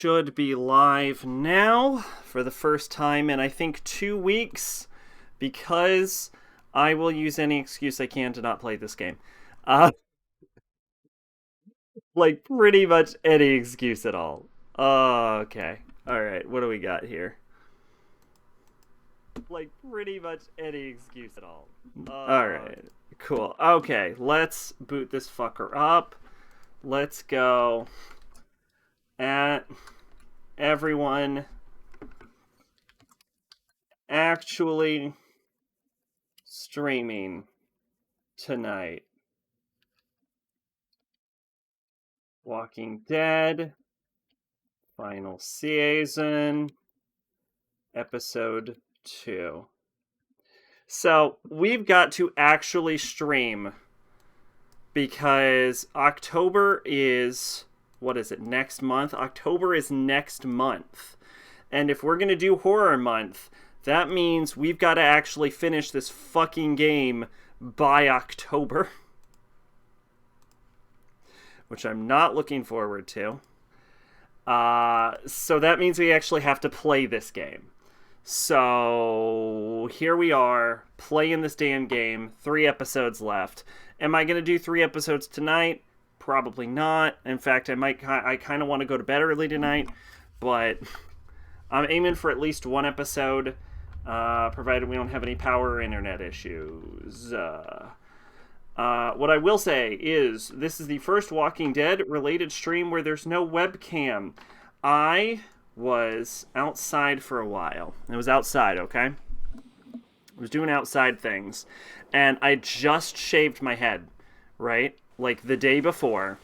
Should be live now for the first time in I think 2 weeks because I will use any excuse I can to not play this game. Uh, like pretty much any excuse at all. Okay. All right. What do we got here? Like pretty much any excuse at all. All right. Cool. Okay. Let's boot this fucker up. Let's go. At everyone actually streaming tonight. Walking Dead, final season, episode 2. So, we've got to actually stream because October is, what is it, next month? October is next month. And if we're going to do Horror Month, that means we've got to actually finish this fucking game by October. Which I'm not looking forward to. So that means we actually have to play this game. So here we are, playing this damn game. 3 episodes left. Am I going to do 3 episodes tonight? Probably not. In fact, I kind of want to go to bed early tonight, but I'm aiming for at least 1 episode, provided we don't have any power or internet issues. What I will say is, this is the first Walking Dead related stream where there's no webcam. I was outside for a while. It was outside, okay? I was doing outside things. And I just shaved my head, right? Like the day before.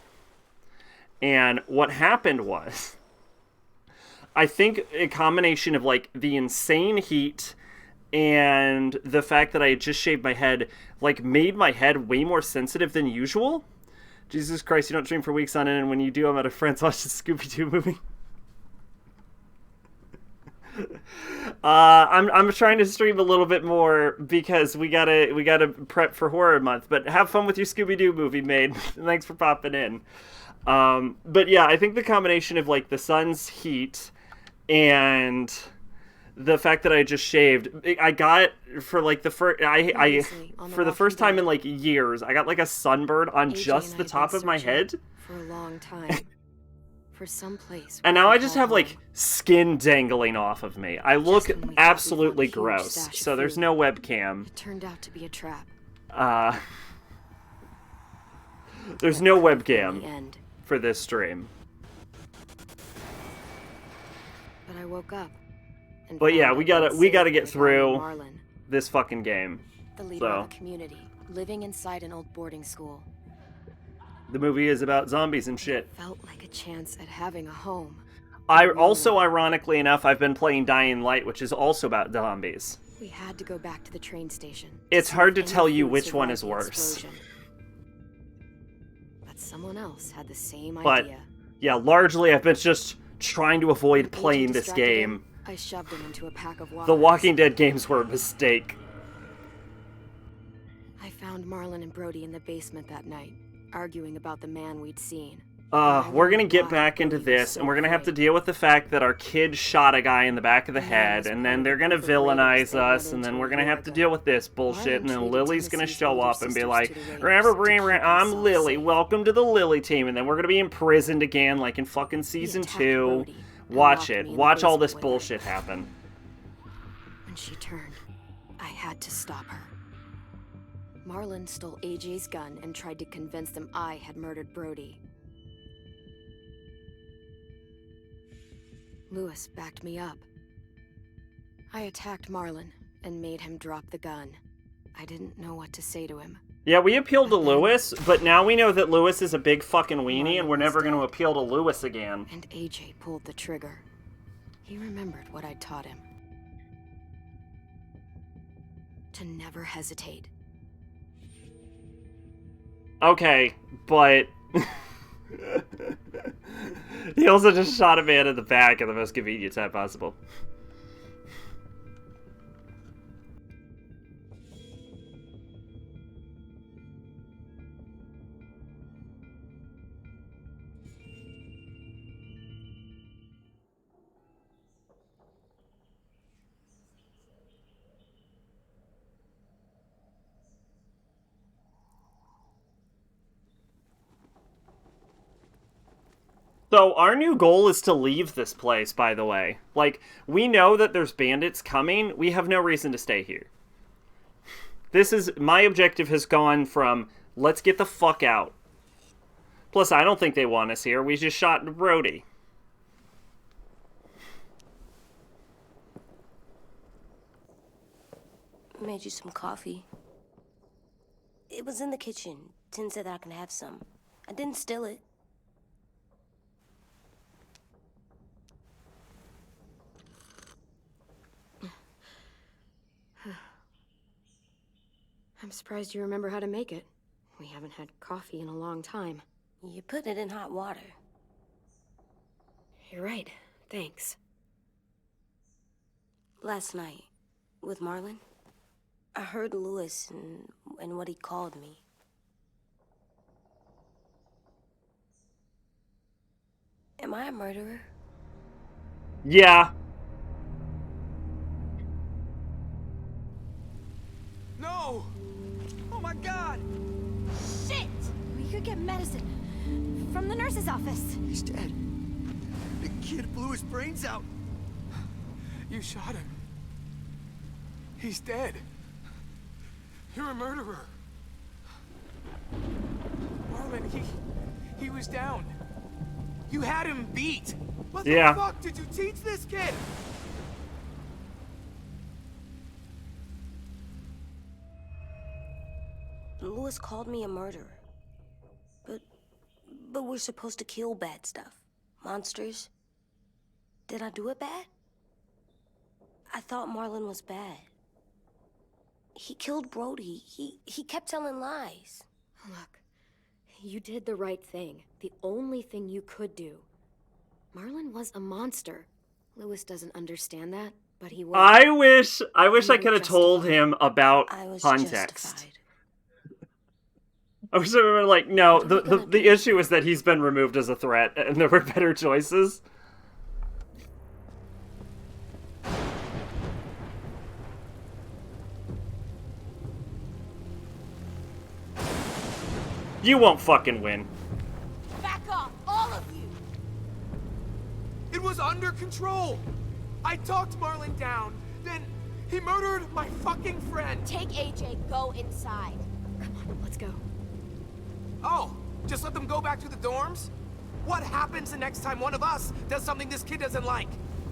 And what happened was, I think a combination of like the insane heat and the fact that I had just shaved my head, like, made my head way more sensitive than usual. Jesus Christ, you don't stream for weeks on end, and when you do, I'm at a friend's watch the Scooby-Doo movie. I'm trying to stream a little bit more because we gotta prep for Horror Month. But have fun with your Scooby-Doo movie, mate. Thanks for popping in. But yeah, I think the combination of like the sun's heat and the fact that I just shaved, I got for like the first, I for the first time in like years, I got like a sunburn on just the top of my head for a long time. For some place. And now I just have like skin dangling off of me. I look absolutely gross. So there's no webcam. It turned out to be a trap. There's no webcam for this stream. But I woke up. But yeah, we gotta get through this fucking game. The leader of the community, living inside an old boarding school. The movie is about zombies and shit. Felt like a chance at having a home. Ironically enough, I've been playing Dying Light, which is also about zombies. We had to go back to the train station. It's hard to tell you which one is worse. But someone else had the same idea. But yeah, largely I've been just trying to avoid playing this game. I shoved him into a pack of walkers. The Walking Dead games were a mistake. I found Marlon and Brody in the basement that night, arguing about the man we'd seen. We're gonna get back into this, and we're gonna have to deal with the fact that our kid shot a guy in the back of the head, and then they're gonna villainize us, and then we're gonna have to deal with this bullshit, and then Lily's gonna show up and be like, remember, I'm Lily, welcome to the Lily team, and then we're gonna be imprisoned again, like in fucking season 2. Watch it. Watch all this bullshit happen. When she turned, I had to stop her. Marlon stole AJ's gun and tried to convince them I had murdered Brody. Lewis backed me up. I attacked Marlon and made him drop the gun. I didn't know what to say to him. Yeah, we appealed to Lewis, but now we know that Lewis is a big fucking weenie, and we're never going to appeal to Lewis again. And AJ pulled the trigger. He remembered what I'd taught him. To never hesitate. Okay, but he also just shot a man in the back at the most convenient time possible. So our new goal is to leave this place, by the way. Like, we know that there's bandits coming. We have no reason to stay here. My objective has gone from, let's get the fuck out. Plus, I don't think they want us here. We just shot Brody. Made you some coffee. It was in the kitchen. Tin said that I can have some. I didn't steal it. I'm surprised you remember how to make it. We haven't had coffee in a long time. You put it in hot water. You're right. Thanks. Last night, with Marlon, I heard Lewis and what he called me. Am I a murderer? Yeah. No! Oh my god! Shit! We could get medicine from the nurse's office. He's dead. The kid blew his brains out. You shot him. He's dead. You're a murderer. Marlon, he was down. You had him beat. What the fuck did you teach this kid? Lewis called me a murderer. But we're supposed to kill bad stuff. Monsters. Did I do it bad? I thought Marlon was bad. He killed Brody. He kept telling lies. Look, you did the right thing. The only thing you could do. Marlon was a monster. Lewis doesn't understand that, but he will. I wish I could have told him about I was context. justified. I wish I were like, no, the issue is that he's been removed as a threat, and there were better choices. You won't fucking win. Back off, all of you! It was under control. I talked Marlon down. Then he murdered my fucking friend. Take AJ, go inside. Come on, let's go. Oh, just let them go back to the dorms? What happens the next time one of us does something this kid doesn't like?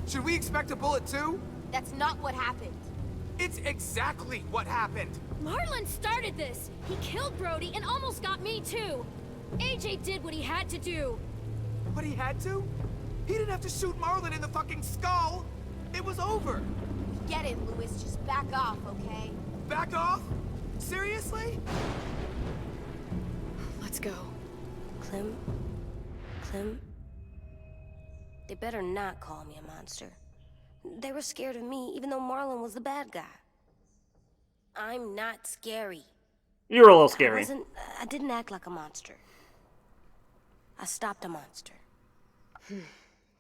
Should we expect a bullet too? That's not what happened. It's exactly what happened. Marlon started this! He killed Brody and almost got me too! AJ did what he had to do! But he had to? He didn't have to shoot Marlon in the fucking skull! It was over! Get it, Lewis. Just back off, okay? Back off? Seriously? Let's go. Clem? They better not call me a monster. They were scared of me, even though Marlon was the bad guy. I'm not scary. You're a little scary. I didn't act like a monster. I stopped a monster.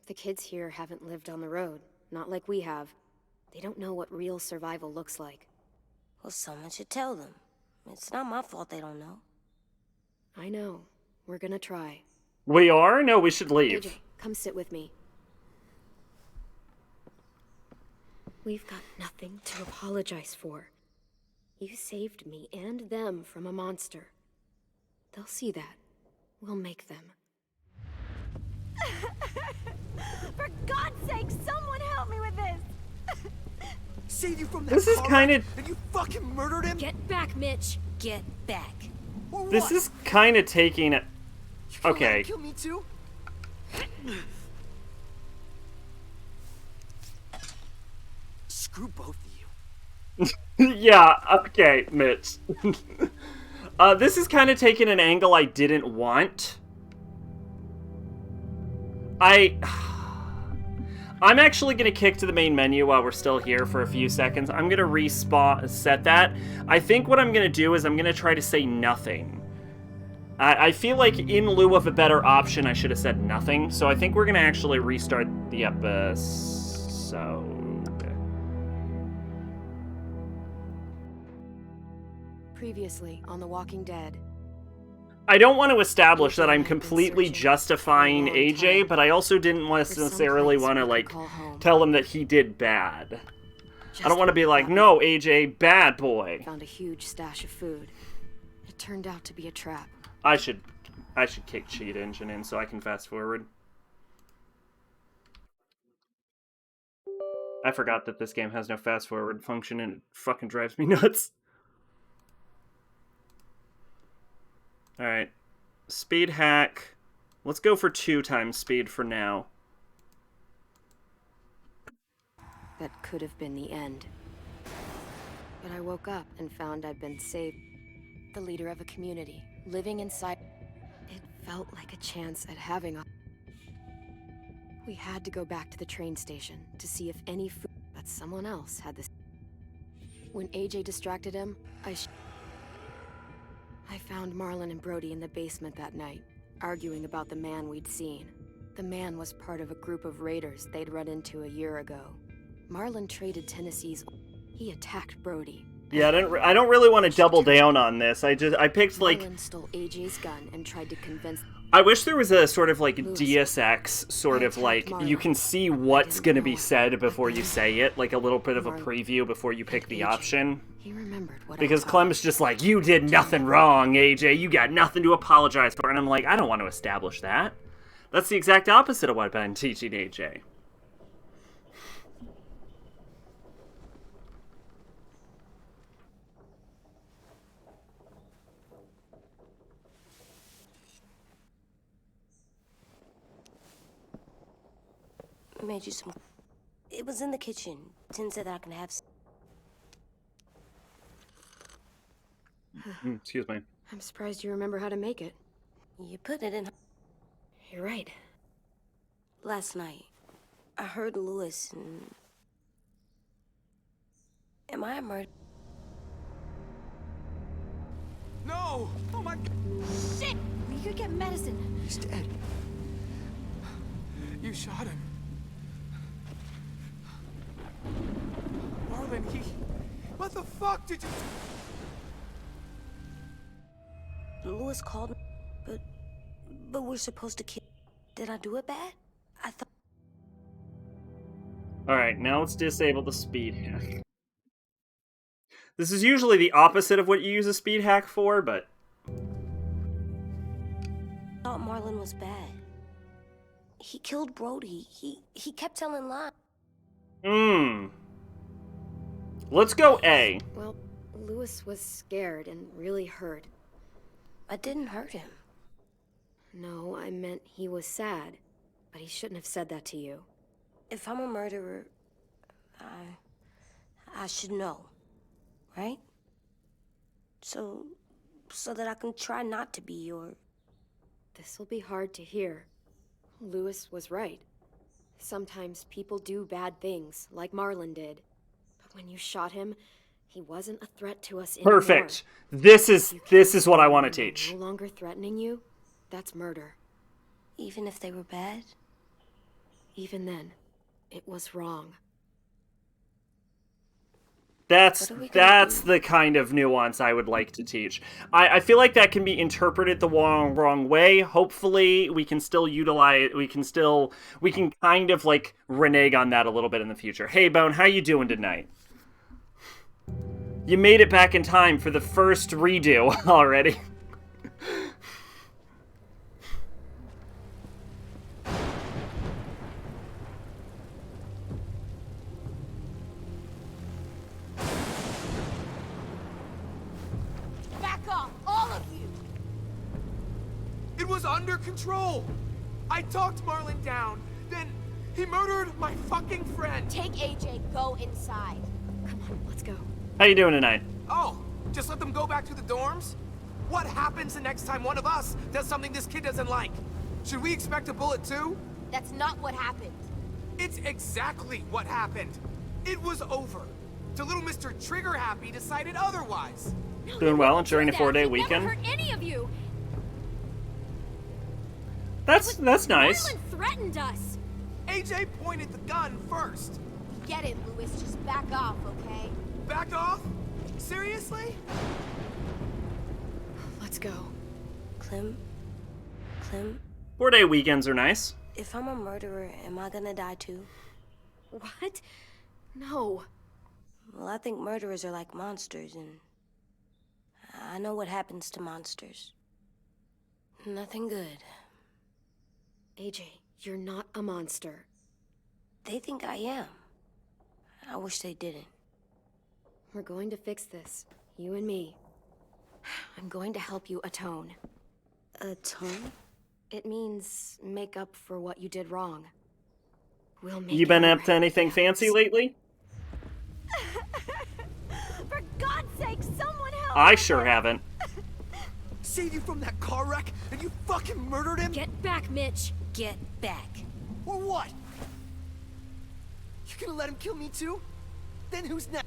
The kids here haven't lived on the road, not like we have. They don't know what real survival looks like. Well, someone should tell them. It's not my fault they don't know. I know. We're gonna try. We are? No, we should leave. AJ, come sit with me. We've got nothing to apologize for. You saved me and them from a monster. They'll see that. We'll make them. For God's sake, someone help me with this! Save you from that This is car kinda- wreck, and you fucking murdered him? Get back, Mitch! Get back. Or This what? is kind of taking it. You gonna let him Okay. kill me too? Screw both of you. Yeah, okay, Mitch. This is kind of taking an angle I didn't want. I'm actually going to kick to the main menu while we're still here for a few seconds. I'm going to set that. I think what I'm going to do is I'm going to try to say nothing. I feel like in lieu of a better option, I should have said nothing. So I think we're going to actually restart the episode. Previously on The Walking Dead. I don't want to establish that AJ I'm had been completely searching justifying for a long AJ, time but I also didn't for some necessarily place want to, we could like, call home. tell him that he did bad. I don't want to Just be like, when no, AJ, bad boy. found a huge stash of food. It turned out to be a trap. I should kick cheat engine in so I can fast forward. I forgot that this game has no fast forward function and it fucking drives me nuts. Alright. Speed hack. Let's go for 2 times speed for now. That could have been the end. But I woke up and found I'd been saved. The leader of a community, living inside. It felt like a chance at having a... We had to go back to the train station to see if any food... But someone else had this... When AJ distracted him, I found Marlon and Brody in the basement that night, arguing about the man we'd seen. The man was part of a group of raiders they'd run into a year ago. Marlon traded Tennessee's... He attacked Brody. Yeah, I don't really want to double down on this. I picked, like... Marlon stole AJ's gun and tried to convince... I wish there was a sort of, like, Lewis. Deus Ex, sort of, like, you can see what's gonna be said before you say it, like a little bit of a preview before you pick the option. He remembered what Because I taught Clem's just like, you did nothing wrong, AJ, you got nothing to apologize for. And I'm like, I don't want to establish that. That's the exact opposite of what I've been teaching AJ. Made you some... It was in the kitchen. Tin said that I can have... Excuse me. I'm surprised you remember how to make it. You put it in... You're right. Last night, I heard Lewis and... Am I a murderer? No! Oh my... Shit! We could get medicine. He's dead. You shot him. Marlon, what the fuck did you... Lewis called me, but we're supposed to kill... Did I do it bad? I thought... Alright, now let's disable the speed hack. This is usually the opposite of what you use a speed hack for, but... I thought Marlon was bad. He killed Brody. He kept telling lies. Let's go A. Well, Lewis was scared and really hurt. I didn't hurt him. No, I meant he was sad. But he shouldn't have said that to you. If I'm a murderer, I should know, right? So that I can try not to be, or... This'll be hard to hear. Lewis was right. Sometimes people do bad things, like Marlon did. But when you shot him, he wasn't a threat to us anymore. Perfect. This is what I want to teach. No longer threatening you, that's murder. Even if they were bad? Even then, it was wrong. That's What are we gonna do? the kind of nuance I would like to teach. I feel like that can be interpreted the wrong way. Hopefully, we can still utilize. We can kind of like renege on that a little bit in the future. Hey, Bone, how you doing tonight? You made it back in time for the first redo already. Back off, all of you! It was under control! I talked Marlon down, then he murdered my fucking friend! Take AJ, go inside. Come on, let's go. How you doing tonight? Oh, just let them go back to the dorms? What happens the next time one of us does something this kid doesn't like? Should we expect a bullet too? That's not what happened. It's exactly what happened. It was over. Till little Mr. Trigger Happy decided otherwise. No, Doing he well, wouldn't enjoying do a that. 4-day He weekend? Never hurt any of you. That's nice. Marlon threatened us. AJ pointed the gun first. We get it, Lewis. Just back off, okay? Back off? Seriously? Let's go. Clem? Clem? 4-day weekends are nice. If I'm a murderer, am I gonna die too? What? No. Well, I think murderers are like monsters, and I know what happens to monsters. Nothing good. AJ, you're not a monster. They think I am. I wish they didn't. We're going to fix this. You and me. I'm going to help you atone. Atone? It means make up for what you did wrong. We'll make You been it up to right. anything fancy lately? For God's sake, someone help! I sure haven't. Saved you from that car wreck, and you fucking murdered him? Get back, Mitch! Get back. Or what? You gonna let him kill me too? Then who's next?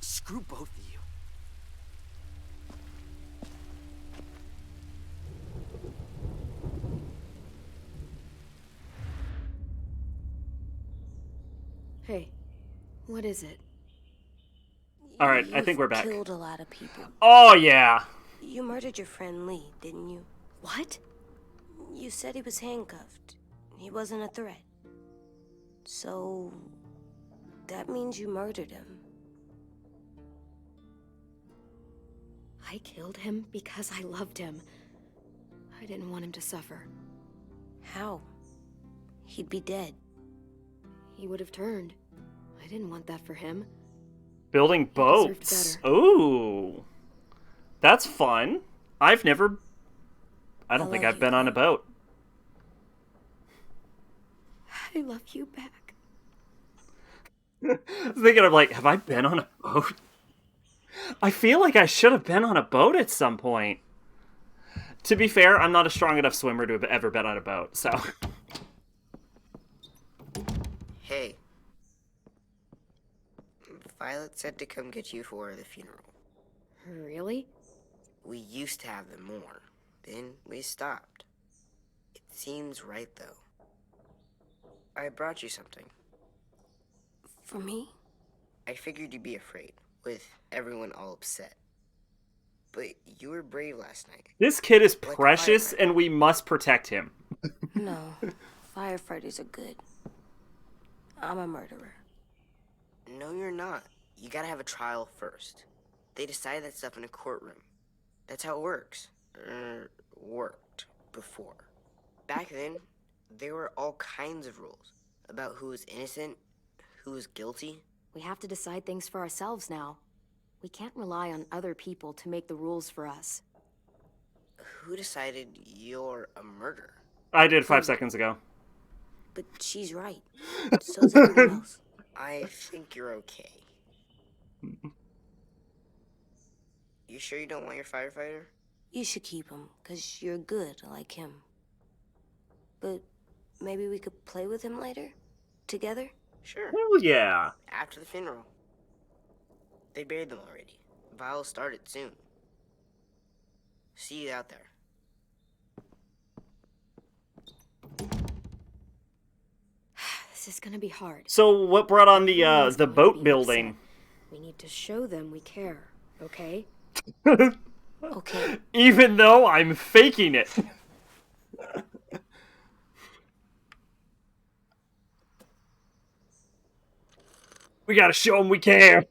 Screw both of you. Hey, what is it? All right, I You've think we're back. Killed a lot of people. Oh, yeah. You murdered your friend Lee, didn't you? What? You said he was handcuffed. He wasn't a threat. So that means you murdered him. I killed him because I loved him. I didn't want him to suffer. How? He'd be dead. He would have turned. I didn't want that for him. Building deserved boats. better. Ooh. That's fun. I don't I think love I've you, been on a Clem. boat. I love you back. I was thinking of like, have I been on a boat? I feel like I should have been on a boat at some point. To be fair, I'm not a strong enough swimmer to have ever been on a boat, so. Hey. Violet said to come get you for the funeral. Really? We used to have them more. Then we stopped. It seems right, though. I brought you something. For me? I figured you'd be afraid, with everyone all upset. But you were brave last night. This kid is Like a precious, firefighter. and we must protect him. No. Firefighters are good. I'm a murderer. No, you're not. You gotta have a trial first. They decide that stuff in a courtroom. That's how it works. Worked before. Back then, there were all kinds of rules about who was innocent, who was guilty. We have to decide things for ourselves now. We can't rely on other people to make the rules for us. Who decided you're a murderer? I did 5 seconds ago. But she's right. So's everyone else. I think you're okay. You sure you don't want your firefighter? You should keep him, 'cause you're good like him. But maybe we could play with him later? Together? Sure. Hell yeah. After the funeral. They buried them already. Vile'll start it soon. See you out there. This is gonna be hard. So what brought on the Everyone's going to boat be building? upset. We need to show them we care, okay? Okay. Even though I'm faking it. We gotta show them we care.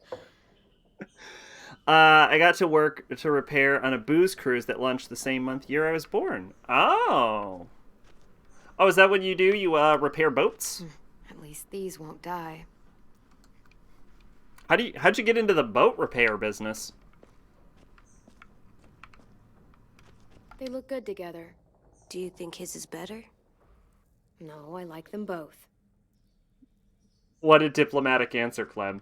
I got to work to repair on a booze cruise that launched the same year I was born. Oh. Oh, is that what you do? You repair boats? At least these won't die. How'd you get into the boat repair business? They look good together. Do you think his is better? No, I like them both. What a diplomatic answer, Clem.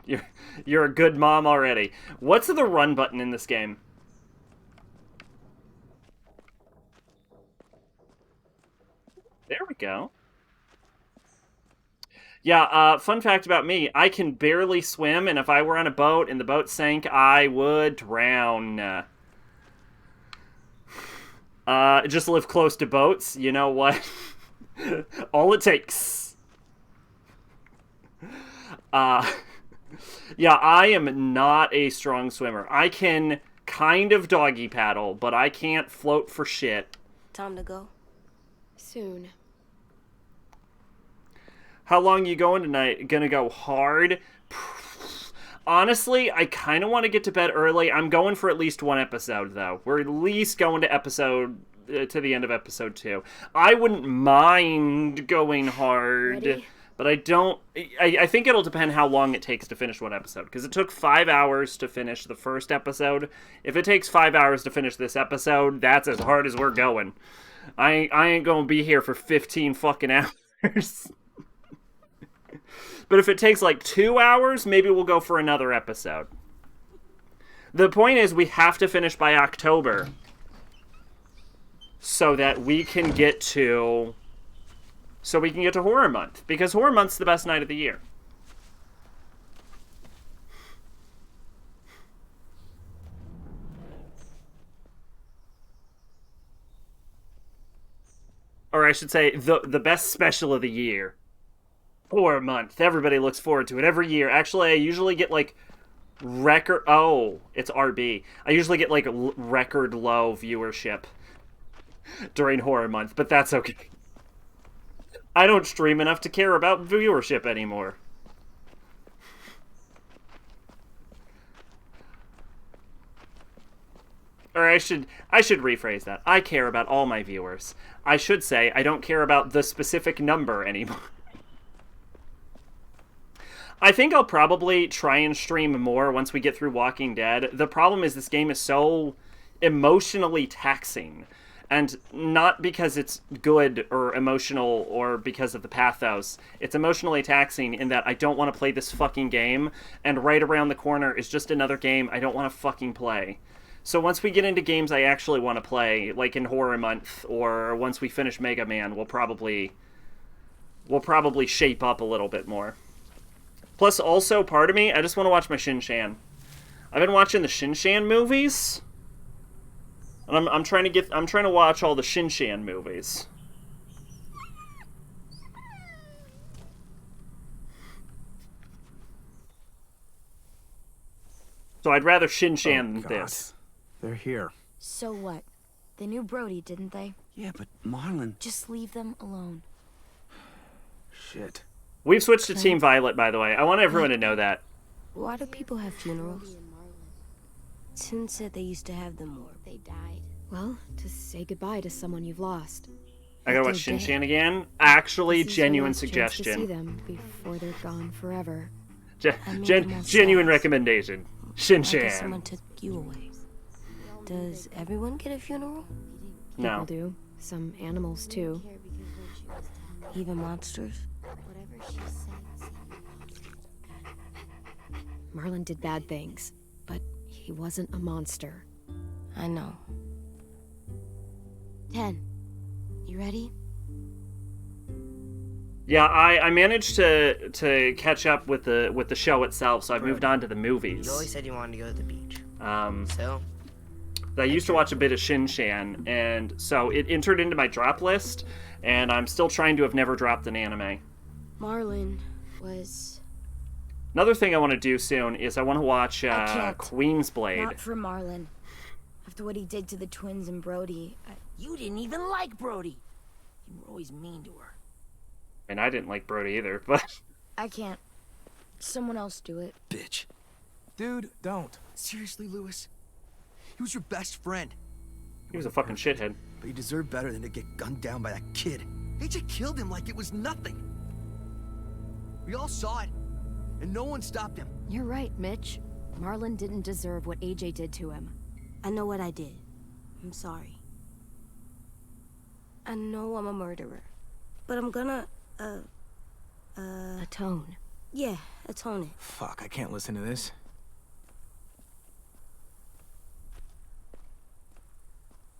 You're a good mom already. What's the run button in this game? There we go. Yeah, fun fact about me, I can barely swim, and if I were on a boat and the boat sank, I would drown. Just live close to boats, you know what? All it takes. Yeah, I am not a strong swimmer. I can kind of doggy paddle, but I can't float for shit. Time to go. Soon. How long you going tonight? Gonna go hard? Honestly, I kind of want to get to bed early. I'm going for at least one episode, though. We're at least going to the end of episode 2. I wouldn't mind going hard. Ready? But I don't... I think it'll depend how long it takes to finish one episode. Because it took 5 hours to finish the first episode. If it takes 5 hours to finish this episode, that's as hard as we're going. I ain't gonna be here for 15 fucking hours. But if it takes like 2 hours, maybe we'll go for another episode. The point is, we have to finish by October. So that we can get to... Horror Month, because Horror Month's the best night of the year. Or I should say, the best special of the year. Horror Month. Everybody looks forward to it every year. Actually, I usually get, like, record... Oh, it's RB. I usually get, like, record low viewership during Horror Month, but that's okay. I don't stream enough to care about viewership anymore. Or I should rephrase that. I care about all my viewers. I should say I don't care about the specific number anymore. I think I'll probably try and stream more once we get through Walking Dead. The problem is this game is so emotionally taxing. And not because it's good or emotional or because of the pathos. It's emotionally taxing in that I don't want to play this fucking game, and right around the corner is just another game I don't want to fucking play. So once we get into games I actually want to play, like in Horror Month, or once we finish Mega Man, we'll probably shape up a little bit more. Plus, also, part of me, I just want to watch my Shin-Chan. I've been watching the Shin-Chan movies. And I'm trying to watch all the Shin-Chan movies. So I'd rather Shin-Chan than this. They're here. So what? They knew Brody, didn't they? Yeah, but Marlon... Just leave them alone. Shit. We've switched to Team Violet, by the way. I want everyone to know that. Why do people have funerals? Tin said they used to have them more. They died. Well, to say goodbye to someone you've lost. I gotta watch Shin-Chan again? Actually, This is your genuine last chance to see suggestion. them before they're gone forever. Genuine recommendation. I guess Shin-Chan. someone took you away. Does everyone get a funeral? No. People do. Some animals, too. Even monsters? Marlon did bad things, but he wasn't a monster. I know. 10. You ready? Yeah, I managed to catch up with the show itself, so I've moved on to the movies. You always said you wanted to go to the beach. So So, I used to watch a bit of Shin-Chan, and so it entered into my drop list, and I'm still trying to have never dropped an anime. Marlon was... Another thing I want to do soon is I want to watch can't. Queen's Blade. Not for Marlon. After what he did to the twins and Brody, You didn't even like Brody. You were always mean to her. And I didn't like Brody either, but I can't. Someone else do it. Bitch. Dude, don't. Seriously, Lewis? He was your best friend. he was a fucking shithead. But you deserve better than to get gunned down by that kid. AJ killed him like it was nothing. We all saw it, and no one stopped him. You're right, Mitch. Marlon didn't deserve what AJ did to him. I know what I did. I'm sorry. I know I'm a murderer. But I'm gonna, Atone. yeah, atone it. Fuck, I can't listen to this.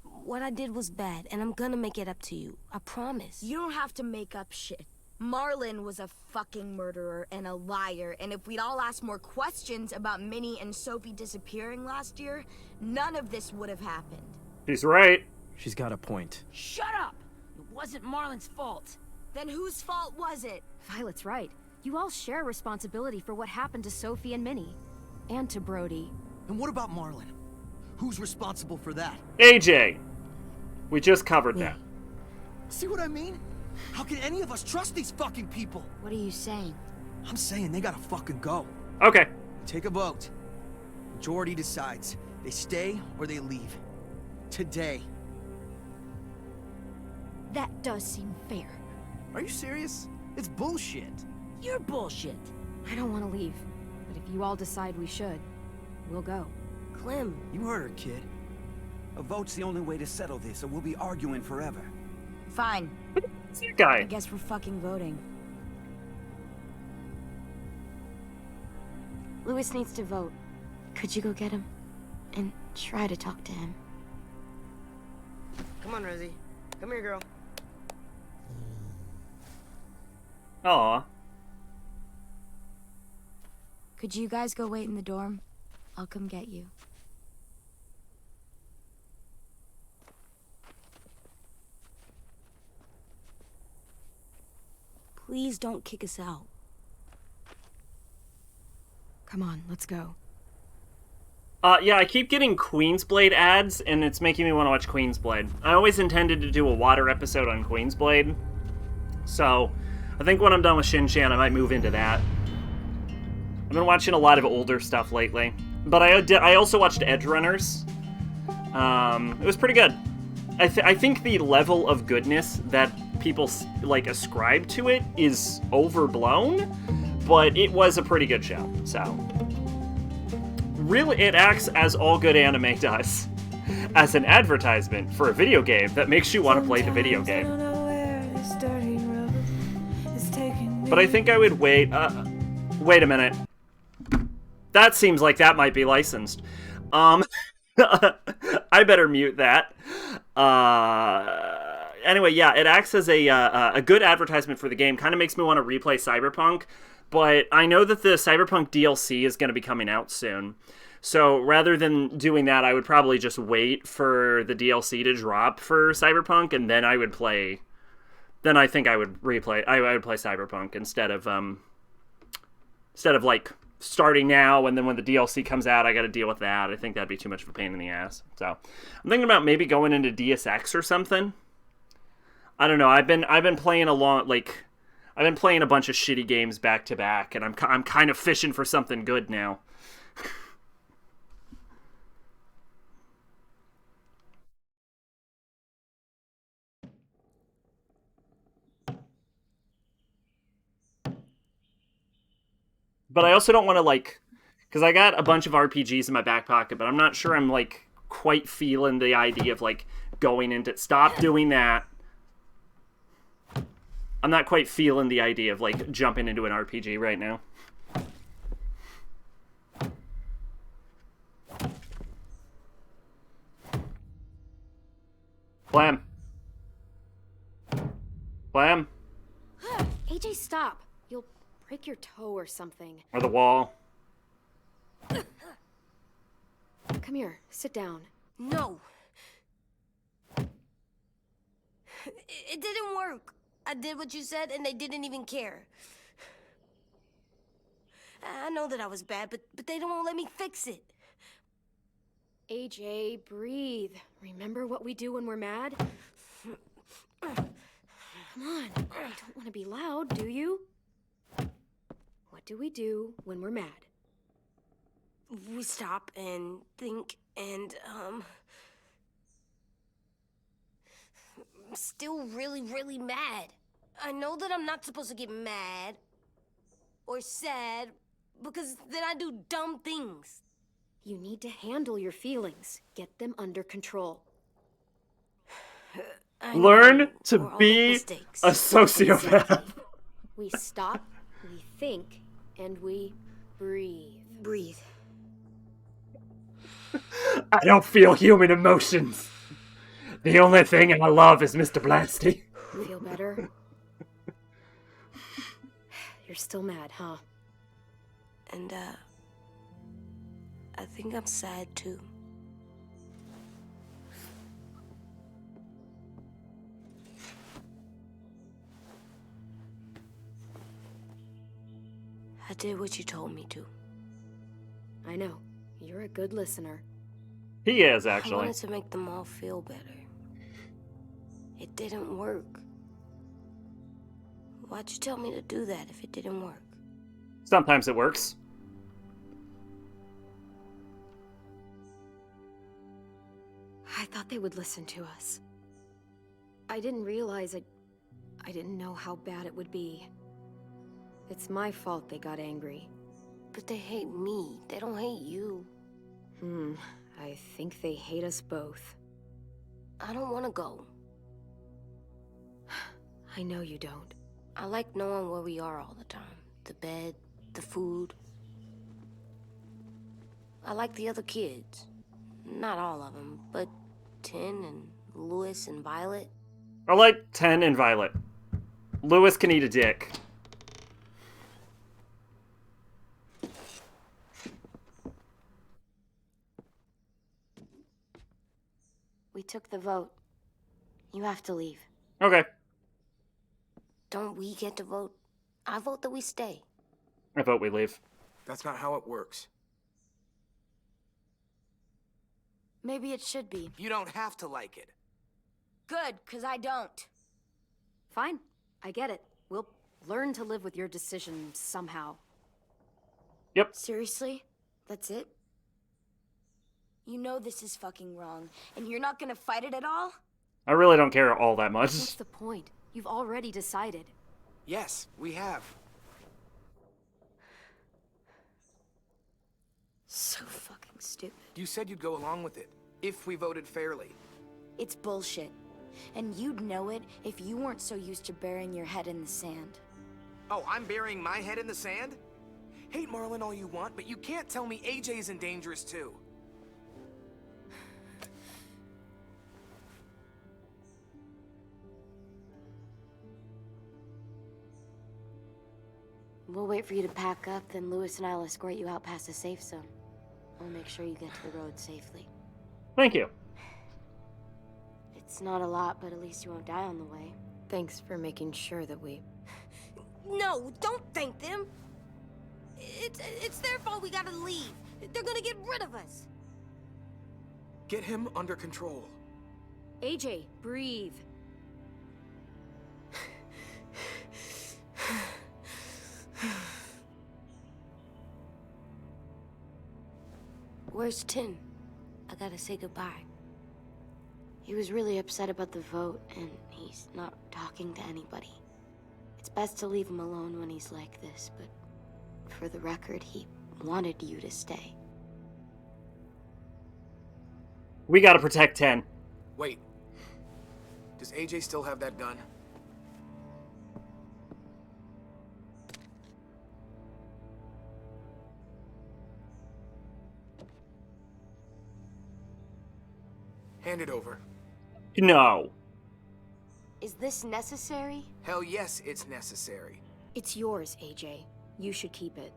What I did was bad, and I'm gonna make it up to you. I promise. You don't have to make up shit. Marlon was a fucking murderer and a liar, and if we'd all asked more questions about Minnie and Sophie disappearing last year, none of this would have happened. He's right. She's got a point. Shut up! It wasn't Marlon's fault. Then whose fault was it? Violet's right. You all share responsibility for what happened to Sophie and Minnie. And to Brody. And what about Marlin? Who's responsible for that? AJ! We just covered that. See what I mean? How can any of us trust these fucking people? What are you saying? I'm saying they gotta fucking go. Okay. Take a vote. Majority decides. They stay or they leave. Today. That does seem fair. Are you serious? It's bullshit. You're bullshit. I don't want to leave. But if you all decide we should, we'll go. Clem, You heard her, kid. A vote's the only way to settle this, or we'll be arguing forever. Fine. It's that I guy. guess we're fucking voting. Louis needs to vote. Could you go get him? And try to talk to him. Come on, Rosie. Come here, girl. Aw. Could you guys go wait in the dorm? I'll come get you. please don't kick us out. Come on, let's go. Yeah, I keep getting Queensblade ads, and it's making me want to watch Queensblade. I always intended to do a water episode on Queensblade, so I think when I'm done with Shin-Chan, I might move into that. I've been watching a lot of older stuff lately, but I also watched Edgerunners. It was pretty good. I think the level of goodness that people like ascribe to it is overblown, but it was a pretty good show. So really, it acts as all good anime does, as an advertisement for a video game that makes you want to play the video game. But I think I would wait. Wait a minute. That seems like that might be licensed. I better mute that. Anyway, yeah, it acts as a good advertisement for the game. Kind of makes me want to replay Cyberpunk, but I know that the Cyberpunk DLC is going to be coming out soon. So rather than doing that, I would probably just wait for the DLC to drop for Cyberpunk, and then I would play. Then I think I would replay. I would play Cyberpunk instead of like starting now, and then when the DLC comes out, I got to deal with that. I think that'd be too much of a pain in the ass. So I'm thinking about maybe going into DSX or something. I don't know. I've been playing I've been playing a bunch of shitty games back to back, and I'm kind of fishing for something good now. But I also don't want to, because I got a bunch of RPGs in my back pocket, but I'm not sure I'm, quite feeling the idea of, going into... Stop doing that. I'm not quite feeling the idea of, jumping into an RPG right now. Blam. Blam. AJ, stop. You'll break your toe or something. Or the wall. Come here, sit down. No. It didn't work. I did what you said, and they didn't even care. I know that I was bad, but they don't let me fix it. AJ, breathe. Remember what we do when we're mad? Come on, you don't want to be loud, do you? What do we do when we're mad? We stop and think and, I'm still really, really mad. I know that I'm not supposed to get mad or sad because then I do dumb things. You need to handle your feelings. Get them under control. Learn to be a sociopath. We stop, we think, and we breathe. Breathe. I don't feel human emotions. The only thing I love is Mr. Blasty. Feel better? You're still mad, huh? And, I think I'm sad too. I did what you told me to. I know. You're a good listener. He is, I actually. wanted to make them all feel better. It didn't work. Why'd you tell me to do that if it didn't work? Sometimes it works. I thought they would listen to us. I didn't realize I didn't know how bad it would be. It's my fault they got angry. But they hate me. They don't hate you. I think they hate us both. I don't want to go. I know you don't. I like knowing where we are all the time. The bed, the food. I like the other kids. Not all of them, but Tin and Louis and Violet. I like 10 and Violet. Louis can eat a dick. We took the vote. You have to leave. Okay. Don't we get to vote? I vote that we stay. I vote we leave. That's not how it works. Maybe it should be. You don't have to like it. Good, because I don't. Fine. I get it. We'll learn to live with your decision somehow. Yep. Seriously? That's it? You know this is fucking wrong, and you're not gonna fight it at all? I really don't care all that much. What's the point? You've already decided. Yes, we have. So fucking stupid. You said you'd go along with it, if we voted fairly. It's bullshit. And you'd know it if you weren't so used to burying your head in the sand. Oh, I'm burying my head in the sand? Hate Marlin all you want, but you can't tell me AJ's in dangerous too. We'll wait for you to pack up, then Louis and I'll escort you out past the safe zone. We'll make sure you get to the road safely. Thank you. It's not a lot, but at least you won't die on the way. Thanks for making sure that we... No, don't thank them. It's their fault we gotta leave. They're gonna get rid of us. Get him under control. AJ, breathe. Where's Tin? I gotta say goodbye. He was really upset about the vote, and he's not talking to anybody. It's best to leave him alone when he's like this, but for the record, he wanted you to stay. We gotta protect 10. Wait. Does AJ still have that gun? Hand it over. No. Is this necessary? Hell yes, it's necessary. It's yours, AJ. You should keep it.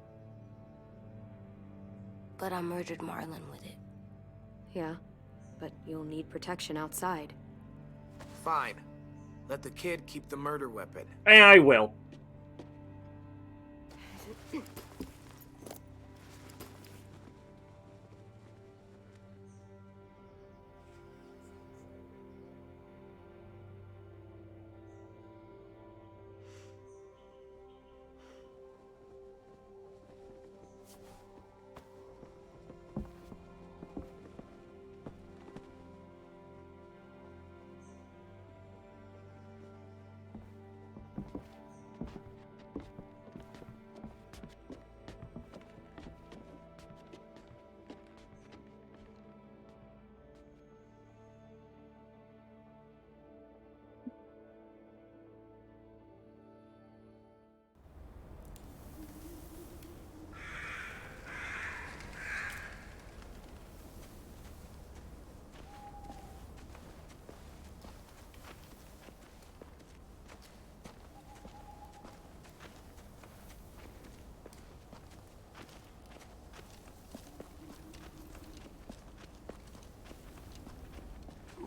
But I murdered Marlin with it. Yeah, but you'll need protection outside. Fine. Let the kid keep the murder weapon. I will.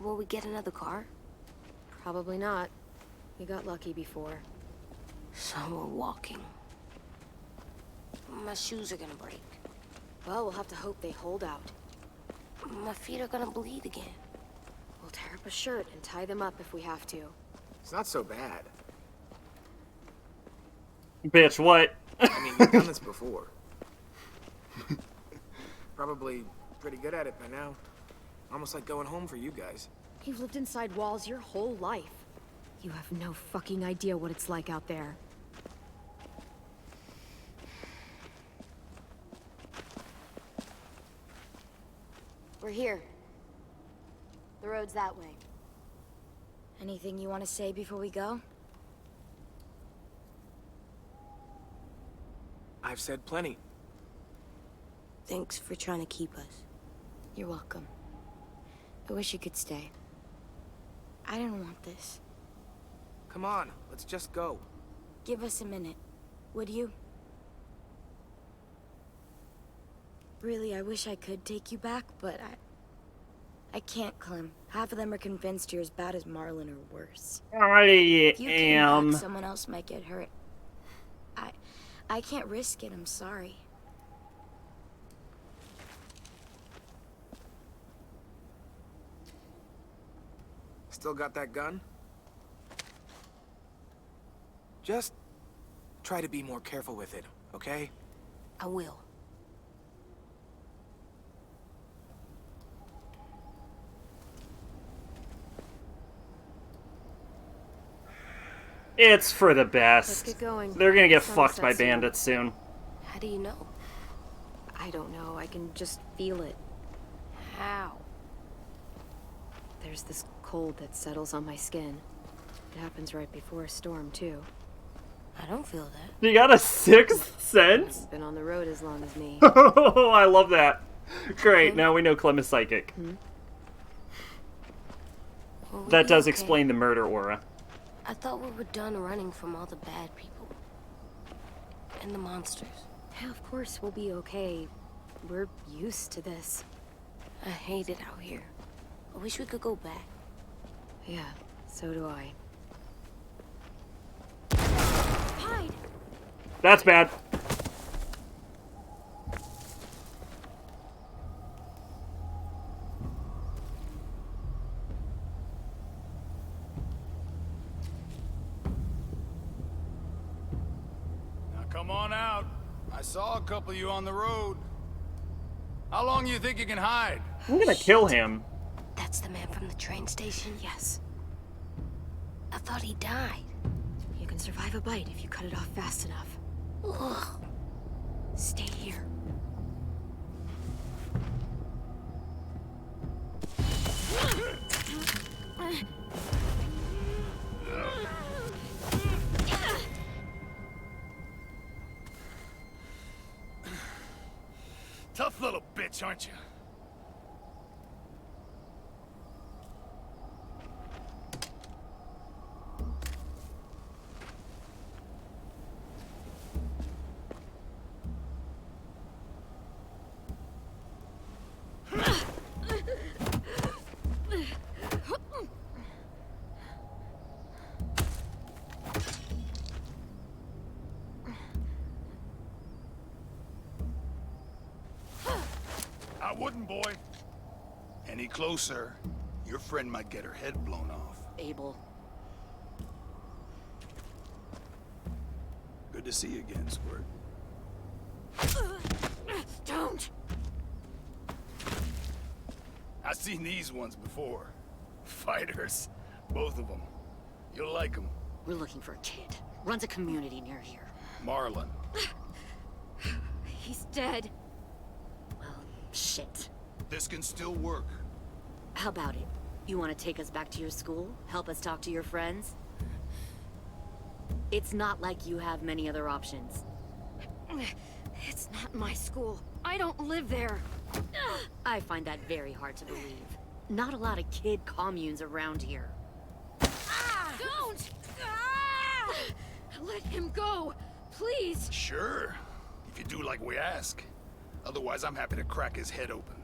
Will we get another car? Probably not. We got lucky before. So we're walking. My shoes are gonna break. Well, we'll have to hope they hold out. My feet are gonna bleed again. We'll tear up a shirt and tie them up if we have to. It's not so bad. Bitch, what? I mean, you've done this before. Probably pretty good at it by now. Almost like going home for you guys. You've lived inside walls your whole life. You have no fucking idea what it's like out there. We're here. The road's that way. Anything you want to say before we go? I've said plenty. Thanks for trying to keep us. You're welcome. I wish you could stay. I didn't want this. Come on, let's just go. Give us a minute, would you? Really, I wish I could take you back, but I can't, Clem. Half of them are convinced you're as bad as Marlin or worse. I If you came am. back, someone else might get hurt. I can't risk it, I'm sorry. Still got that gun? Just try to be more careful with it, okay? I will. It's for the Let's best. get going. They're gonna get Sun fucked by sets soon. bandits soon. How do you know? I don't know. I can just feel it. How? There's this cold that settles on my skin. It happens right before a storm, too. I don't feel that. You got a sixth sense? Been on the road as long as me. Oh, I love that. Great, now we know Clem is psychic. Will we That be does okay? explain the murder aura. I thought we were done running from all the bad people. And the monsters. Yeah, of course we'll be okay. We're used to this. I hate it out here. I wish we could go back. Yeah, so do I. Hide! That's bad. Now come on out. I saw a couple of you on the road. How long you think you can hide? I'm gonna kill him. That's the man from the train station? Yes, I thought he died. you can survive a bite if you cut it off fast enough. Ugh. Stay here. Tough little bitch, aren't you? I wouldn't, boy. Any closer, your friend might get her head blown off. Abel. Good to see you again, Squirt. Don't! I've seen these ones before. Fighters. Both of them. You'll like them. We're looking for a kid. Runs a community near here. Marlin. He's dead. Well, shit. This can still work. How about it? You want to take us back to your school? Help us talk to your friends? It's not like you have many other options. It's not my school. I don't live there. I find that very hard to believe. Not a lot of kid communes around here. Don't! Let him go, please. Sure. If you do like we ask. Otherwise, I'm happy to crack his head open.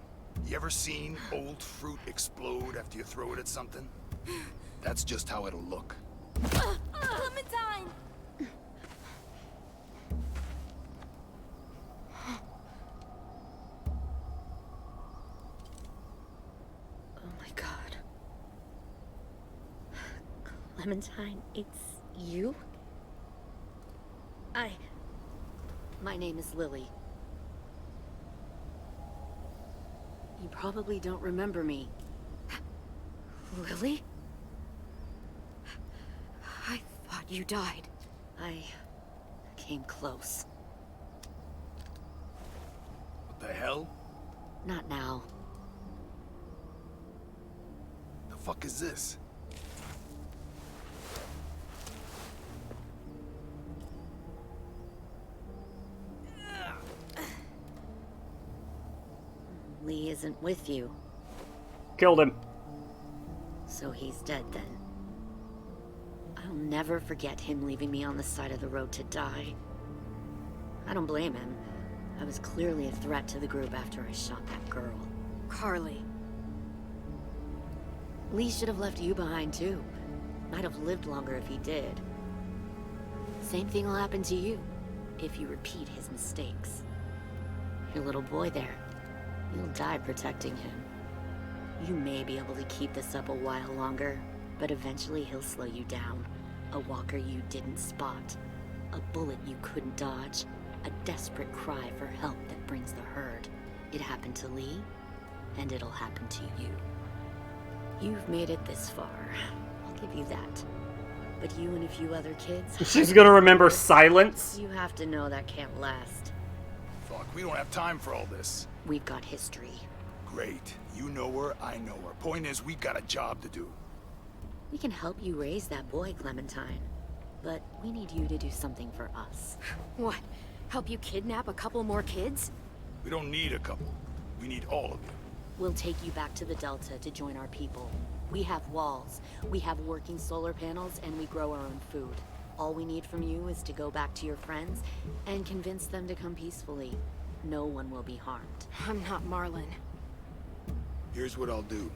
You ever seen old fruit explode after you throw it at something? That's just how it'll look. Clementine! Clementine, it's you? My name is Lily. You probably don't remember me. Lily? I thought you died. I came close. What the hell? Not now. The fuck is this? Lee isn't with you, Killed him. so he's dead then. I'll never forget him leaving me on the side of the road to die. I don't blame him. I was clearly a threat to the group after I shot that girl. Carly. Lee should have left you behind too. Might have lived longer if he did. Same thing will happen to you, if you repeat his mistakes. Your little boy there, you'll die protecting him. You may be able to keep this up a while longer, but eventually he'll slow you down. A walker you didn't spot. A bullet you couldn't dodge. A desperate cry for help that brings the herd. It happened to Lee, and it'll happen to you. You've made it this far. I'll give you that. But you and a few other kids... She's gonna remember silence. You have to know that can't last. Fuck, we don't have time for all this. We've got history. Great. You know her, I know her. Point is, we've got a job to do. We can help you raise that boy, Clementine. But we need you to do something for us. What? Help you kidnap a couple more kids? We don't need a couple. We need all of you. We'll take you back to the Delta to join our people. We have walls, we have working solar panels, and we grow our own food. All we need from you is to go back to your friends and convince them to come peacefully. No one will be harmed. I'm not Marlon. Here's what I'll do.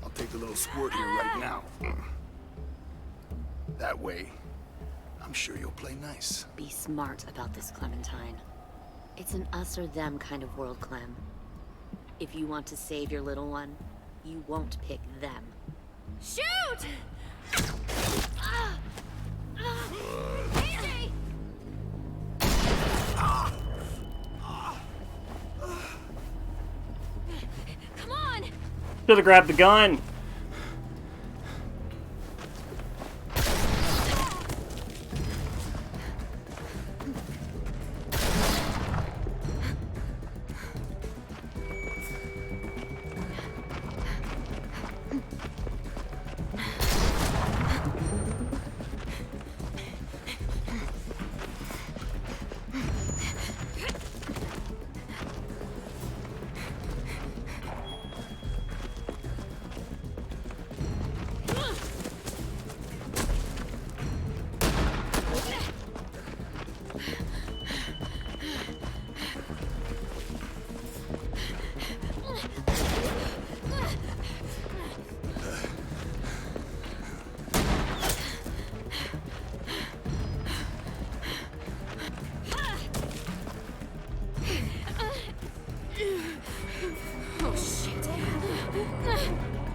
I'll take the little squirt here right now. That way, I'm sure you'll play nice. Be smart about this, Clementine. It's an us or them kind of world, Clem. If you want to save your little one, you won't pick them. Shoot! AJ! Come on! Should have grabbed the gun.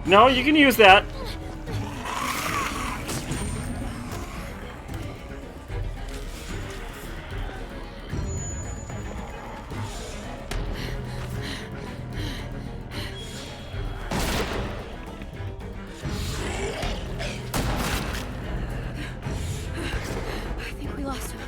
No, you can use that. I think we lost him.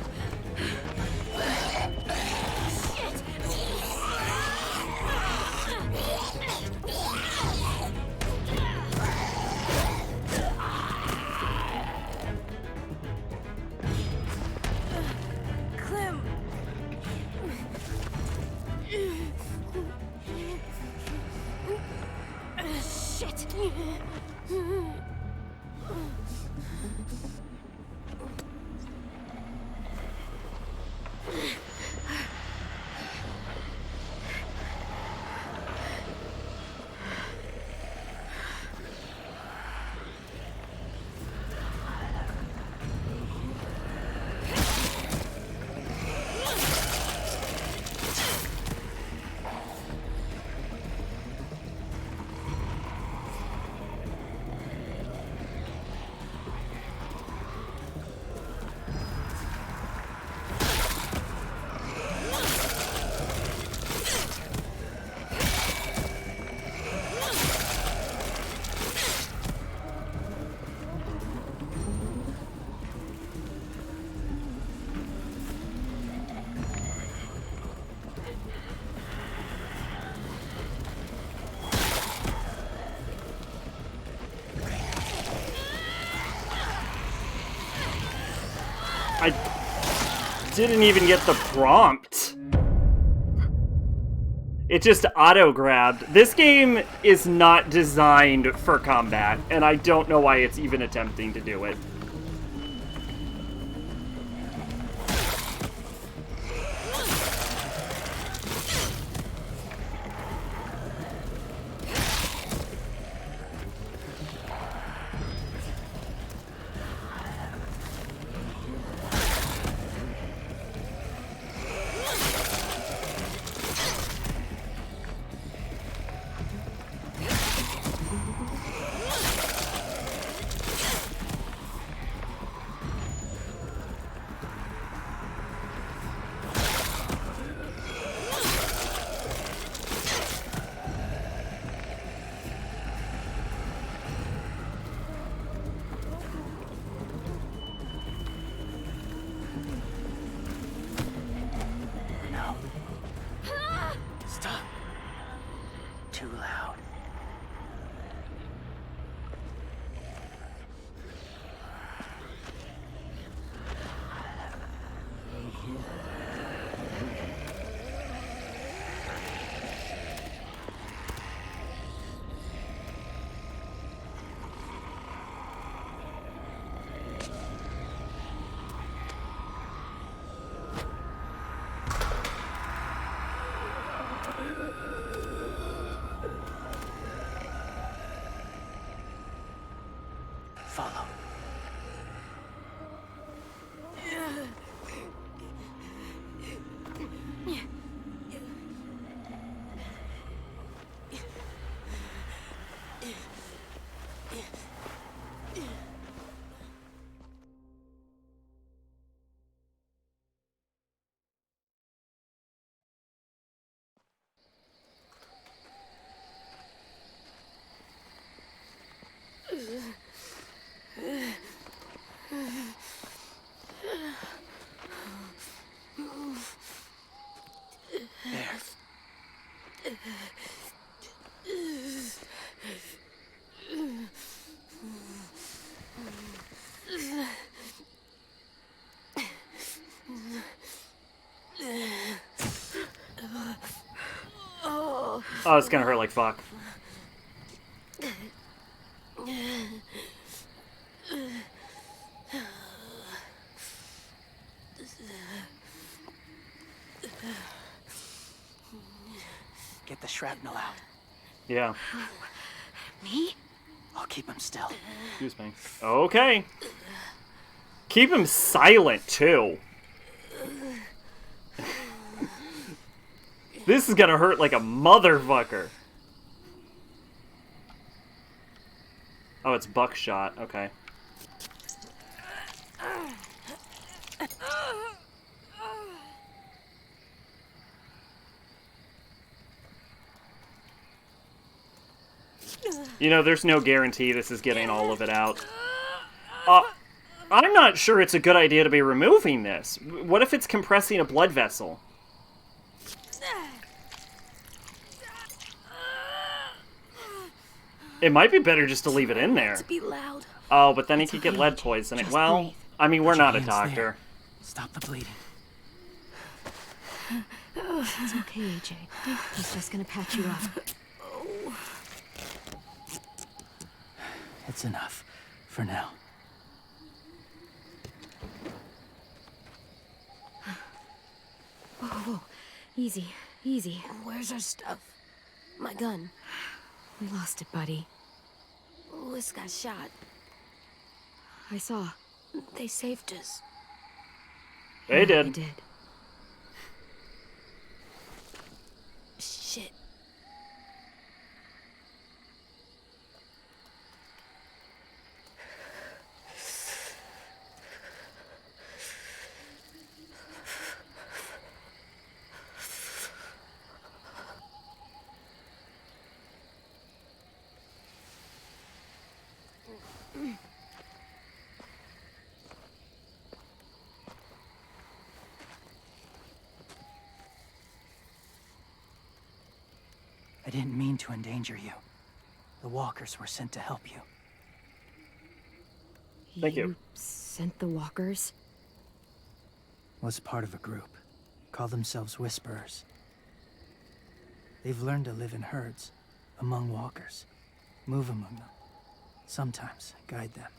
I didn't even get the prompt. It just auto-grabbed. This game is not designed for combat, and I don't know why it's even attempting to do it. Stop. Too loud. Follow. Oh, it's gonna hurt like fuck. Get the shrapnel out. Yeah. Me? I'll keep him still. Excuse me. Okay. Keep him silent, too. This is gonna hurt like a motherfucker. Oh, it's buckshot. Okay. You know, there's no guarantee this is getting all of it out. I'm not sure it's a good idea to be removing this. What if it's compressing a blood vessel? It might be better just to leave it in there. Be loud. Oh, but then he could get lead poisoning. Well, I mean, we're not a doctor. Stop the bleeding. It's okay, AJ. He's just gonna patch you up. It's enough. For now. Whoa, whoa. Easy, easy. Where's our stuff? My gun. We lost it, buddy. Lewis got shot. I saw. They saved us. They did. They did. Shit. I didn't mean to endanger you. The walkers were sent to help you. Thank you. Sent the walkers? was part of a group. Call themselves Whisperers. They've learned to live in herds, among walkers. Move among them. Sometimes guide them.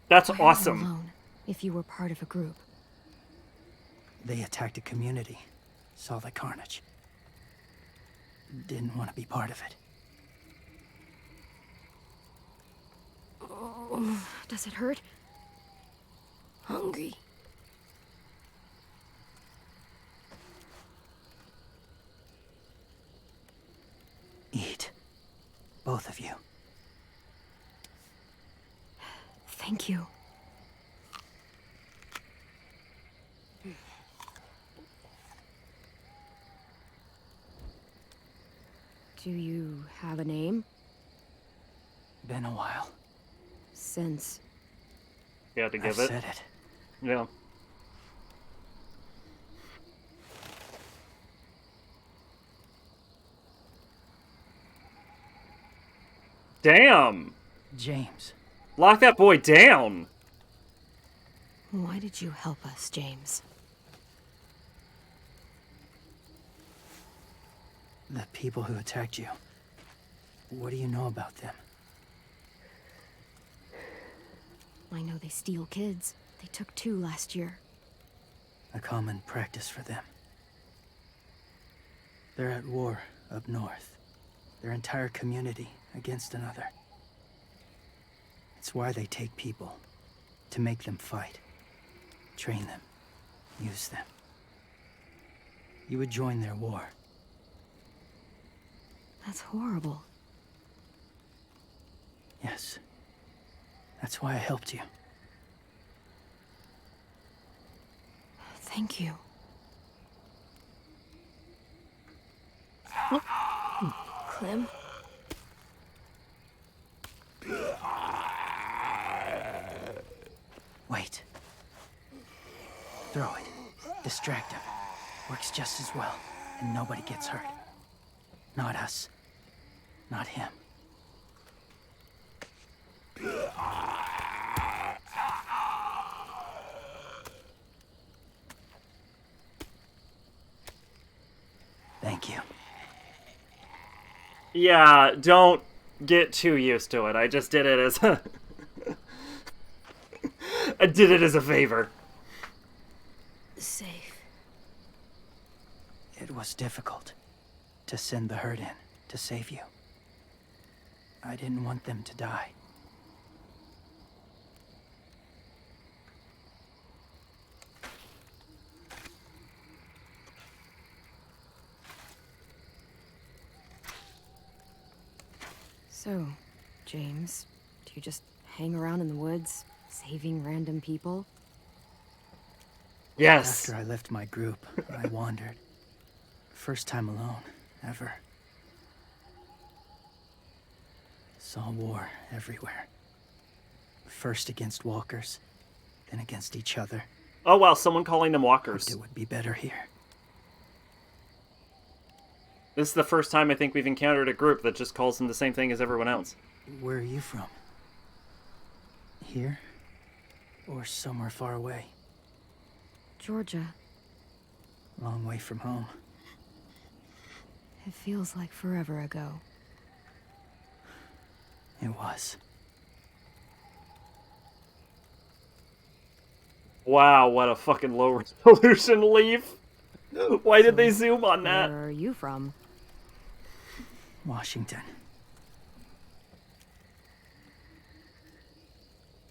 That's Why are you awesome. alone, if you were part of a group? They attacked a community. Saw the carnage. Didn't want to be part of it. Oh, does it hurt? Hungry. Eat. Both of you. Thank you. Do you have a name? Been a while. Since... You had to give I've it. said it. Yeah. Damn! James. Lock that boy down! Why did you help us, James? The people who attacked you. What do you know about them? I know they steal kids. They took 2 last year. A common practice for them. They're at war up north. Their entire community against another. It's why they take people. To make them fight. Train them. Use them. You would join their war. That's horrible. Yes. That's why I helped you. Thank you. Clem? Wait. Throw it. Distract him. Works just as well, and nobody gets hurt. Not us. Not him. Thank you. Yeah, don't get too used to it. I just did it as a... I did it as a favor. Safe. It was difficult to send the herd in to save you. I didn't want them to die. So, James, do you just hang around in the woods, saving random people? Yes. After I left my group, I wandered. First time alone, ever. Saw war everywhere. First against walkers, then against each other. Oh wow, someone calling them walkers. Hoped it would be better here. This is the first time I think we've encountered a group that just calls them the same thing as everyone else. Where are you from? Here? Or somewhere far away? Georgia. Long way from home. It feels like forever ago. It was. Wow, what a fucking low resolution leaf. Why did they zoom on that? Where are you from? Washington.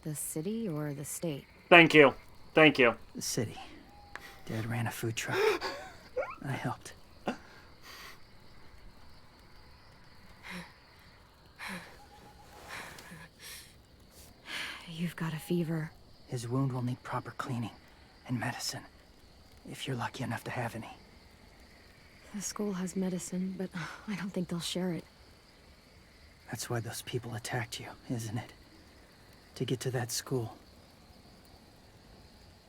The city or the state? Thank you. Thank you. The city. Dad ran a food truck. I helped. You've got a fever. His wound will need proper cleaning and medicine. If you're lucky enough to have any. The school has medicine, but I don't think they'll share it. That's why those people attacked you, isn't it? To get to that school.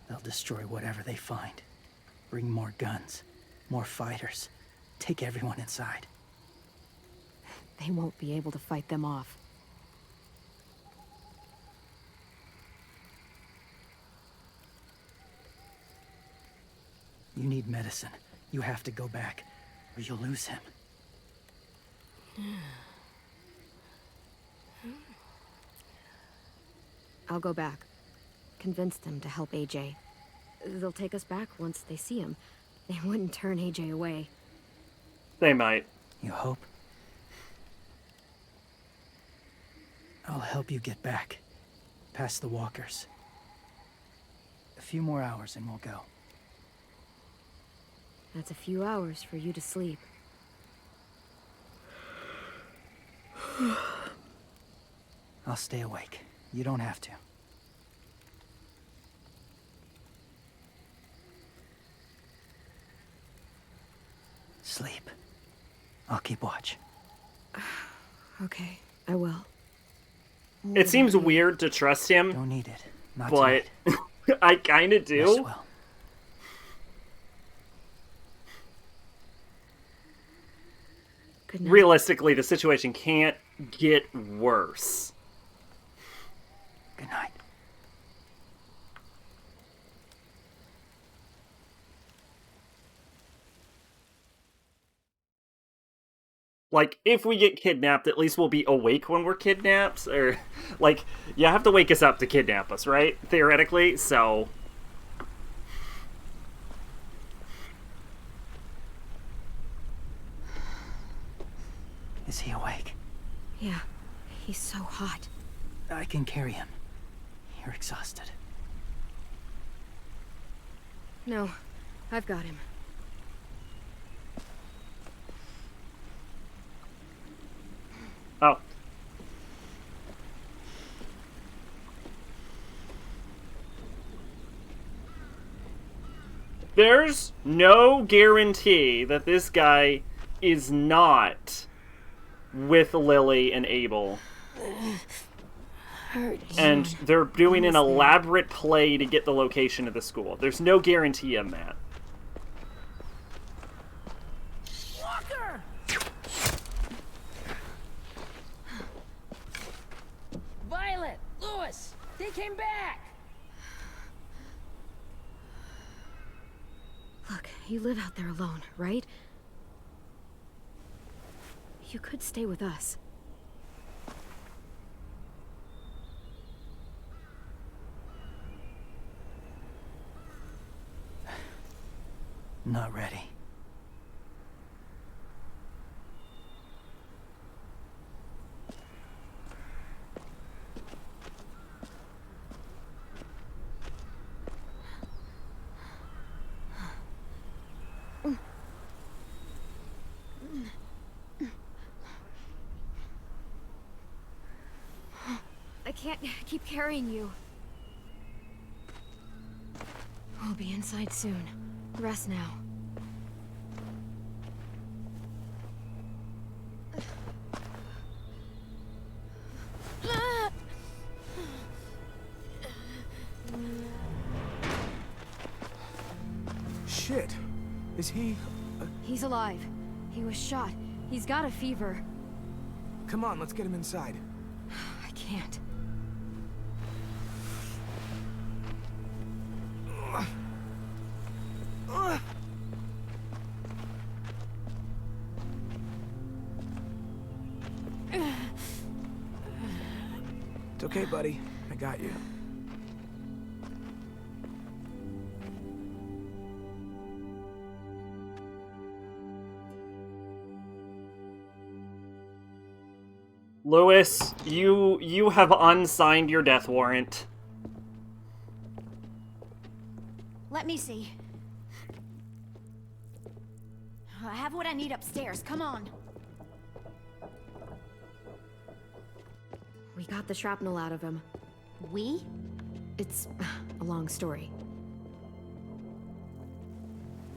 They'll destroy whatever they find. Bring more guns, more fighters. Take everyone inside. They won't be able to fight them off. need medicine. You have to go back, or you'll lose him. I'll go back. Convince them to help AJ. They'll take us back once they see him. They wouldn't turn AJ away. They might. You hope? I'll help you get back. Past the walkers. A few more hours and we'll go. That's a few hours for you to sleep. I'll stay awake. You don't have to. Sleep. I'll keep watch. Okay, I will. It seems weird to trust him. Don't need it. Not but I kind of do. Rest well. Good night. Realistically, the situation can't get worse. Good night. Like, if we get kidnapped, at least we'll be awake when we're kidnapped. Or, like, you have to wake us up to kidnap us, right? Theoretically, so... Is he awake? Yeah, he's so hot. I can carry him. You're exhausted. No, I've got him. Oh. There's no guarantee that this guy is not with Lily and Abel. And they're doing an elaborate play to get the location of the school. There's no guarantee on that. Walker! Violet! Lewis! They came back! Look, you live out there alone, right? You could stay with us. Not ready. I can't keep carrying you. We'll be inside soon. Rest now. Shit. Is he... He's alive. He was shot. He's got a fever. Come on, let's get him inside. I can't. It's okay, buddy. I got you. Lewis, you have unsigned your death warrant. Let me see. I have what I need upstairs. Come on. We got the shrapnel out of him. We? It's a long story.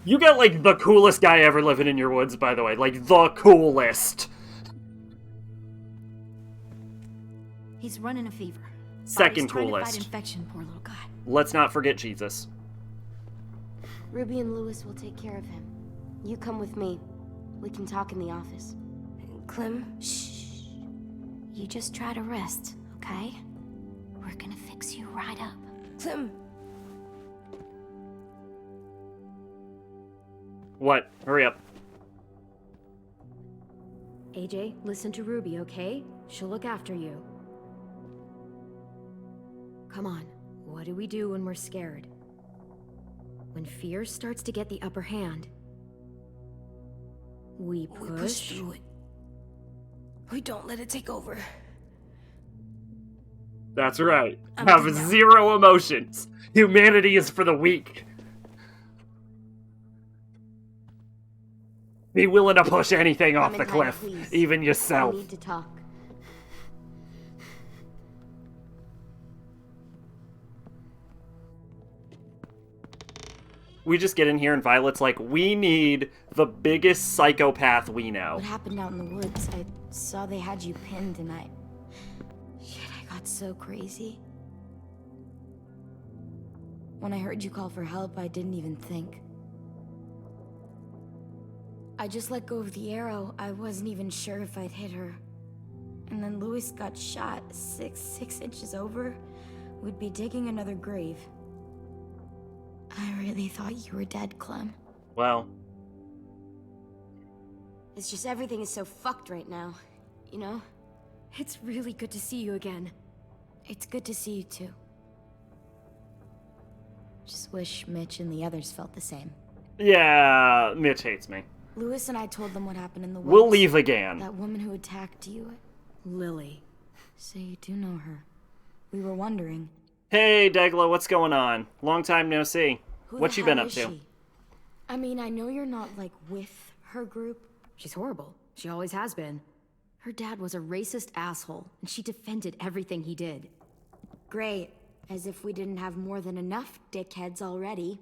You got, like, the coolest guy ever living in your woods, by the way. Like, the coolest. He's running a fever. Second Body's trying to coolest. fight infection, poor little guy. Let's not forget Jesus. Ruby and Lewis will take care of him. You come with me. We can talk in the office. Clem, shh. You just try to rest, okay? We're gonna fix you right up. Clem! What? Hurry up. AJ, listen to Ruby, okay? She'll look after you. Come on, what do we do when we're scared? When fear starts to get the upper hand, we push through it. We don't let it take over. That's right. I'm Have good now. 0 emotions. Humanity is for the weak. Be willing to push anything off the Clementine, cliff, please. even I yourself. need to talk. We just get in here and Violet's like, we need the biggest psychopath we know. What happened out in the woods? I saw they had you pinned and I got so crazy. When I heard you call for help, I didn't even think. I just let go of the arrow. I wasn't even sure if I'd hit her. And then Louis got shot 6 inches over. We'd be digging another grave. I really thought you were dead, Clem. Well, It's just everything is so fucked right now, you know? It's really good to see you again. It's good to see you too. Just wish Mitch and the others felt the same. yeah, Mitch hates me. Louis and I told them what happened in the woods. We'll leave again. That woman who attacked you. Lily. So you do know her. We were wondering. Hey, Degla, what's going on? Long time no see. Who What the you been hell up is to? she? I mean, I know you're not, like, with her group. She's horrible. She always has been. Her dad was a racist asshole, and she defended everything he did. Great. As if we didn't have more than enough dickheads already.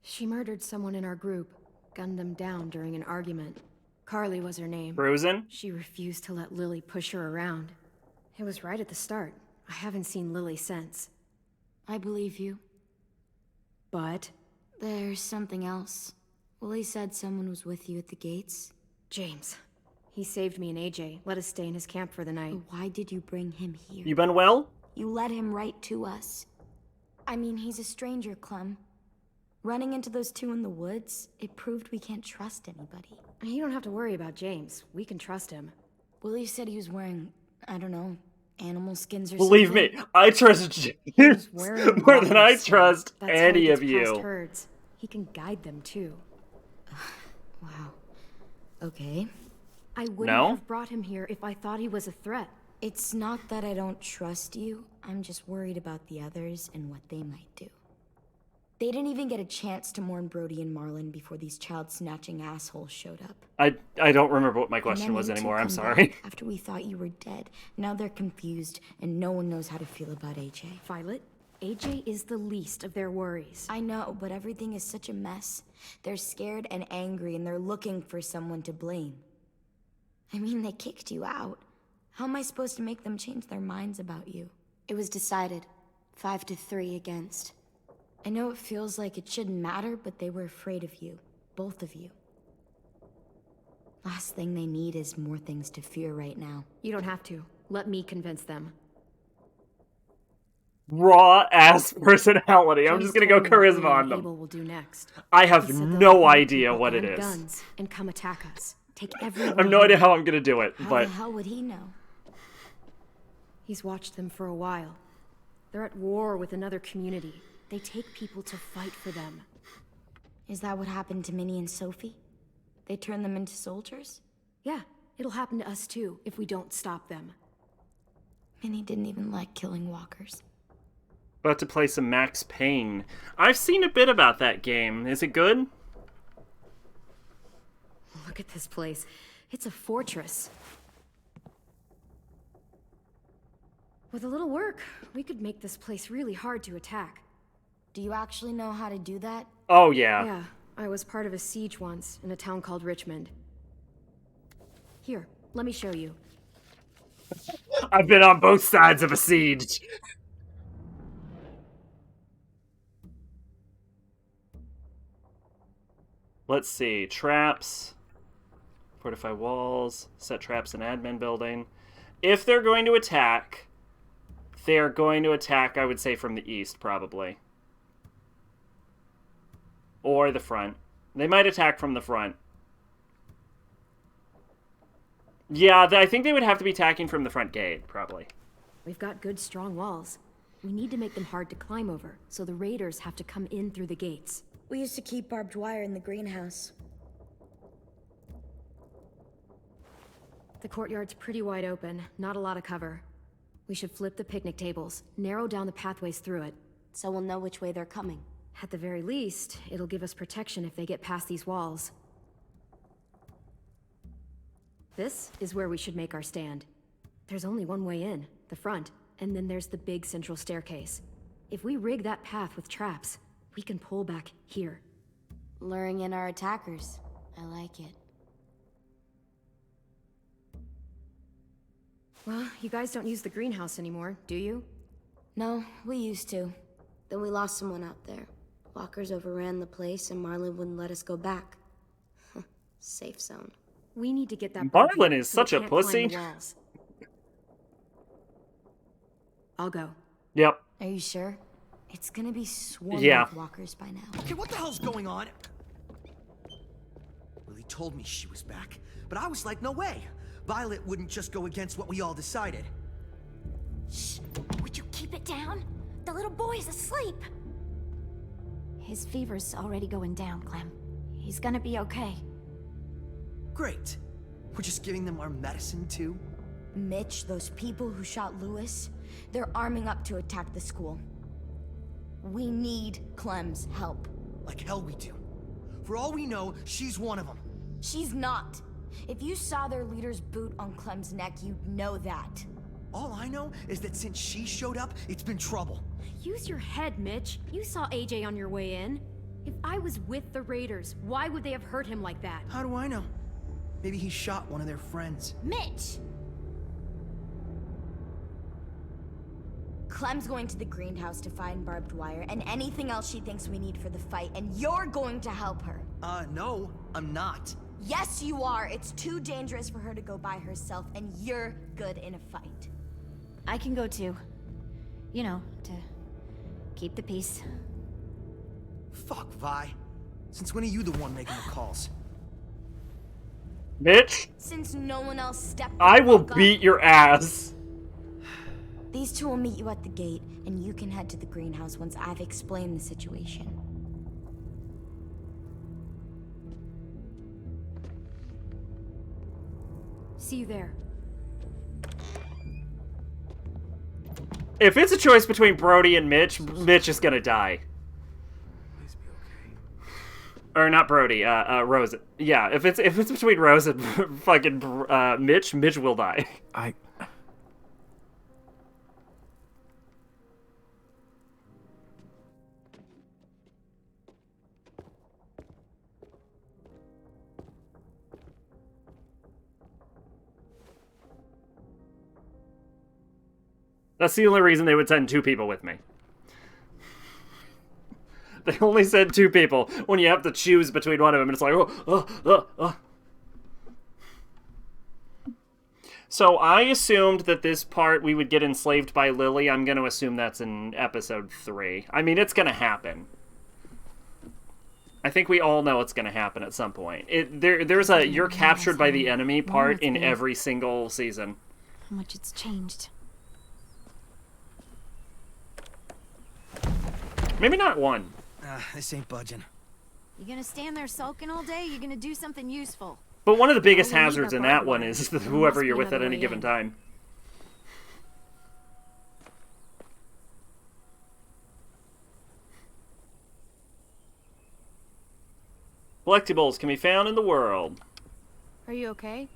She murdered someone in our group, gunned them down during an argument. Carly was her name. Bruisin? She refused to let Lily push her around. It was right at the start. I haven't seen Lily since. I believe you. But There's something else. Willie said someone was with you at the gates. James. He saved me and AJ, let us stay in his camp for the night. But why did you bring him here? You been well? You led him right to us. I mean, he's a stranger, Clem. Running into those two in the woods, it proved we can't trust anybody. You don't have to worry about James. We can trust him. Willie said he was wearing, I don't know, animal skins or Believe something. me, I trust James Wearing more than I walking trust That's how any he of gets past you. herds. He can guide them too. Wow. Okay. I wouldn't No? have brought him here if I thought he was a threat. It's not that I don't trust you. I'm just worried about the others and what they might do. They didn't even get a chance to mourn Brody and Marlon before these child-snatching assholes showed up. I don't remember what my And question then was you two anymore, I'm come sorry. back after we thought you were dead. Now they're confused, and no one knows how to feel about AJ. Violet, AJ is the least of their worries. I know, but everything is such a mess. They're scared and angry, and they're looking for someone to blame. I mean, they kicked you out. How am I supposed to make them change their minds about you? It was decided. 5-3 against. I know it feels like it shouldn't matter, but they were afraid of you. Both of you. Last thing they need is more things to fear right now. You don't have to. Let me convince them. Raw ass personality. I'm James just gonna go told me what charisma Lily on and them. Abel will do next. I have He said they'll no find idea people what it and is. guns and come attack us. Take I everyone. have no idea how I'm gonna do it, How but the hell would he know? He's watched them for a while. They're at war with another community. They take people to fight for them. Is that what happened to Minnie and Sophie? They turned them into soldiers? Yeah, it'll happen to us too if we don't stop them. Minnie didn't even like killing walkers. about to play some Max Payne. I've seen a bit about that game. Is it good? Look at this place. It's a fortress. With a little work, we could make this place really hard to attack. Do you actually know how to do that? Oh, yeah. Yeah, I was part of a siege once in a town called Richmond. Here, let me show you. I've been on both sides of a siege. Let's see. Traps. Fortify walls. Set traps in admin building. If they're going to attack, I would say, from the east, probably. Or the front. They might attack from the front. Yeah, I think they would have to be attacking from the front gate, probably. We've got good, strong walls. We need to make them hard to climb over, so the raiders have to come in through the gates. We used to keep barbed wire in the greenhouse. The courtyard's pretty wide open, not a lot of cover. We should flip the picnic tables, narrow down the pathways through it. So we'll know which way they're coming. At the very least, it'll give us protection if they get past these walls. This is where we should make our stand. There's only one way in, the front, and then there's the big central staircase. If we rig that path with traps, we can pull back here. Luring in our attackers. I like it. Well, you guys don't use the greenhouse anymore, do you? No, we used to. Then we lost someone out there. Walkers overran the place and Marlin wouldn't let us go back. Safe zone. We need to get that. Marlin is such a pussy. I'll go. Yep. Are you sure? It's gonna be swarming with walkers by now. Okay, what the hell's going on? Lily told me she was back, but I was like, no way. Violet wouldn't just go against what we all decided. Shh! Would you keep it down? The little boy's asleep! His fever's already going down, Clem. He's gonna be okay. Great. We're just giving them our medicine, too? Mitch, those people who shot Lewis, they're arming up to attack the school. We need Clem's help. Like hell we do. For all we know, she's one of them. She's not. If you saw their leader's boot on Clem's neck, you'd know that. All I know is that since she showed up, it's been trouble. Use your head, Mitch. You saw AJ on your way in. If I was with the Raiders, why would they have hurt him like that? How do I know? Maybe he shot one of their friends. Mitch! Clem's going to the greenhouse to find barbed wire and anything else she thinks we need for the fight, and you're going to help her. No, I'm not. Yes, you are. It's too dangerous for her to go by herself, and you're good in a fight. I can go too. You know, to keep the peace. Fuck, Vi. Since when are you the one making the calls? Mitch, Since no one else stepped I will up, beat your ass. These two will meet you at the gate, and you can head to the greenhouse once I've explained the situation. See you there. If it's a choice between Brody and Mitch, Mitch is gonna die. Please be okay. Or not Brody, Rose. Yeah, if it's between Rose and fucking Mitch, Mitch will die. That's the only reason they would send 2 people with me. They only send 2 people when you have to choose between one of them, and it's like, So I assumed that this part we would get enslaved by Lily. I'm going to assume that's in episode 3. I mean, it's going to happen. I think we all know it's going to happen at some point. There's a you're captured by the enemy part in every single season. How much it's changed. Maybe not 1. This ain't budging. You gonna stand there sulking all day? You gonna do something useful? But one of the biggest All we need hazards are in barbed that one wire. is There whoever must you're be with at another any way given in. time. Collectibles can be found in the world. Are you okay?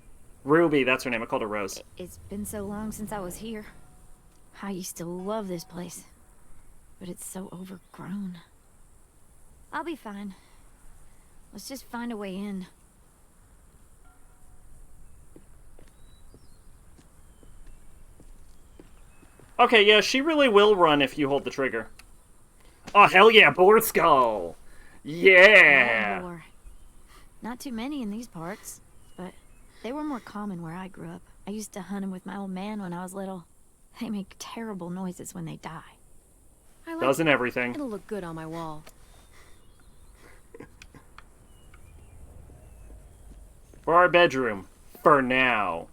Ruby, that's her name. I called her Rose. It's been so long since I was here. I used to love this place. But it's so overgrown. I'll be fine. Let's just find a way in. Okay, yeah, she really will run if you hold the trigger. Oh, hell yeah, boar skull! Yeah! Boar. Not too many in these parts, but they were more common where I grew up. I used to hunt them with my old man when I was little. They make terrible noises when they die. I like Doesn't it. everything. It'll look good on my wall. For our bedroom. For now.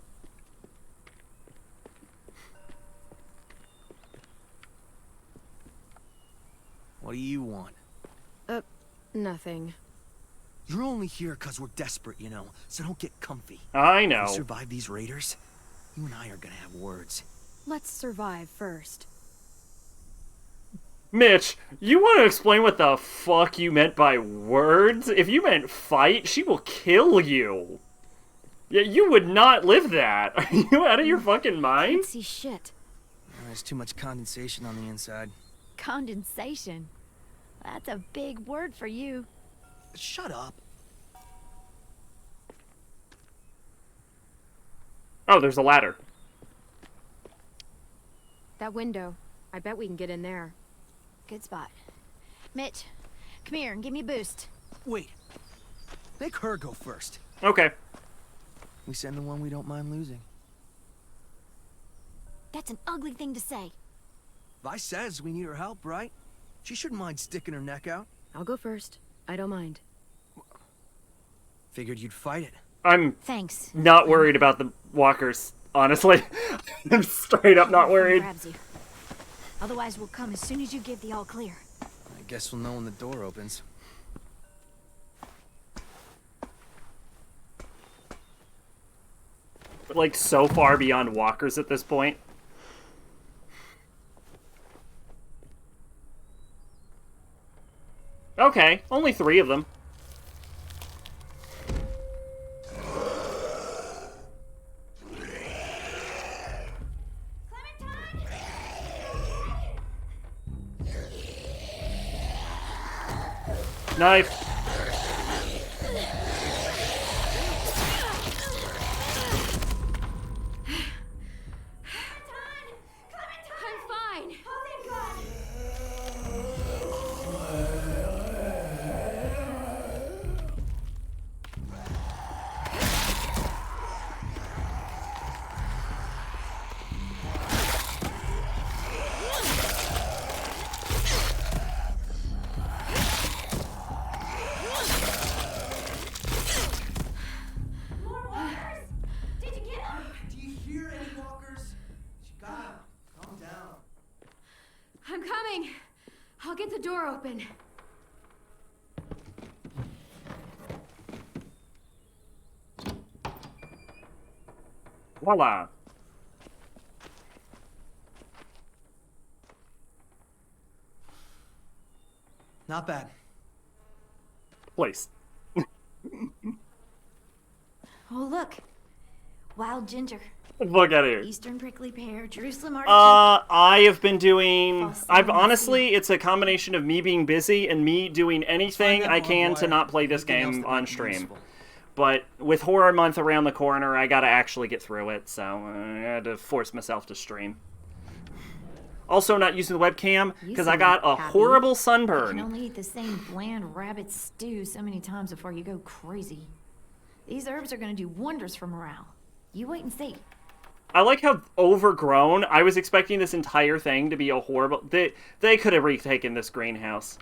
What do you want? Nothing. You're only here because we're desperate, you know, so don't get comfy. I know. If we survive these raiders, you and I are gonna have words. Let's survive first. Mitch, you want to explain what the fuck you meant by words? If you meant fight, she will kill you. Yeah, you would not live that. Are you out of your fucking mind? Can't see shit. There's too much condensation on the inside. Condensation. That's a big word for you. Shut up. Oh, there's a ladder. That window. I bet we can get in there. Good spot. Mitch, come here and give me a boost. Wait. Make her go first. Okay. We send the one we don't mind losing. That's an ugly thing to say. Vi says we need her help, right? She shouldn't mind sticking her neck out. I'll go first. I don't mind. Figured you'd fight it. I'm Thanks. not worried about the walkers, honestly. I'm straight up not worried. Grabs you. Otherwise, we'll come as soon as you give the all clear. I guess we'll know when the door opens. Like, so far beyond walkers at this point. Okay, only 3 of them. Knife. I'm fine. I'm coming. I'll get the door open. Voila. Not bad. Place. Oh, look. Wild ginger. Look at here. Eastern prickly pear, Jerusalem artichoke. I have been doing... I've honestly, it's a combination of me being busy and me doing anything I can to not play this game on stream. But with Horror Month around the corner, I gotta actually get through it, so I had to force myself to stream. Also not using the webcam, because I got a horrible You sunburn. can only eat the same bland rabbit stew so many times before you go crazy. These herbs are gonna do wonders for morale. You wait and see. I like how overgrown. I was expecting this entire thing to be a horrible... They could have retaken this greenhouse.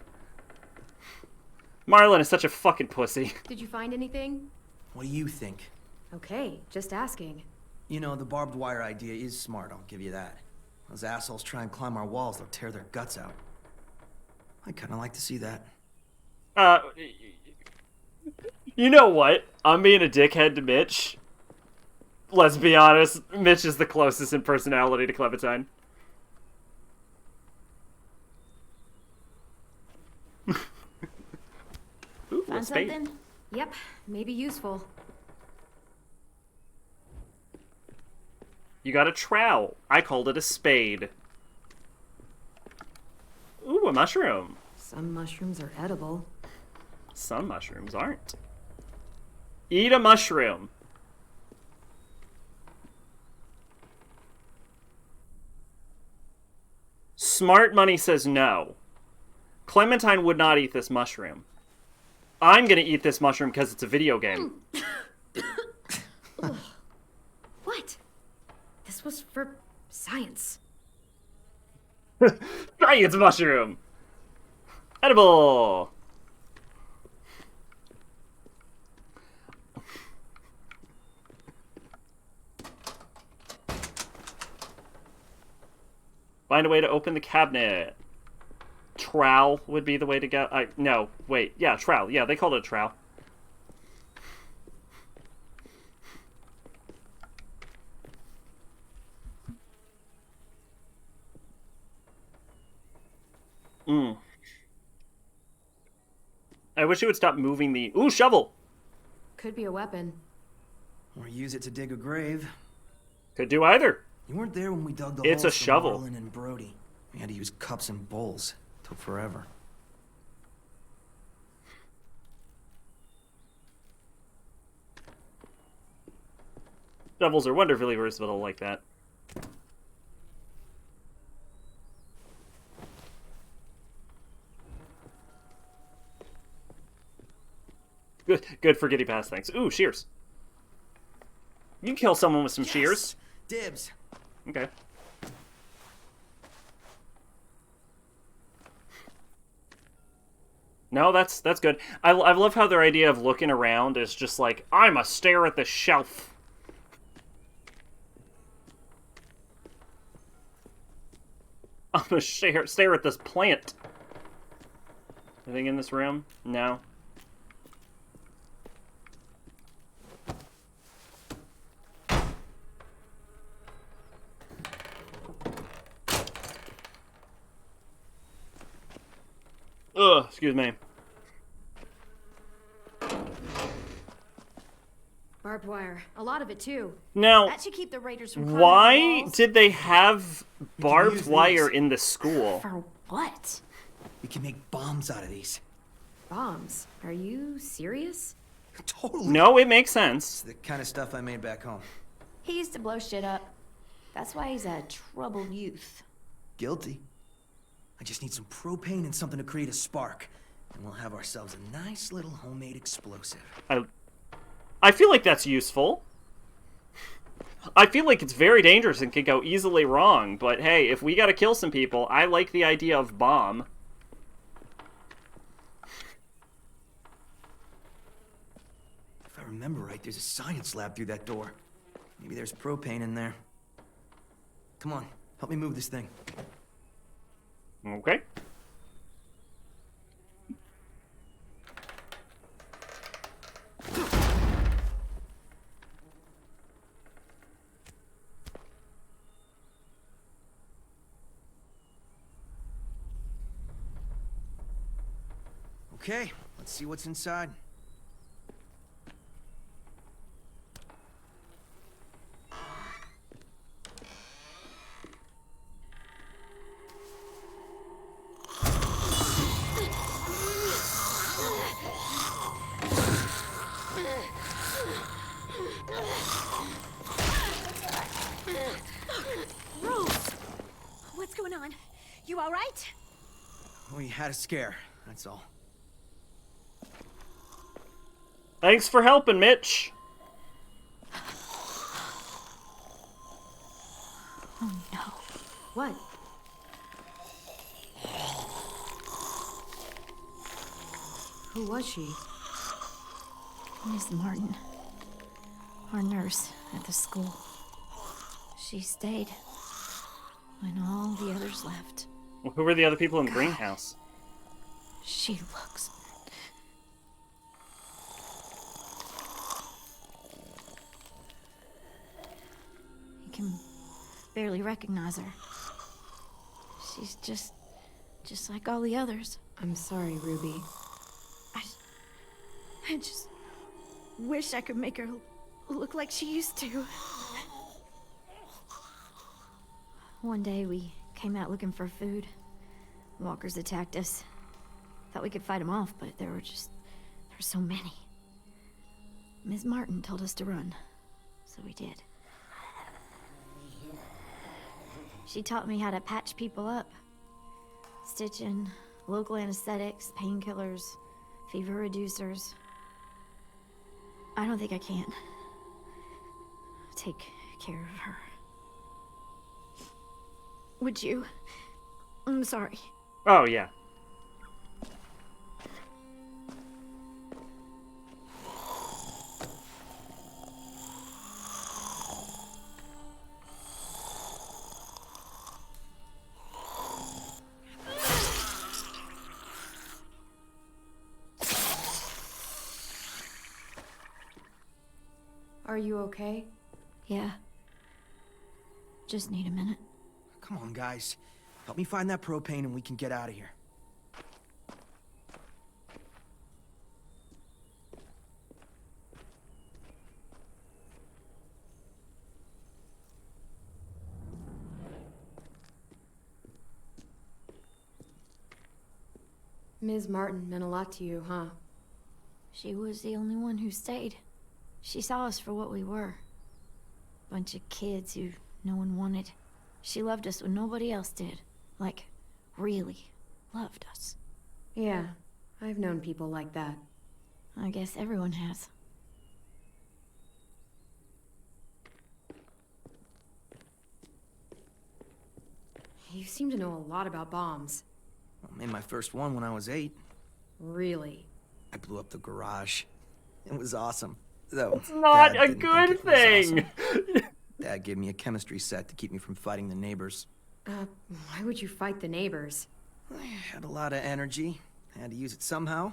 Marlon is such a fucking pussy. Did you find anything? What do you think? Okay, just asking. You know, the barbed wire idea is smart, I'll give you that. Those assholes try and climb our walls, they'll tear their guts out. I kinda like to see that. You know what? I'm being a dickhead to Mitch. Let's be honest, Mitch is the closest in personality to Clementine. Ooh, a Find spade. something? Yep, maybe useful. You got a trowel. I called it a spade. Ooh, a mushroom. Some mushrooms are edible. Some mushrooms aren't. Eat a mushroom. Smart Money says no. Clementine would not eat this mushroom. I'm gonna eat this mushroom because it's a video game. What? This was for science. Science mushroom! Edible! Find a way to open the cabinet. Trowel would be the way to go. No, wait. Yeah, trowel. Yeah, they called it a trowel. I wish it would stop moving the... Ooh, shovel! Could be a weapon. Or use it to dig a grave. Could do either. You weren't there when we dug the It's a holes for shovel. Marlon and Brody. We had to use cups and bowls. Took forever. Shovels are wonderfully versatile like that. Good for Giddy Pass, thanks. Ooh, shears. You can kill someone with some shears. Dibs. Okay. No, that's good. I love how their idea of looking around is just like, I'm a stare at the shelf. I'm gonna stare at this plant. Anything in this room? No. Ugh, excuse me. Barbed wire. A lot of it, too. Now, That should keep the raiders from climbing why the walls. did they have barbed use wire these. in the school? For what? We can make bombs out of these. Bombs. Are you serious? Totally. No, it makes sense. It's the kind of stuff I made back home. He used to blow shit up. That's why he's a troubled youth. Guilty. I just need some propane and something to create a spark. And we'll have ourselves a nice little homemade explosive. I feel like that's useful. I feel like it's very dangerous and can go easily wrong, but hey, if we gotta kill some people, I like the idea of bomb. If I remember right, there's a science lab through that door. Maybe there's propane in there. Come on, help me move this thing. Okay. Okay, let's see what's inside. Rose! What's going on? You all right? We had a scare, that's all. Thanks for helping, Mitch. Oh no. What? Who was she? Miss Martin. Our nurse at the school. She stayed when all the others left. Well, who were the other people in the greenhouse? She looks... You can barely recognize her. She's just like all the others. I'm sorry, Ruby. I just wish I could make her look like she used to. One day we came out looking for food. Walkers attacked us. Thought we could fight them off, but there were so many. Ms. Martin told us to run, so we did. She taught me how to patch people up. Stitching, local anesthetics, painkillers, fever reducers. I don't think I can take care of her. Would you? I'm sorry. Oh, yeah. Are you okay? Yeah. Just need a minute. Come on, guys. Help me find that propane and we can get out of here. Ms. Martin meant a lot to you, huh? She was the only one who stayed. She saw us for what we were. Bunch of kids who no one wanted. She loved us when nobody else did. Like, really loved us. Yeah, I've known people like that. I guess everyone has. You seem to know a lot about bombs. I made my first one when I was 8. Really? I blew up the garage. It was awesome. Though it's not Dad a good thing. Awesome. Dad gave me a chemistry set to keep me from fighting the neighbors. Why would you fight the neighbors? I had a lot of energy. I had to use it somehow.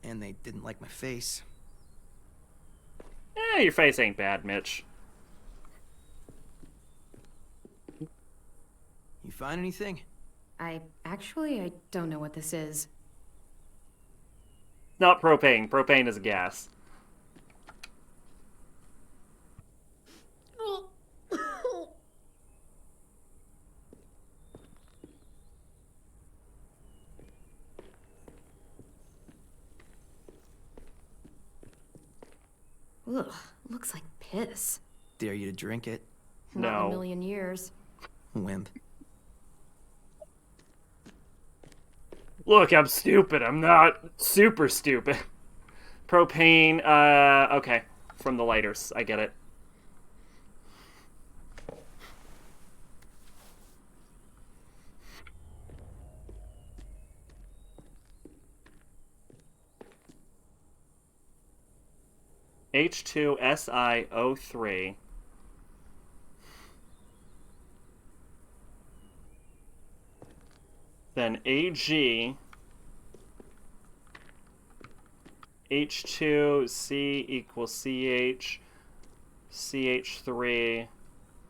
And they didn't like my face. Your face ain't bad, Mitch. You find anything? I don't know what this is. Not propane. Propane is a gas. Ugh, looks like piss. Dare you to drink it? Not in a million years. Wimp. Look, I'm stupid. I'm not super stupid. Propane, okay. From the lighters. I get it. H2SiO3. Then Ag H2C equals CH CH3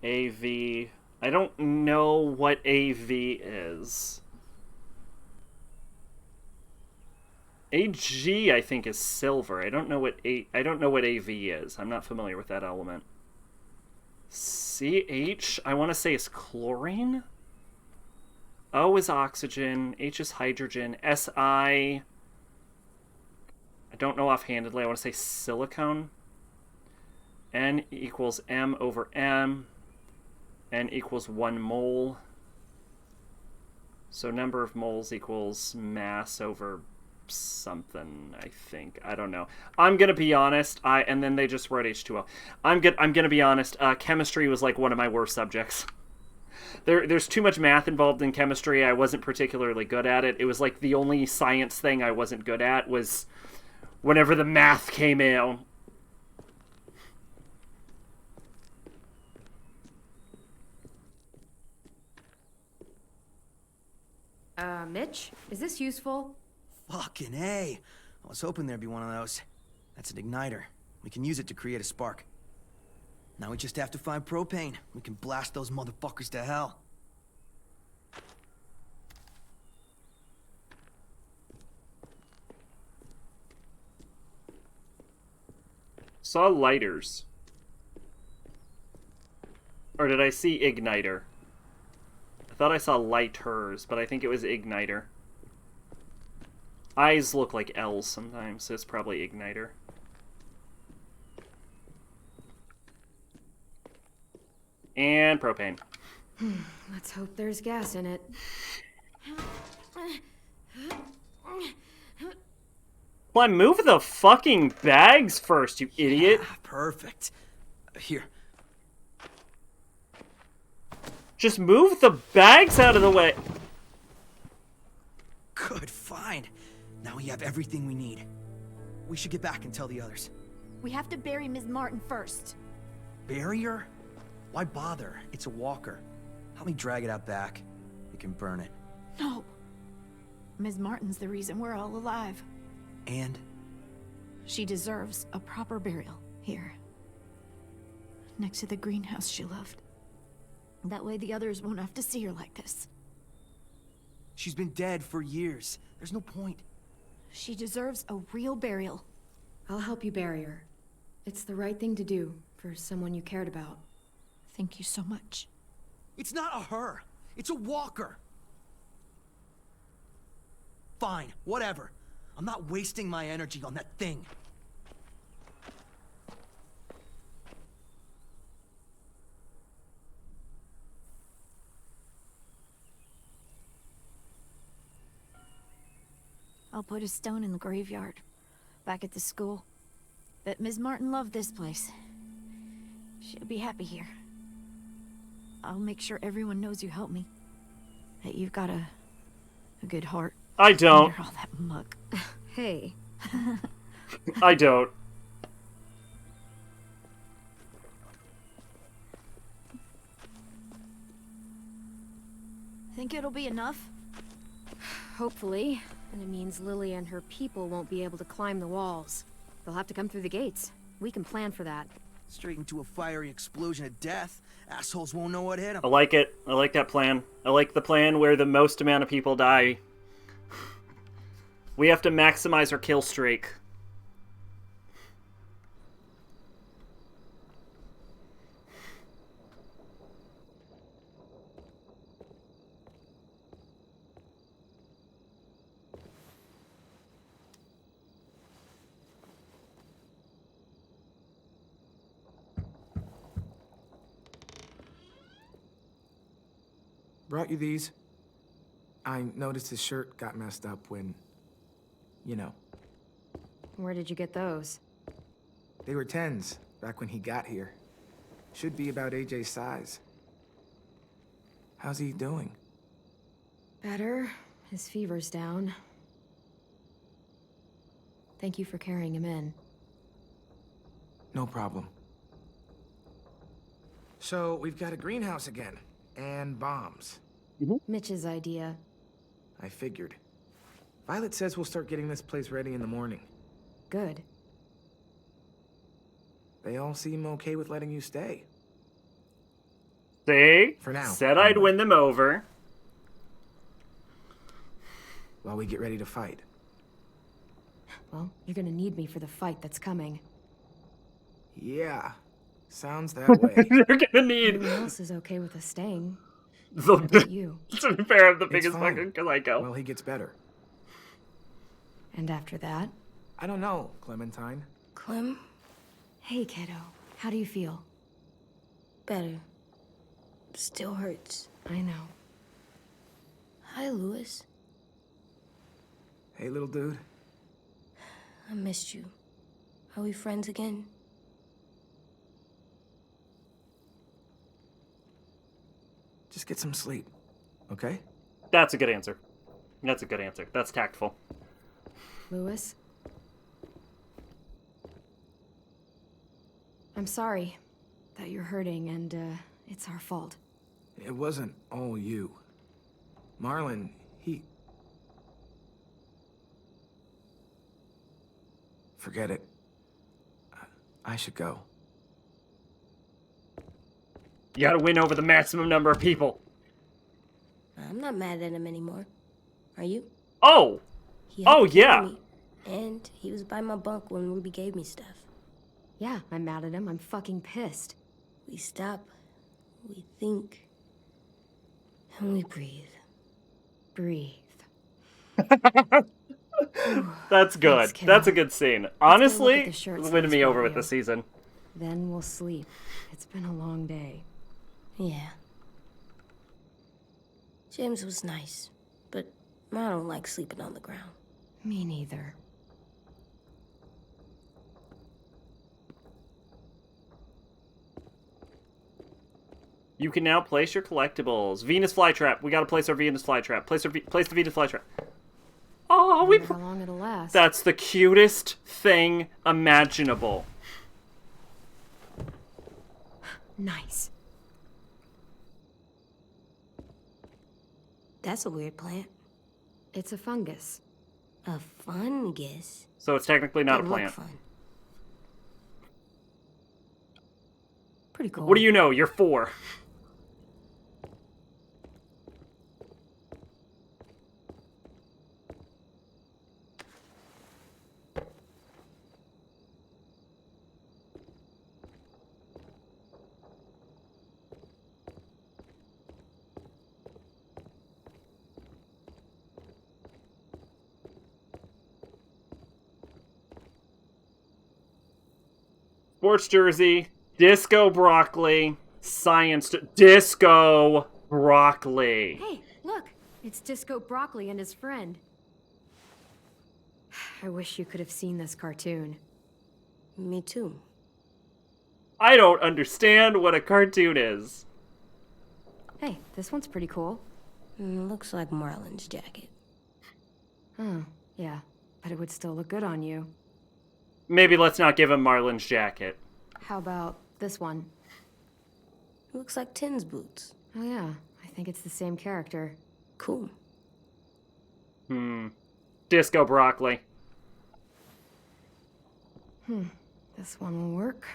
AV. I don't know what AV is. Ag I think is silver. I don't know what AV is. I'm not familiar with that element. CH I want to say is chlorine. O is oxygen, H is hydrogen, Si I don't know offhandedly. I want to say silicone. N equals M over M. N equals 1 mole. So number of moles equals mass over something, I think. I don't know. I'm gonna be honest. And then they just wrote H2O. I'm gonna be honest. Chemistry was like one of my worst subjects. There's too much math involved in chemistry. I wasn't particularly good at it. It was like the only science thing I wasn't good at was whenever the math came in. Mitch, is this useful? Fucking A. I was hoping there'd be one of those. That's an igniter. We can use it to create a spark. Now we just have to find propane. We can blast those motherfuckers to hell. Saw lighters. Or did I see igniter? I thought I saw lighters, but I think it was igniter. Eyes look like L's sometimes, so it's probably igniter. And propane. Let's hope there's gas in it. Well, move the fucking bags first, you idiot. Yeah, perfect. Here. Just move the bags out of the way. Good, fine. Now we have everything we need. We should get back and tell the others. We have to bury Ms. Martin first. Bury her? Why bother? It's a walker. Help me drag it out back. We can burn it. No. Ms. Martin's the reason we're all alive. And? She deserves a proper burial here. next to the greenhouse she loved. That way the others won't have to see her like this. She's been dead for years. There's no point. She deserves a real burial. I'll help you bury her. It's the right thing to do for someone you cared about. Thank you so much. It's not a her. It's a walker. Fine, whatever. I'm not wasting my energy on that thing. I'll put a stone in the graveyard, back at the school. Bet Ms. Martin loved this place. She'll be happy here. I'll make sure everyone knows you helped me. That you've got a good heart. I don't. Under all that muck. Hey. I don't. Think it'll be enough? Hopefully. And it means Lily and her people won't be able to climb the walls. They'll have to come through the gates. We can plan for that. Straight into a fiery explosion of death. Assholes won't know what hit them. I like it. I like that plan. I like the plan where the most amount of people die. We have to maximize our kill streak. Brought you these. I noticed his shirt got messed up when, you know. Where did you get those? They were 10s back when he got here. Should be about AJ's size. How's he doing? Better. His fever's down. Thank you for carrying him in. No problem. So, we've got a greenhouse again. And bombs. Mitch's idea. I figured. Violet says we'll start getting this place ready in the morning. Good. They all seem okay with letting you stay. See? For now. Said I'd win them over. While we get ready to fight. Well, you're gonna need me for the fight that's coming. Yeah. Sounds that way. You're gonna need... Everyone else is okay with us staying. You. To be fair, I'm the biggest fucking psycho. Well, he gets better. And after that? I don't know, Clementine. Clem? Hey, kiddo. How do you feel? Better. Still hurts. I know. Hi, Louis. Hey, little dude. I missed you. Are we friends again? Just get some sleep, okay? That's a good answer. That's a good answer. That's tactful. Louis? I'm sorry that you're hurting, and, it's our fault. It wasn't all you. Marlon, he... Forget it. I should go. You gotta win over the maximum number of people. I'm not mad at him anymore. Are you? Oh! Oh, yeah! Me, and he was by my bunk when Ruby gave me stuff. Yeah, I'm mad at him. I'm fucking pissed. We stop, we think, and we breathe. Breathe. That's good. Thanks, That's a good scene. Honestly, the shirts it's winning me Liz over brought with you. this season. Then we'll sleep. It's been a long day. Yeah. James was nice, but I don't like sleeping on the ground. Me neither. You can now place your collectibles. Venus flytrap. We gotta place our Venus flytrap. Place the Venus flytrap. Oh, I wonder how long it'll last. That's the cutest thing imaginable. Nice. That's a weird plant. It's a fungus. A fungus? So it's technically not a Doesn't look plant. fun. pretty cool. What do you know? You're 4. Sports jersey, disco broccoli, science, disco broccoli. Hey, look! It's Disco Broccoli and his friend. I wish you could have seen this cartoon. Me too. I don't understand what a cartoon is. Hey, this one's pretty cool. Looks like Marlin's jacket. Oh, yeah, but it would still look good on you. Maybe let's not give him Marlin's jacket. How about this one? Looks like Tin's boots. Oh yeah, I think it's the same character. Cool. Disco broccoli. This one will work.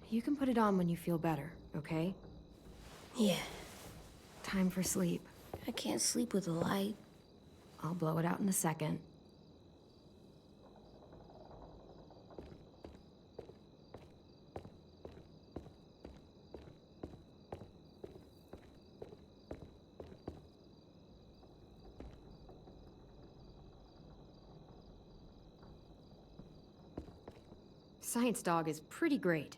You can put it on when you feel better, okay? Yeah. Time for sleep. I can't sleep with a light. I'll blow it out in a second. Science Dog is pretty great.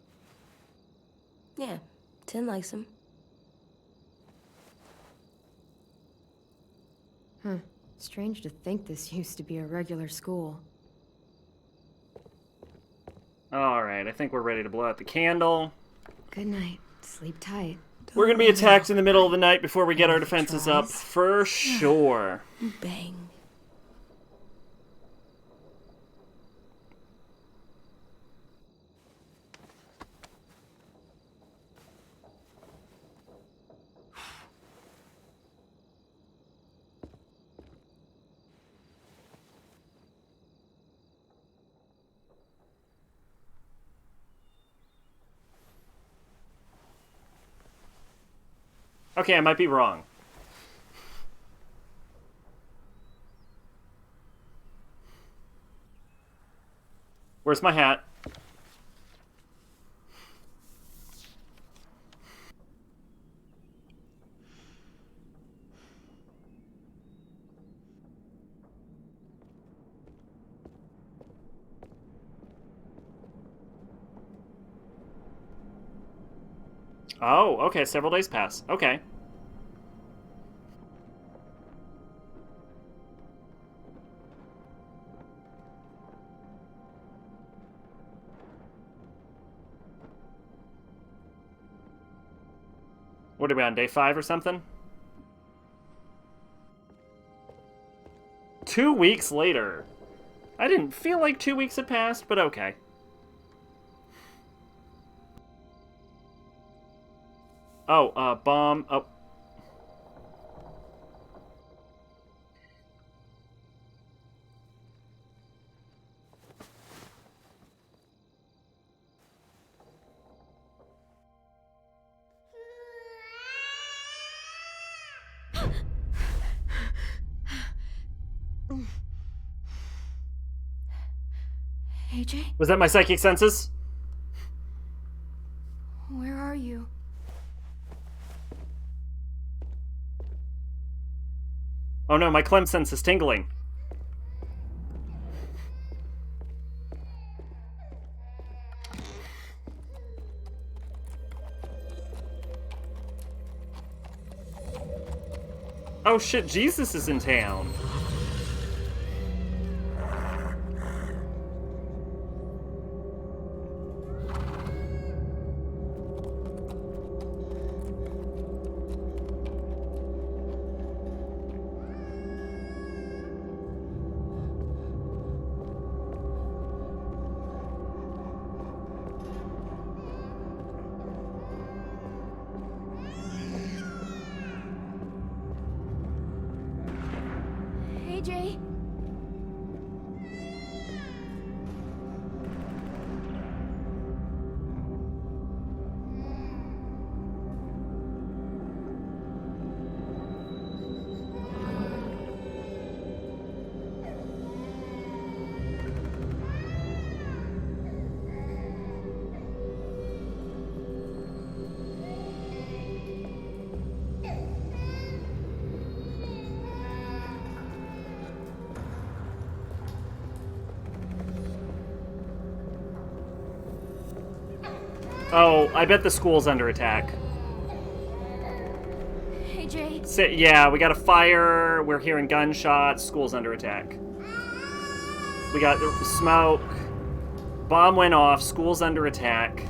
Yeah, Tin likes him. Strange to think this used to be a regular school. Alright, I think we're ready to blow out the candle. Good night. Sleep tight. We're gonna be attacked in the middle of the night before we get our defenses up, for sure. Bang. Okay, I might be wrong. Where's my hat? Oh, okay, several days pass. Okay. What are we on, day 5 or something? 2 weeks later. I didn't feel like 2 weeks had passed, but okay. Oh, bomb. Oh. AJ? Was that my psychic senses? Where are you? Oh no, my Clem sense is tingling. Oh shit, Jesus is in town. AJ? Oh, I bet the school's under attack. Hey, Jay. Yeah, we got a fire. We're hearing gunshots. School's under attack. We got smoke. Bomb went off. School's under attack.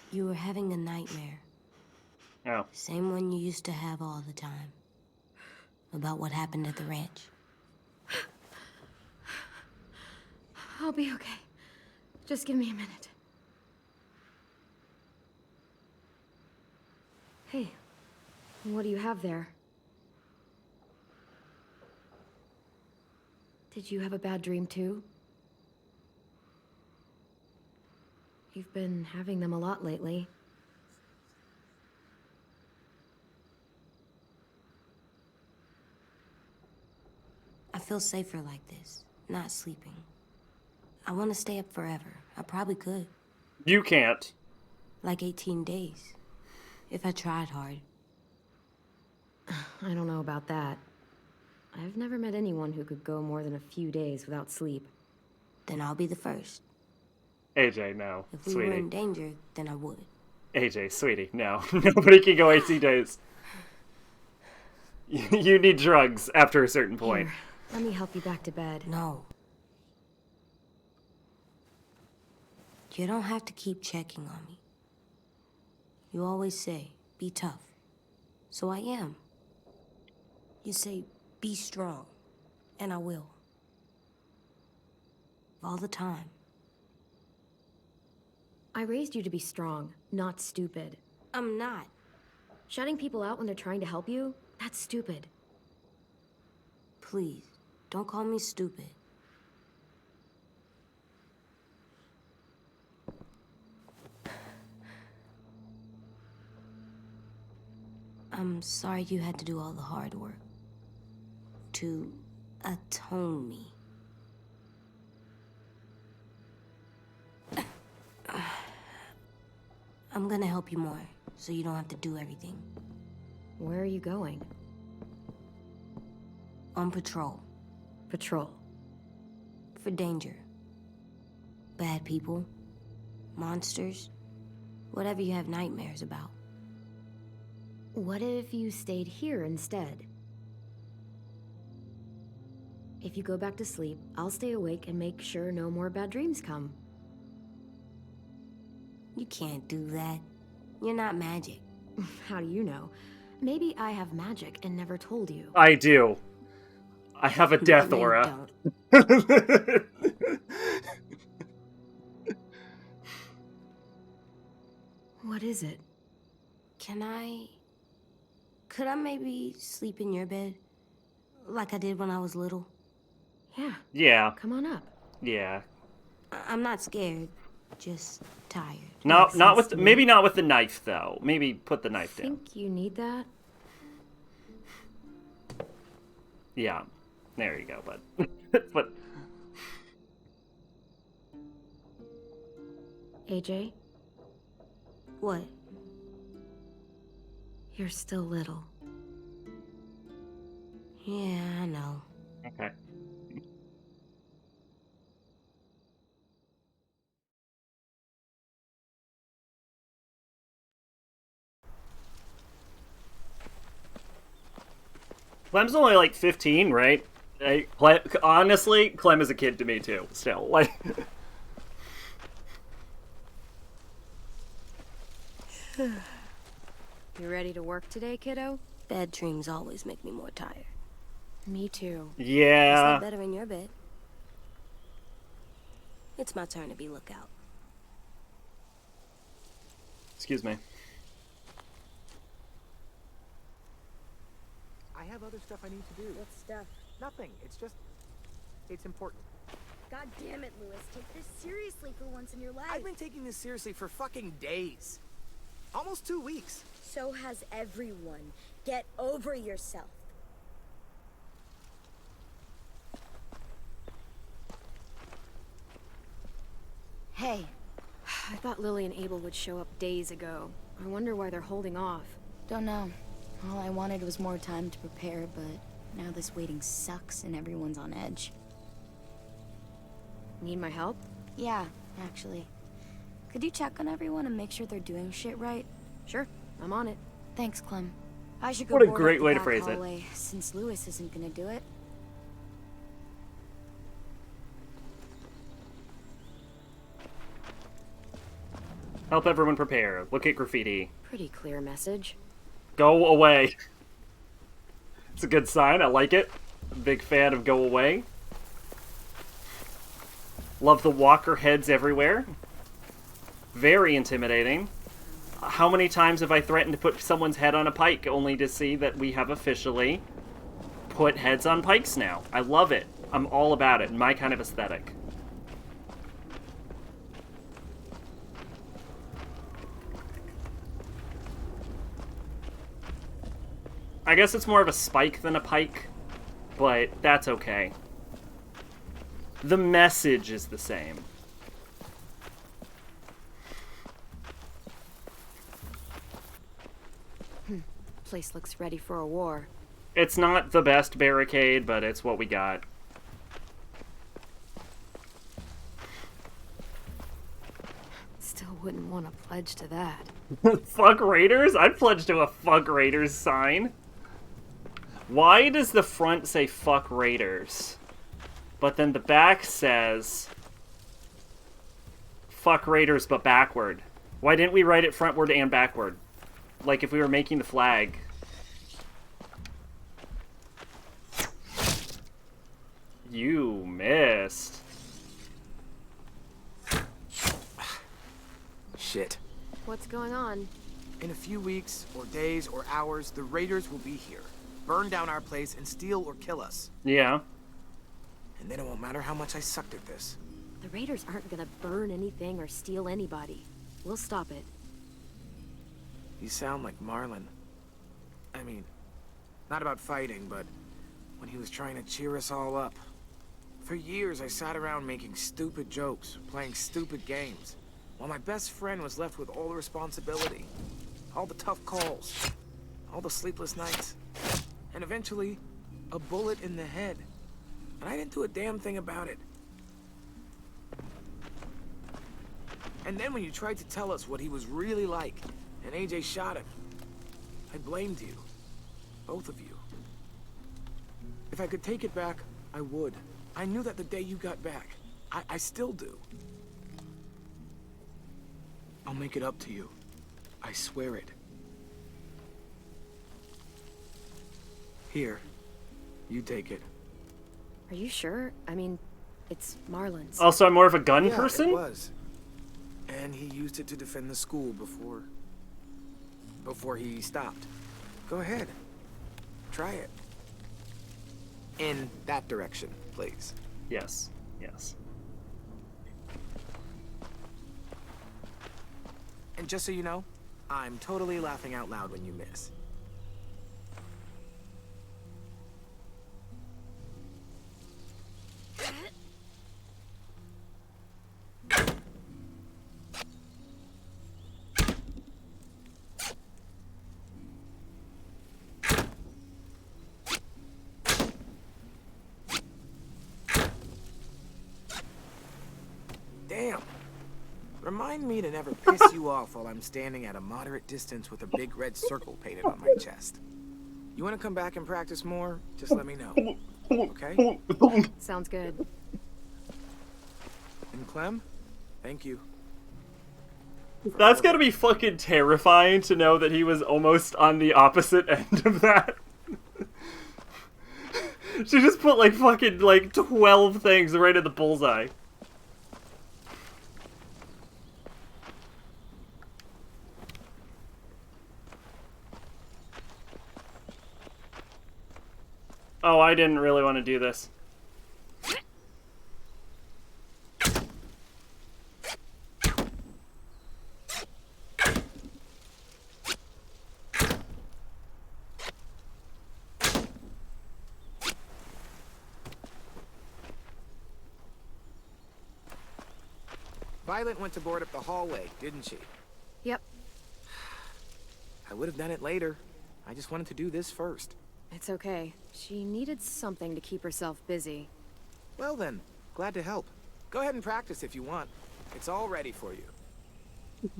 You were having a nightmare. Oh. Same one you used to have all the time. About what happened at the ranch. I'll be okay. Just give me a minute. Hey, what do you have there? Did you have a bad dream too? You've been having them a lot lately. I feel safer like this, not sleeping. I want to stay up forever. I probably could. You can't. Like 18 days. If I tried hard. I don't know about that. I've never met anyone who could go more than a few days without sleep. Then I'll be the first. AJ, no. If we Sweetie. were in danger, then I would. AJ, sweetie, no. Nobody can go 18 days. You need drugs after a certain point. Here, let me help you back to bed. No. You don't have to keep checking on me. You always say, be tough. So I am. You say, be strong. And I will. All the time. I raised you to be strong, not stupid. I'm not. Shutting people out when they're trying to help you? That's stupid. Please, don't call me stupid. I'm sorry you had to do all the hard work. To atone me. I'm gonna help you more, so you don't have to do everything. Where are you going? On patrol. Patrol. For danger. Bad people. Monsters. Whatever you have nightmares about. What if you stayed here instead? If you go back to sleep, I'll stay awake and make sure no more bad dreams come. You can't do that. You're not magic. How do you know? Maybe I have magic and never told you. I do. I have a death No, you aura. don't. What is it? Could I maybe sleep in your bed? Like I did when I was little? Yeah. Yeah. Come on up. Yeah. I'm not scared. Just tired. No, not with maybe not with the knife though. Maybe put the knife down. Think you need that? Yeah. There you go, bud. But AJ? What? You're still little. Yeah, I know. okay. Clem's only like 15, right? Honestly, Clem is a kid to me too. Still, like. You ready to work today, kiddo? Bad dreams always make me more tired. Me too. I Yeah. sleep better in your bed. It's my turn to be lookout. Excuse me. I have other stuff I need to do. What stuff? Nothing. It's important. God damn it, Louis. Take this seriously for once in your life. I've been taking this seriously for fucking days. Almost 2 weeks. So has everyone. Get over yourself. Hey, I thought Lily and Abel would show up days ago. I wonder why they're holding off. Don't know. All I wanted was more time to prepare, but now this waiting sucks and everyone's on edge. Need my help? Yeah, actually. Could you check on everyone and make sure they're doing shit right? Sure, I'm on it. Thanks, Clem. I should go What a board great up the way to back phrase it. hallway, since Lewis isn't gonna do it. Help everyone prepare. Look at graffiti. Pretty clear message. Go away. It's a good sign. I like it. Big fan of go away. Love the walker heads everywhere. Very intimidating. How many times have I threatened to put someone's head on a pike only to see that we have officially put heads on pikes now? I love it. I'm all about it. My kind of aesthetic. I guess it's more of a spike than a pike, but that's okay. The message is the same. Place looks ready for a war. It's not the best barricade, but it's what we got. Still wouldn't want to pledge to that. Fuck Raiders? I'd pledge to a fuck Raiders sign. Why does the front say fuck Raiders, but then the back says fuck Raiders but backward? Why didn't we write it frontward and backward? Like if we were making the flag. You missed. Shit. What's going on? In a few weeks, or days, or hours, the Raiders will be here. Burn down our place and steal or kill us. Yeah. And then it won't matter how much I sucked at this. The Raiders aren't gonna burn anything or steal anybody. We'll stop it. You sound like Marlon. I mean, not about fighting, but when he was trying to cheer us all up. For years, I sat around making stupid jokes, playing stupid games, while my best friend was left with all the responsibility, all the tough calls, all the sleepless nights, and eventually, a bullet in the head. And I didn't do a damn thing about it. And then when you tried to tell us what he was really like, and AJ shot him, I blamed you. Both of you. If I could take it back, I would. I knew that the day you got back. I still do. I'll make it up to you. I swear it. Here. You take it. Are you sure? I mean, it's Marlon's. Also, I'm more of a gun Yeah, person? It was. And he used it to defend the school before he stopped. Go ahead. Try it. In that direction, please. Yes. Yes. And just so you know, I'm totally laughing out loud when you miss. Damn. Remind me to never piss you off while I'm standing at a moderate distance with a big red circle painted on my chest. You want to come back and practice more? Just let me know. Okay? Sounds good. And Clem, thank you. That's gotta be fucking terrifying to know that he was almost on the opposite end of that. She just put like fucking like 12 things right at the bullseye. Oh, I didn't really want to do this. Violet went to board up the hallway, didn't she? Yep. I would have done it later. I just wanted to do this first. It's okay. She needed something to keep herself busy. Well then, glad to help. Go ahead and practice if you want. It's all ready for you.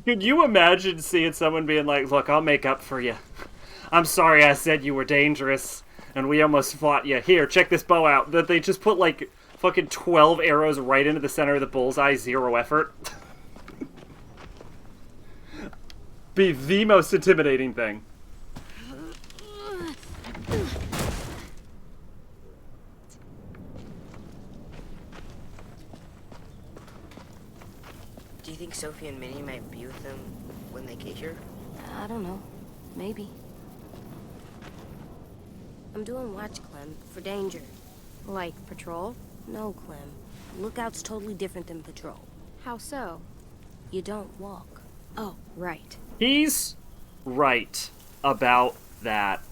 Could you imagine seeing someone being like, look, I'll make up for you. I'm sorry I said you were dangerous, and we almost fought you. Here, check this bow out. That they just put, like, fucking 12 arrows right into the center of the bullseye, 0 effort. Be the most intimidating thing. Do you think Sophie and Minnie might be with them when they get here? I don't know. Maybe. I'm doing watch, Clem, for danger. Like patrol? No, Clem. Lookout's totally different than patrol. How so? You don't walk. Oh, right. He's right about that.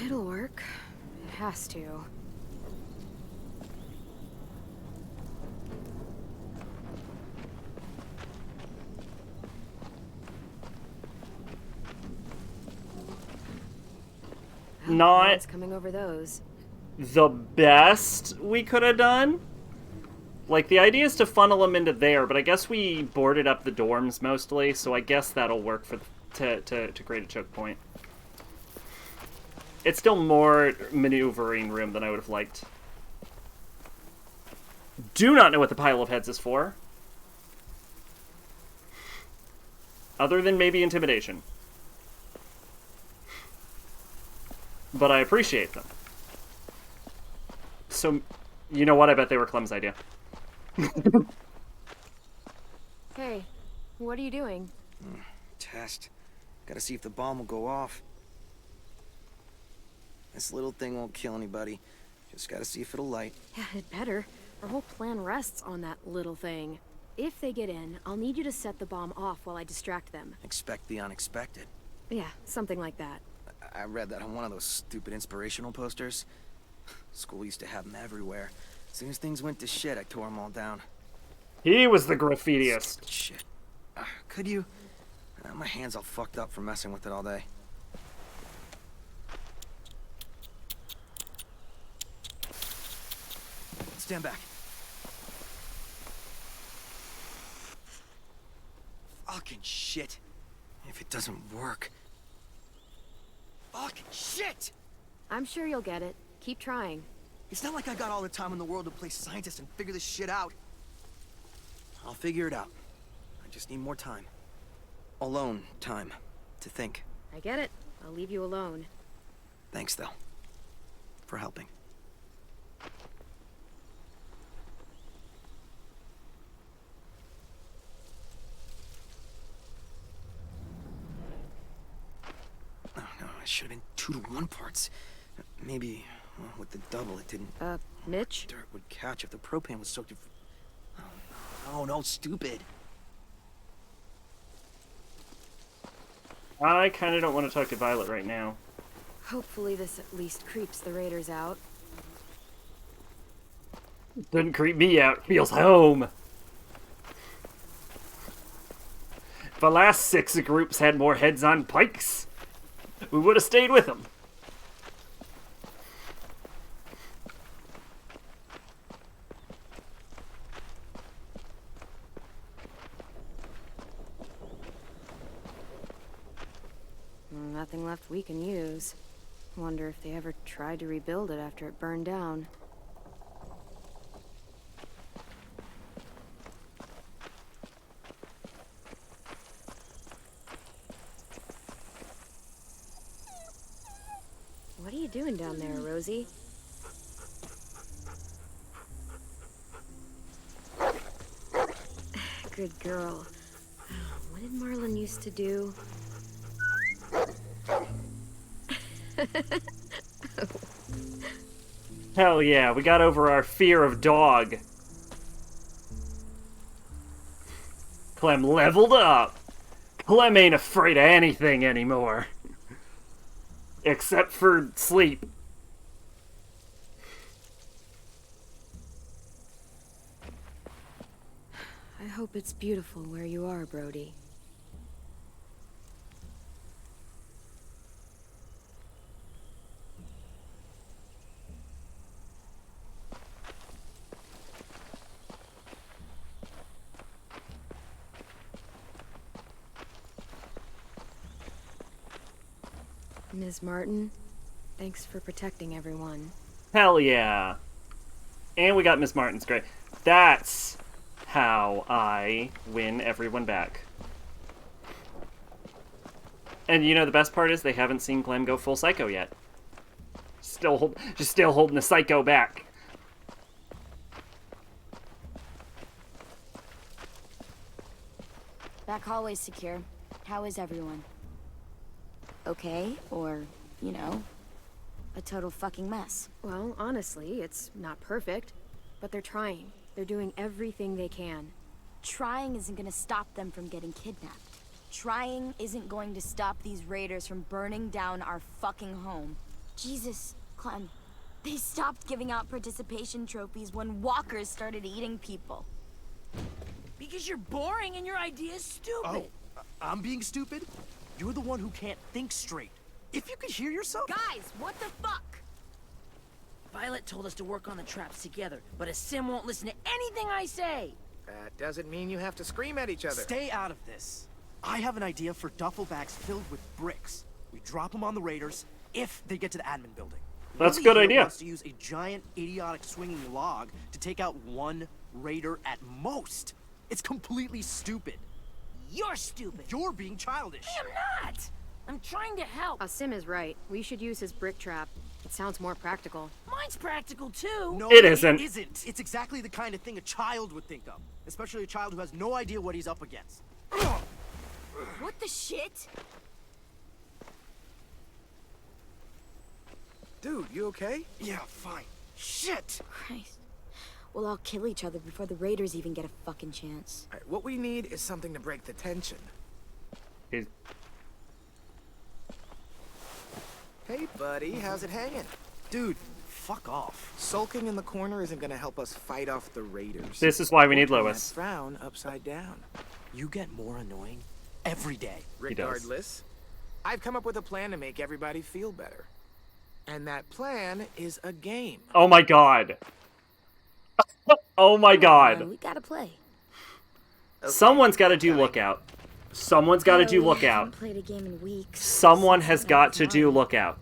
It'll work. It has to. Not It's coming over those. the best we could have done. Like, the idea is to funnel them into there, but I guess we boarded up the dorms mostly, so I guess that'll work for to create a choke point. It's still more maneuvering room than I would have liked. Do not know what the pile of heads is for. Other than maybe intimidation. But I appreciate them. So, you know what? I bet they were Clem's idea. Hey, what are you doing? Test. Gotta see if the bomb will go off. This little thing won't kill anybody. Just gotta see if it'll light. Yeah, it better. Our whole plan rests on that little thing. If they get in, I'll need you to set the bomb off while I distract them. Expect the unexpected. Yeah, something like that. I read that on one of those stupid inspirational posters. School used to have them everywhere. As soon as things went to shit, I tore them all down. He was the graffitiist. Shit. Could you? My hand's all fucked up from messing with it all day. Stand back. Fucking shit. If it doesn't work. Fucking shit! I'm sure you'll get it. Keep trying. It's not like I got all the time in the world to play scientist and figure this shit out. I'll figure it out. I just need more time. Alone time to think. I get it. I'll leave you alone. Thanks, though, for helping. Oh, no, it should have been 2-to-1 parts. Maybe, well, with the double, it didn't... Mitch? Dirt would catch if the propane was soaked in... Oh, no, stupid. I kind of don't want to talk to Violet right now. Hopefully this at least creeps the raiders out. Doesn't creep me out. Feels home. If the last 6 groups had more heads on pikes, we would have stayed with them. Nothing left we can use. Wonder if they ever tried to rebuild it after it burned down. What are you doing down there, Rosie? Good girl. What did Marlon used to do? Hell yeah, we got over our fear of dog. Clem leveled up. Clem ain't afraid of anything anymore. Except for sleep. hope it's beautiful where you are, Brody. Ms. Martin, thanks for protecting everyone. Hell yeah. And we got Miss Martin's great. That's how I win everyone back. And you know the best part is they haven't seen Clem go full psycho yet. Still holding the psycho back. Back hallway's secure. How is everyone? Okay, or, you know, a total fucking mess. Well, honestly, it's not perfect, but they're trying. They're doing everything they can. Trying isn't gonna stop them from getting kidnapped. Trying isn't going to stop these raiders from burning down our fucking home. Jesus, Clem. They stopped giving out participation trophies when walkers started eating people. Because you're boring and your idea's stupid. Oh, I'm being stupid? You're the one who can't think straight. If you could hear yourself... Guys, what the fuck? Violet told us to work on the traps together, but Aasim won't listen to anything I say. That doesn't mean you have to scream at each other. Stay out of this. I have an idea for duffel bags filled with bricks. We drop them on the raiders if they get to the admin building. That's a good idea. Wants to use a giant, idiotic swinging log to take out one raider at most. It's completely stupid. You're stupid. You're being childish. I am not. I'm trying to help. Sim is right. We should use his brick trap. It sounds more practical. Mine's practical too. No, it isn't. It isn't. It's exactly the kind of thing a child would think of. Especially a child who has no idea what he's up against. What the shit? Dude, you okay? Yeah, fine. Shit! Christ. We'll all kill each other before the raiders even get a fucking chance. All right, what we need is something to break the tension. Hey, buddy, how's it hanging? Dude, fuck off. Sulking in the corner isn't gonna help us fight off the raiders. This is why we need Turn Lois. that frown upside down. You get more annoying every day. Regardless, I've come up with a plan to make everybody feel better. And that plan is a game. Oh my god. Oh my god. We gotta play. Okay. Someone's got to do Lookout. Someone's got to do We Lookout. haven't played a game in weeks. Someone has got to do Lookout.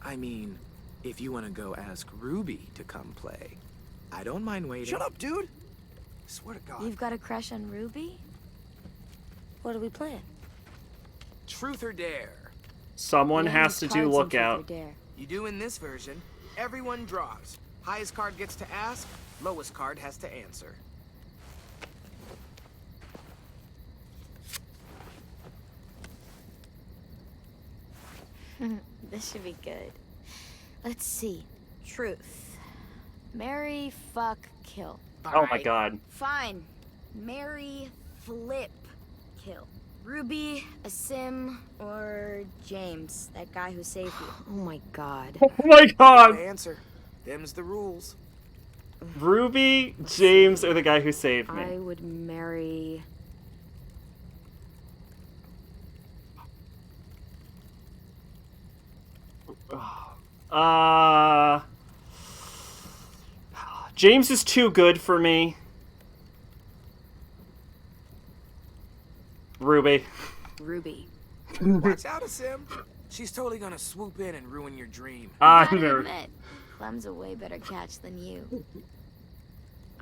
I mean, if you want to go ask Ruby to come play, I don't mind waiting. Shut up, dude! I swear to God. You've got a crush on Ruby? What are we playing? Truth or Dare. Someone Yeah, has to cards do in Lookout. Truth or Dare. You do in this version, everyone draws. Highest card gets to ask, lowest card has to answer. This should be good. Let's see. Truth. Marry, fuck, kill. Oh my god. Fine. Marry, flip, kill. Ruby, Aasim, or James, that guy who saved you. Oh my god. Oh my god. Good answer. Them's the rules. Ruby, James, or the guy who saved me? I would marry... James is too good for me. Ruby. Ruby. Watch out, Aasim. She's totally gonna swoop in and ruin your dream. Gotta admit, Clem's a way better catch than you.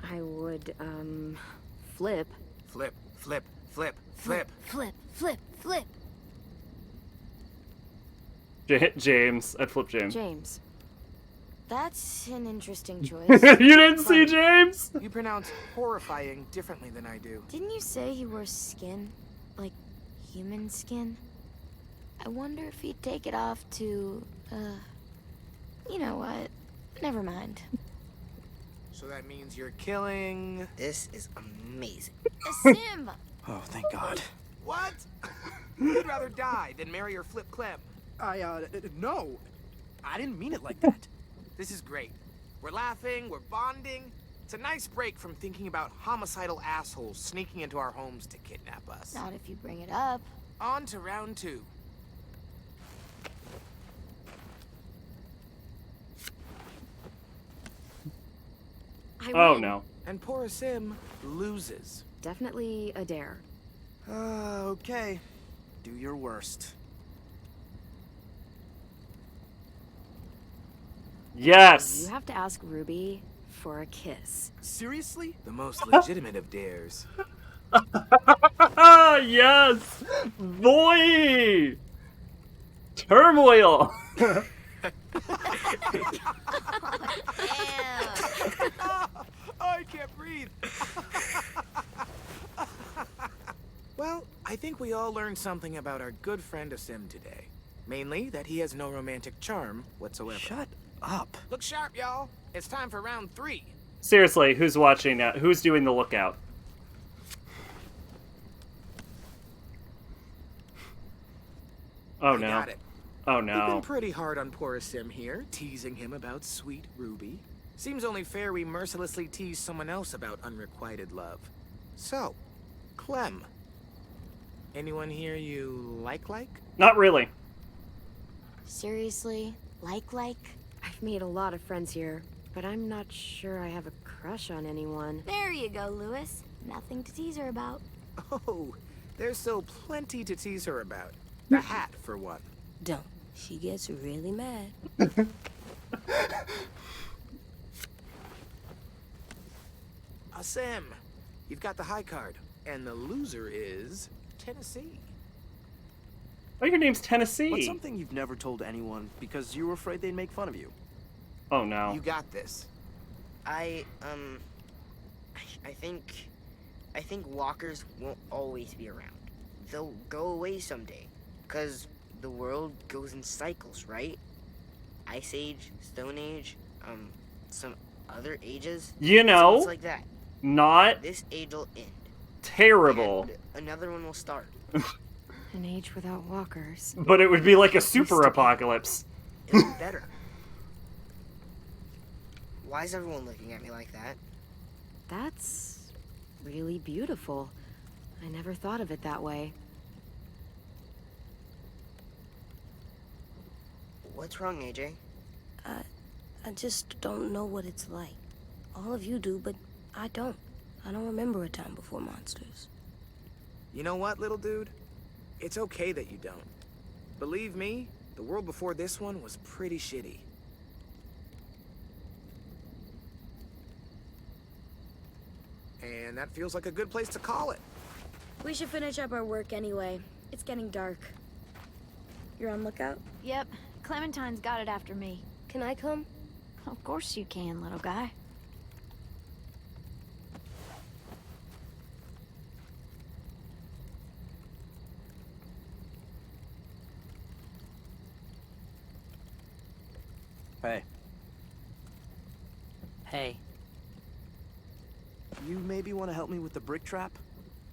I would, flip. Flip, flip, flip, flip. Flip, flip, flip. James. I'd flip James. James. That's an interesting choice. You didn't see James? You pronounce horrifying differently than I do. Didn't you say he wore skin? Like, human skin? I wonder if he'd take it off to, you know what? Never mind. So that means you're killing... This is amazing. Aasim! Oh, thank God. What? You'd rather die than marry or flip Clem. No. I didn't mean it like that. This is great. We're laughing, we're bonding. It's a nice break from thinking about homicidal assholes sneaking into our homes to kidnap us. Not if you bring it up. On to round 2. Oh no. And poor Sim loses. Definitely a dare. Okay. Do your worst. Yes! You have to ask Ruby for a kiss. Seriously? The most legitimate of dares. Yes! Boy! Turmoil! I can't breathe. Well, I think we all learned something about our good friend Aasim today. Mainly that he has no romantic charm whatsoever. Shut up. Look sharp, y'all. It's time for round 3. Seriously, who's watching now? Who's doing the lookout? Oh I no. got it. Oh We've been no. pretty hard on poor Aasim here, teasing him about sweet Ruby. Seems only fair we mercilessly tease someone else about unrequited love. So, Clem. Anyone here you like? Not really. Seriously? Like? I've made a lot of friends here, but I'm not sure I have a crush on anyone. There you go, Lewis. Nothing to tease her about. Oh, there's still plenty to tease her about. The hat, for one. Don't. She gets really mad. Aasim, you've got the high card, and the loser is Tennessee. Oh, your name's Tennessee. What's something you've never told anyone because you were afraid they'd make fun of you? Oh no. You got this. I think walkers won't always be around. They'll go away someday, 'cause the world goes in cycles, right? Ice Age, Stone Age, some other ages. You know, It's like that. not This age will end. terrible. And another one will start. An age without walkers. But it would be like a super apocalypse. It'll be better. Why is everyone looking at me like that? That's really beautiful. I never thought of it that way. What's wrong, AJ? I just don't know what it's like. All of you do, but I don't. I don't remember a time before monsters. You know what, little dude? It's okay that you don't. Believe me, the world before this one was pretty shitty. And that feels like a good place to call it. We should finish up our work anyway. It's getting dark. You're on lookout? Yep. Clementine's got it after me. Can I come? Of course you can, little guy. Hey. Hey. You maybe want to help me with the brick trap?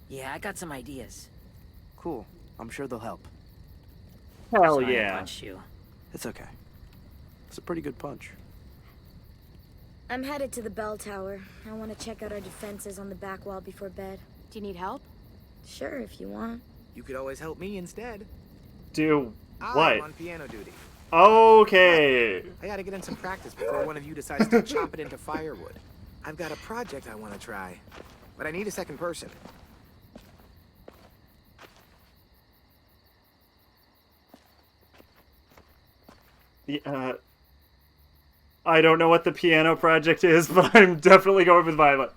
Yeah, I got some ideas. Cool. I'm sure they'll help. Hell Sorry I yeah. punched you. It's okay. It's a pretty good punch. I'm headed to the bell tower. I want to check out our defenses on the back wall before bed. Do you need help? Sure, if you want. You could always help me instead. Do I'm what? on piano duty. Okay. I gotta get in some practice before one of you decides to chop it into firewood. I've got a project I want to try, but I need a second person. Yeah, I don't know what the piano project is, but I'm definitely going with Violet.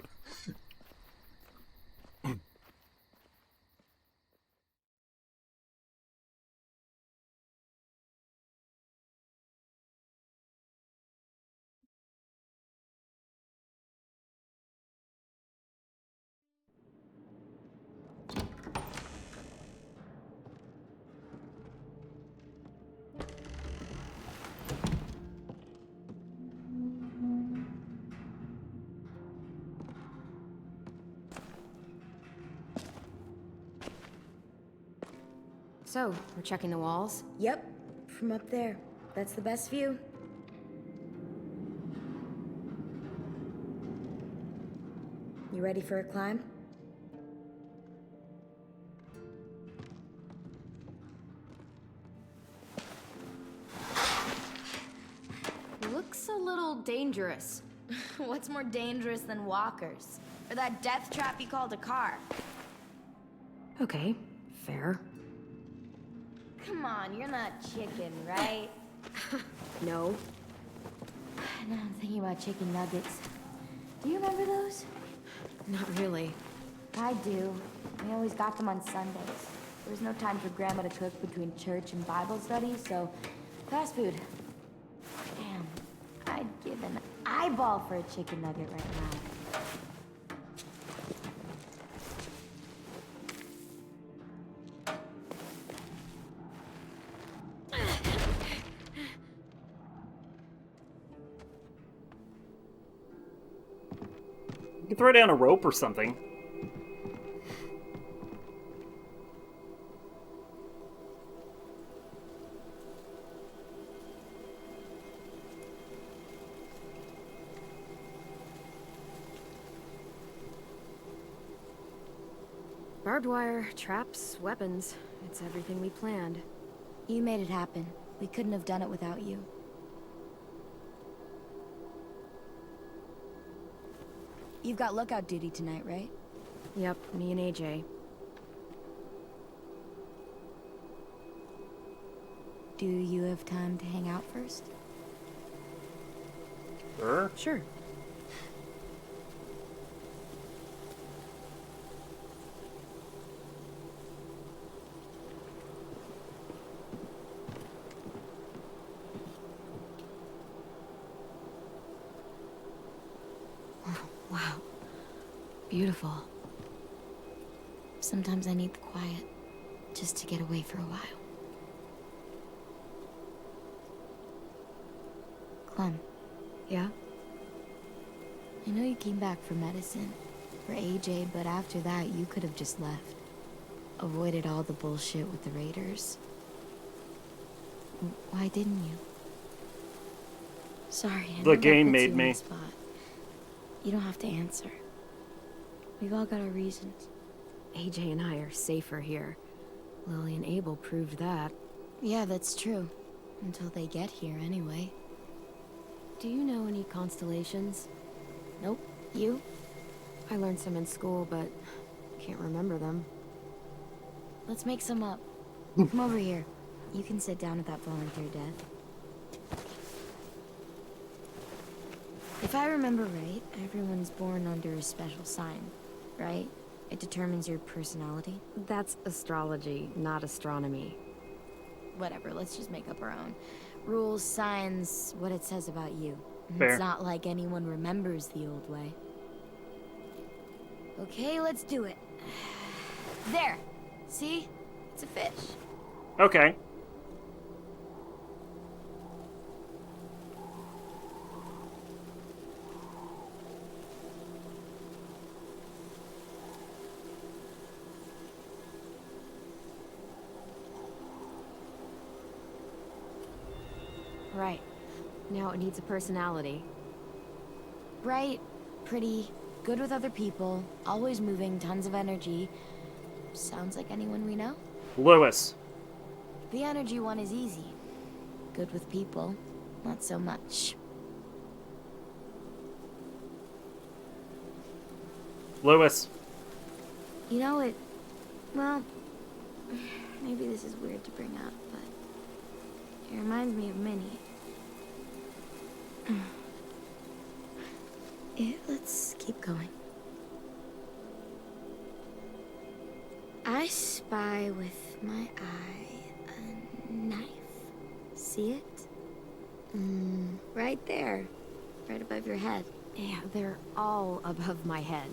So, we're checking the walls? Yep, from up there. That's the best view. You ready for a climb? Looks a little dangerous. What's more dangerous than walkers? Or that death trap you called a car? Okay, fair. Come on, you're not chicken, right? No. Now I'm thinking about chicken nuggets. Do you remember those? Not really. I do. We always got them on Sundays. There was no time for Grandma to cook between church and Bible study, so fast food. Damn, I'd give an eyeball for a chicken nugget right now. You can throw down a rope or something. Barbed wire, traps, weapons. It's everything we planned. You made it happen. We couldn't have done it without you. You've got lookout duty tonight, right? Yep, me and AJ. Do you have time to hang out first? Sure. Sure. Wow. Beautiful. Sometimes I need the quiet, just to get away for a while. Clem. Yeah? I know you came back for medicine, for AJ, but after that, you could have just left. Avoided all the bullshit with the Raiders. Why didn't you? Sorry, I know The that game puts made you on me. the spot. You don't have to answer. We've all got our reasons. AJ and I are safer here. Lily and Abel proved that. Yeah, that's true. Until they get here, anyway. Do you know any constellations? Nope. You? I learned some in school, but can't remember them. Let's make some up. Come over here. You can sit down at that volunteer desk. If I remember right, everyone's born under a special sign, right? It determines your personality. That's astrology, not astronomy. Whatever, let's just make up our own. Rules, signs, what it says about you. Fair. It's not like anyone remembers the old way. Okay, let's do it. There! See? It's a fish. Okay. Right. Now it needs a personality. Bright, pretty, good with other people, always moving, tons of energy. Sounds like anyone we know? Lewis. The energy one is easy. Good with people, not so much. Lewis. You know it... Well, maybe this is weird to bring up, but... It reminds me of Minnie. Let's keep going. I spy with my eye a knife. See it? Right there. Right above your head. Yeah, they're all above my head.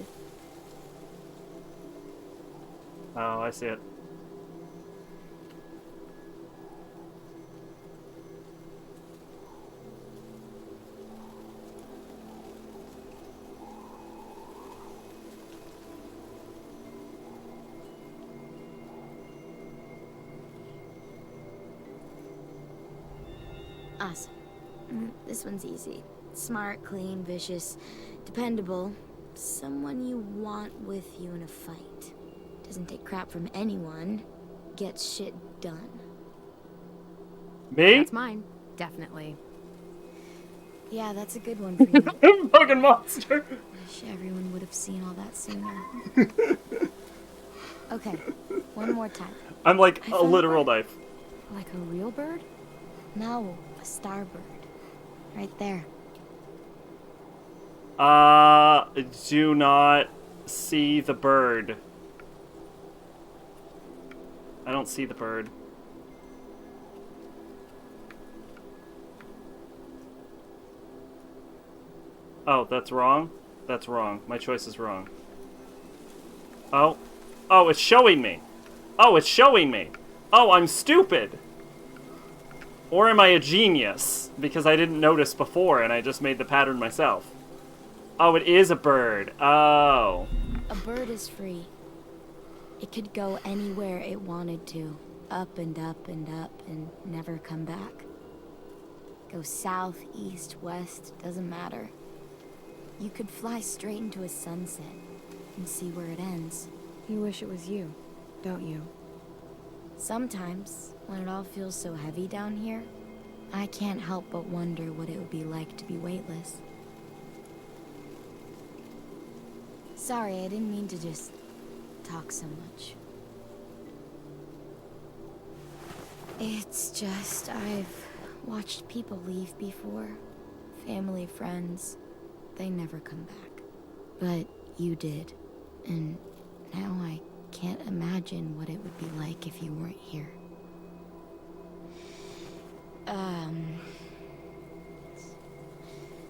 Oh, I see it. Awesome. This one's easy. Smart, clean, vicious, dependable, Someone you want with you in a fight. Doesn't take crap from anyone. Gets shit done. Me? That's mine. Definitely. Yeah, that's a good one for you. Fucking monster. Wish everyone would have seen all that sooner. Okay, one more time. I'm like I a found literal bird. knife. Like a real bird? No, a starbird. Right there. Do not see the bird. I don't see the bird. Oh, that's wrong? That's wrong. My choice is wrong. Oh. Oh, it's showing me. Oh, it's showing me. Oh, I'm stupid. Or am I a genius? Because I didn't notice before and I just made the pattern myself. Oh, it is a bird. Oh. A bird is free. It could go anywhere it wanted to. Up and up and up and never come back. Go south, east, west, doesn't matter. You could fly straight into a sunset and see where it ends. You wish it was you, don't you? Sometimes, when it all feels so heavy down here, I can't help but wonder what it would be like to be weightless. Sorry, I didn't mean to just talk so much. It's just, I've watched people leave before. Family, friends. They never come back. But you did. And now I can't imagine what it would be like if you weren't here.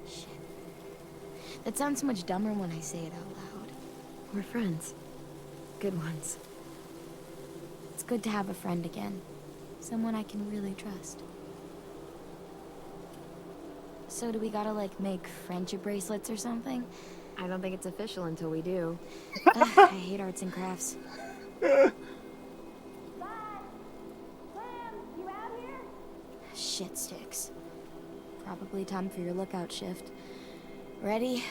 Shit. That sounds so much dumber when I say it out loud. We're friends. Good ones. It's good to have a friend again. Someone I can really trust. So do we gotta, like, make friendship bracelets or something? I don't think it's official until we do. Ugh, I hate arts and crafts. Shit sticks. Probably time for your lookout shift. Ready?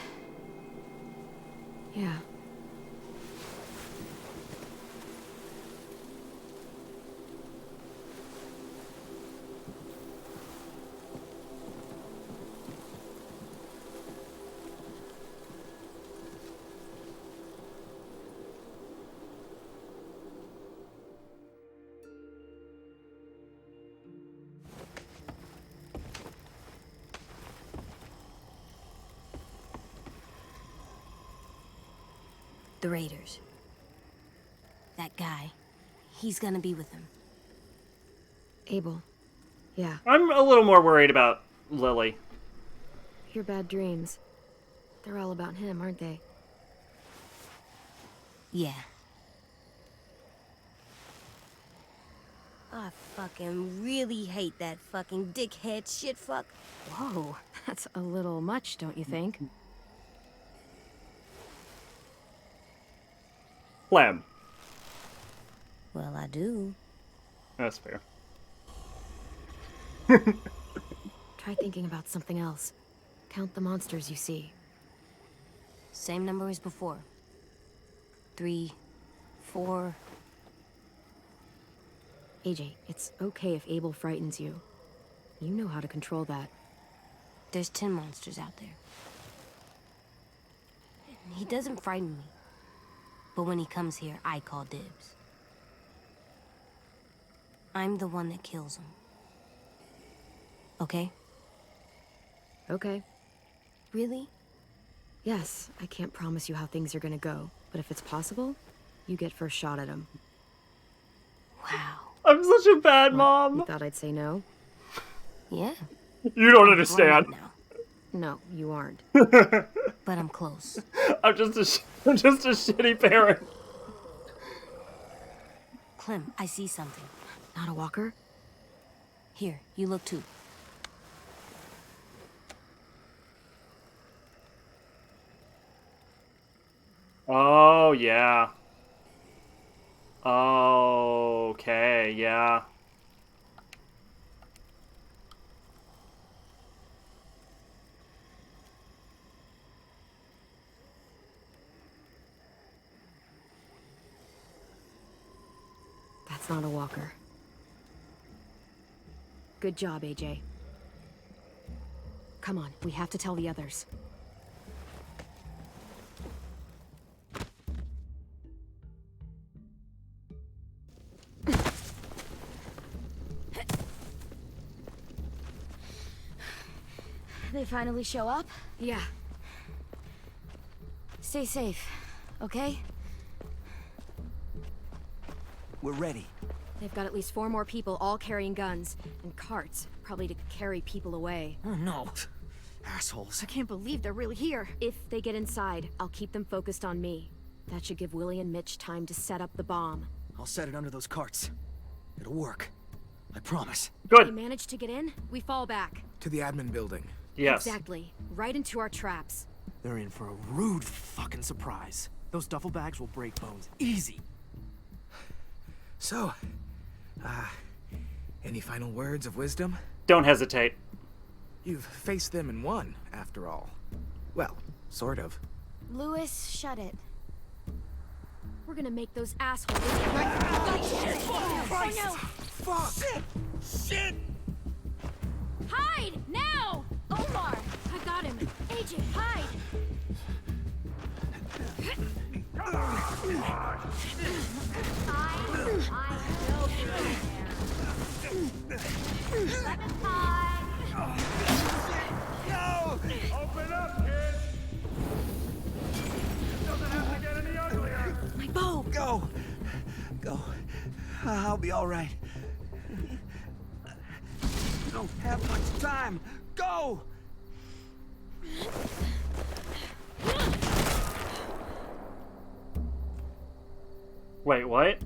Yeah. The Raiders. That guy. He's gonna be with them. Abel. Yeah. I'm a little more worried about Lily. Your bad dreams. They're all about him, aren't they? Yeah. I fucking really hate that fucking dickhead shitfuck. Whoa, that's a little much, don't you think? Clem. Well, I do. That's fair. Try thinking about something else. Count the monsters you see. Same number as before. 3, 4. AJ, it's okay if Abel frightens you. You know how to control that. There's 10 monsters out there. He doesn't frighten me. But when he comes here, I call dibs. I'm the one that kills him. Okay? Okay. Really? Yes, I can't promise you how things are gonna go, but if it's possible, you get first shot at him. Wow. I'm such a bad mom. You thought I'd say no? Yeah. You don't understand. No, you aren't. But I'm close. I'm just a shitty parent. Clem, I see something. Not a walker? Here, you look too. Oh, yeah. Okay, yeah. That's not a walker. Good job, AJ. Come on, we have to tell the others. They finally show up? Yeah. Stay safe, okay? We're ready. They've got at least 4 more people, all carrying guns. And carts, probably to carry people away. Oh no. Assholes. I can't believe they're really here. If they get inside, I'll keep them focused on me. That should give Willie and Mitch time to set up the bomb. I'll set it under those carts. It'll work. I promise. If they manage to get in, we fall back. To the admin building. Yes. Exactly. Right into our traps. They're in for a rude fucking surprise. Those duffel bags will break bones. Easy. So, any final words of wisdom? Don't hesitate. You've faced them and won, after all. Well, sort of. Lewis, shut it. We're gonna make those assholes. Oh no! Fuck! Shit! Hide! Now! Omar! I got him. AJ, hide! I know you're there. No! Open up, kid! It doesn't have to get any uglier! My bow! Go! Go. I'll be all right. Don't have much time. Go! Wait, what?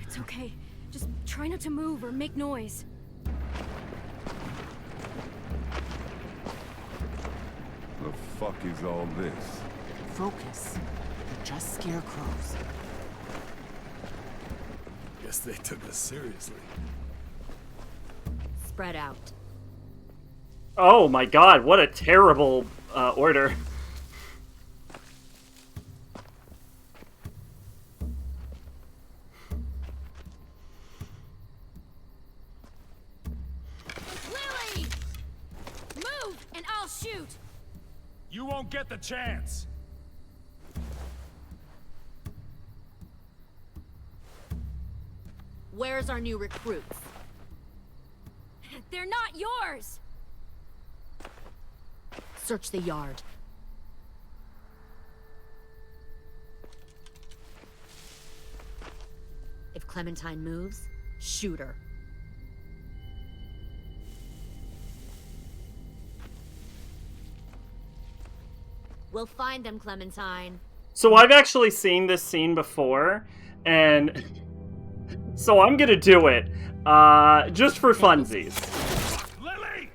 It's okay. Just try not to move or make noise. The fuck is all this? Focus. They're just scarecrows. Guess they took us seriously. Spread out. Oh my god, what a terrible order. Lily! Move, and I'll shoot! You won't get the chance! Where's our new recruits? They're not yours! Search the yard. If Clementine moves, shoot her. We'll find them, Clementine. So I've actually seen this scene before, and so I'm gonna do it, just for funsies. Lily!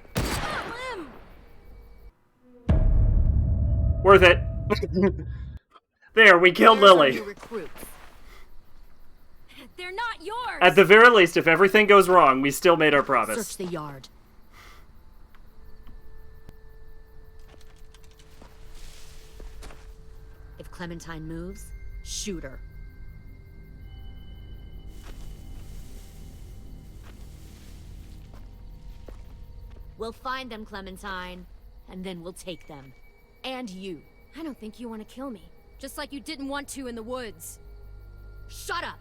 Worth it. There, we killed Where's our Lily. new recruits? They're not yours! At the very least, if everything goes wrong, we still made our promise. Search the yard. If Clementine moves, shoot her. We'll find them, Clementine, and then we'll take them. And you. I don't think you want to kill me. Just like you didn't want to in the woods. Shut up!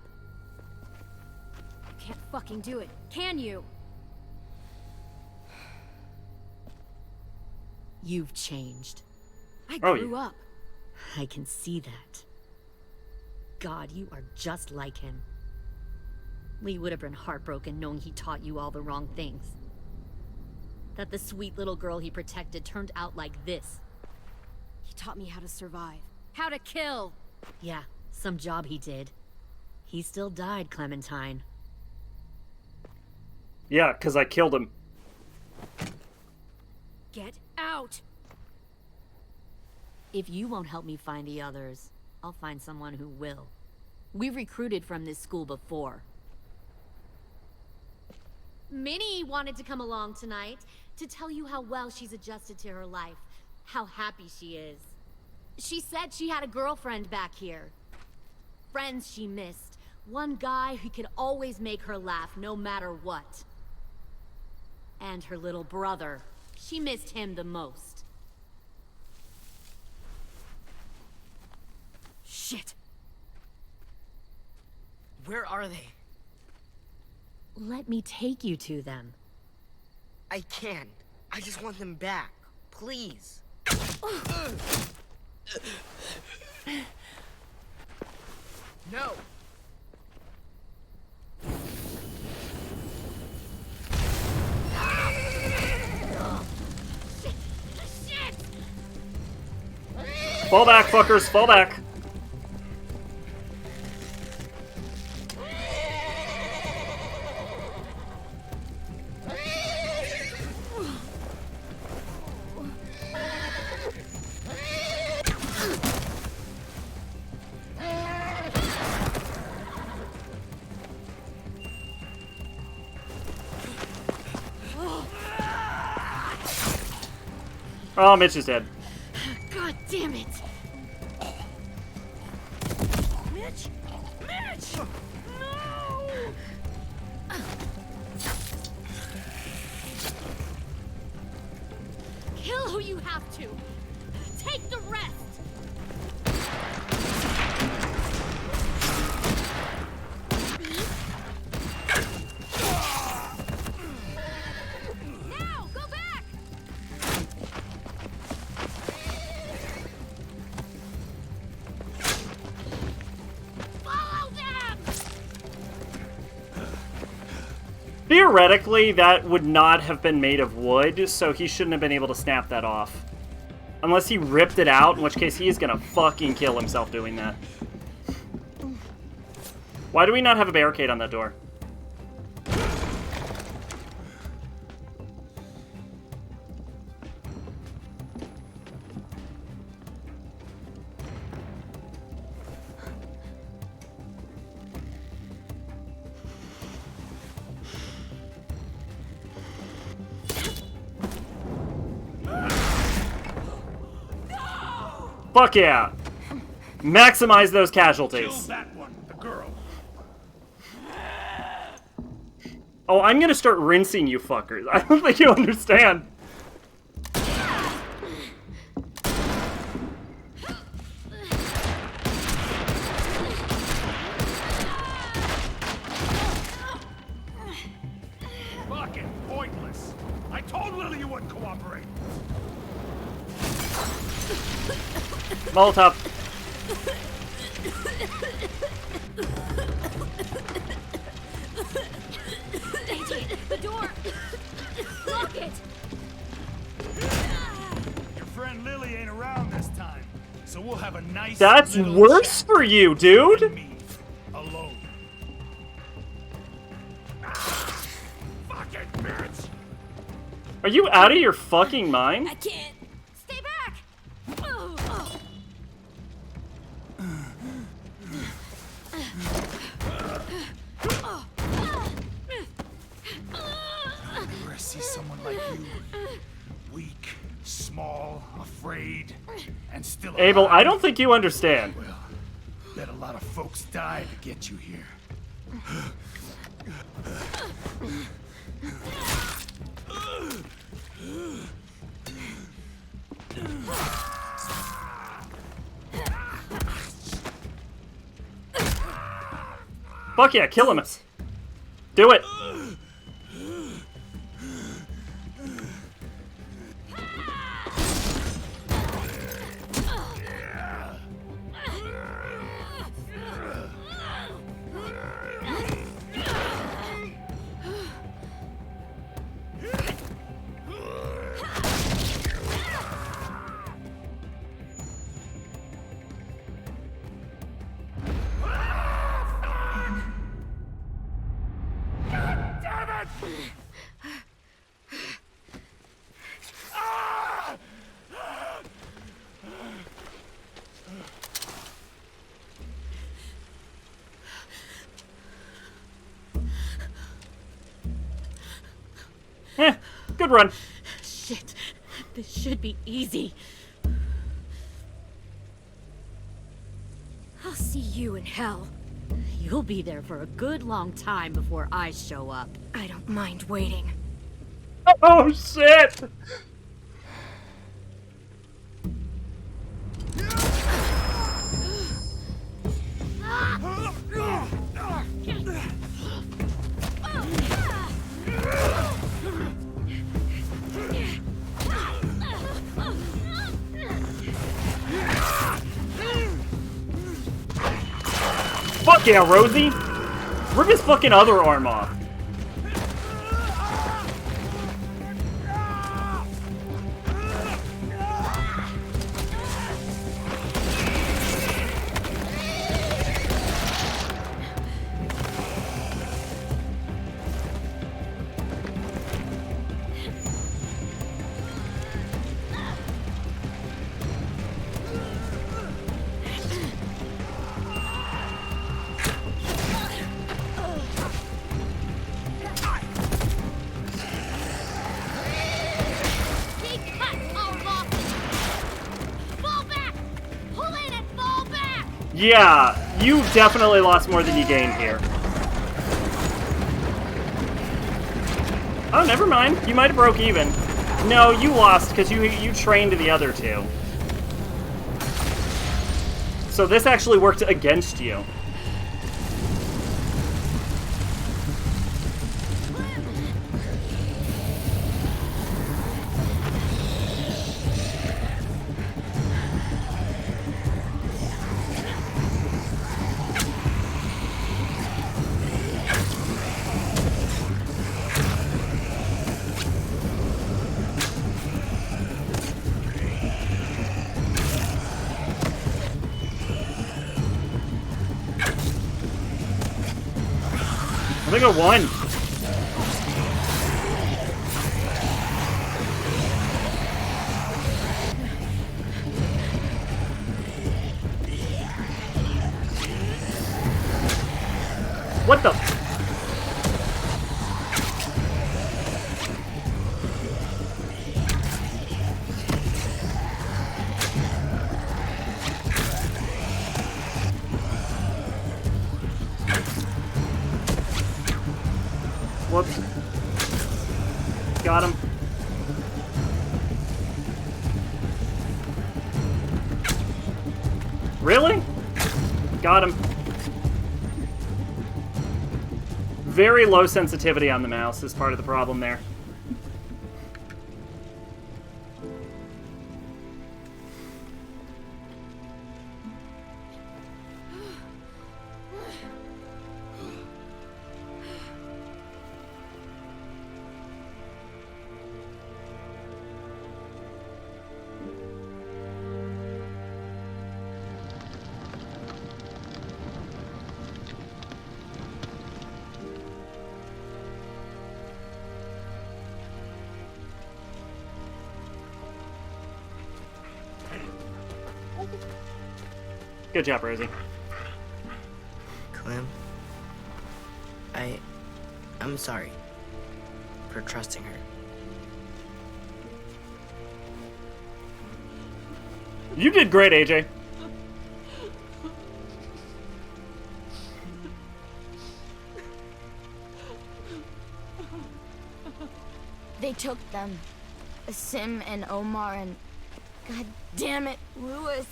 You can't fucking do it, can you? You've changed. I Oh, grew yeah. up. I can see that. God, you are just like him. We would have been heartbroken knowing he taught you all the wrong things. That the sweet little girl he protected turned out like this. He taught me how to survive. How to kill! Yeah, some job he did. He still died, Clementine. Yeah, because I killed him. Get out! out! If you won't help me find the others, I'll find someone who will. We recruited from this school before. Minnie wanted to come along tonight to tell you how well she's adjusted to her life, how happy she is. She said she had a girlfriend back here. Friends she missed. One guy who could always make her laugh no matter what. And her little brother. She missed him the most. Shit! Where are they? Let me take you to them. I can't. I just want them back. Please. No! Fall back, fuckers, fall back. Oh, Mitch is dead. God damn it! Mitch! Mitch! No! Kill who you have to. Take the rest. Now, go back. Follow them. Theoretically, that would not have been made of wood, so he shouldn't have been able to snap that off. Unless he ripped it out, in which case he is gonna fucking kill himself doing that. Why do we not have a barricade on that door? Fuck yeah! Maximize those casualties. Kill that one, the girl. Oh, I'm gonna start rinsing you fuckers. I don't think you understand. Fucking pointless. I told Lily you wouldn't cooperate. Molotov. Daisy, the door. Lock it. Your friend Lily ain't around this time, so we'll have a nice. That's little worse chat. for you, dude. Me alone. Fucking bitch. Are you out of your fucking mind? I can't. Stay back. Whenever I see someone like you, weak, small, afraid, and still alive, Abel, I don't think you understand. Well, bet a lot of folks died to get you here. Fuck yeah, kill him. Do it. Good run. Shit. This should be easy. I'll see you in hell. You'll be there for a good long time before I show up. I don't mind waiting. Oh, shit! Fuck yeah, Rosie! Rip his fucking other arm off. Yeah, you definitely lost more than you gained here. Oh, never mind. You might have broke even. No, you lost because you trained the other two. So this actually worked against you. I think I won. What the? Whoops. Got him. Really? Got him. Very low sensitivity on the mouse is part of the problem there. Good job, Rosie. Clem, I'm sorry for trusting her. You did great, AJ. They took them. Sim and Omar and... God damn it, Louis.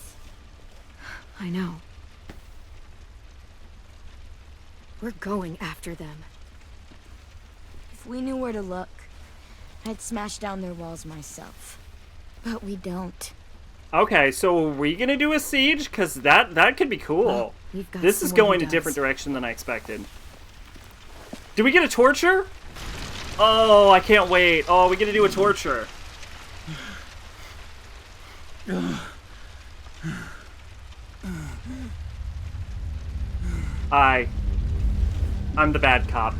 I know. We're going after them. If we knew where to look, I'd smash down their walls myself. But we don't. Okay, so are we gonna do a siege? Because that could be cool. Well, we've got this is someone going who a different does. direction than I expected. Do we get a torture? Oh, I can't wait. Oh, we get to do a torture. I'm the bad cop.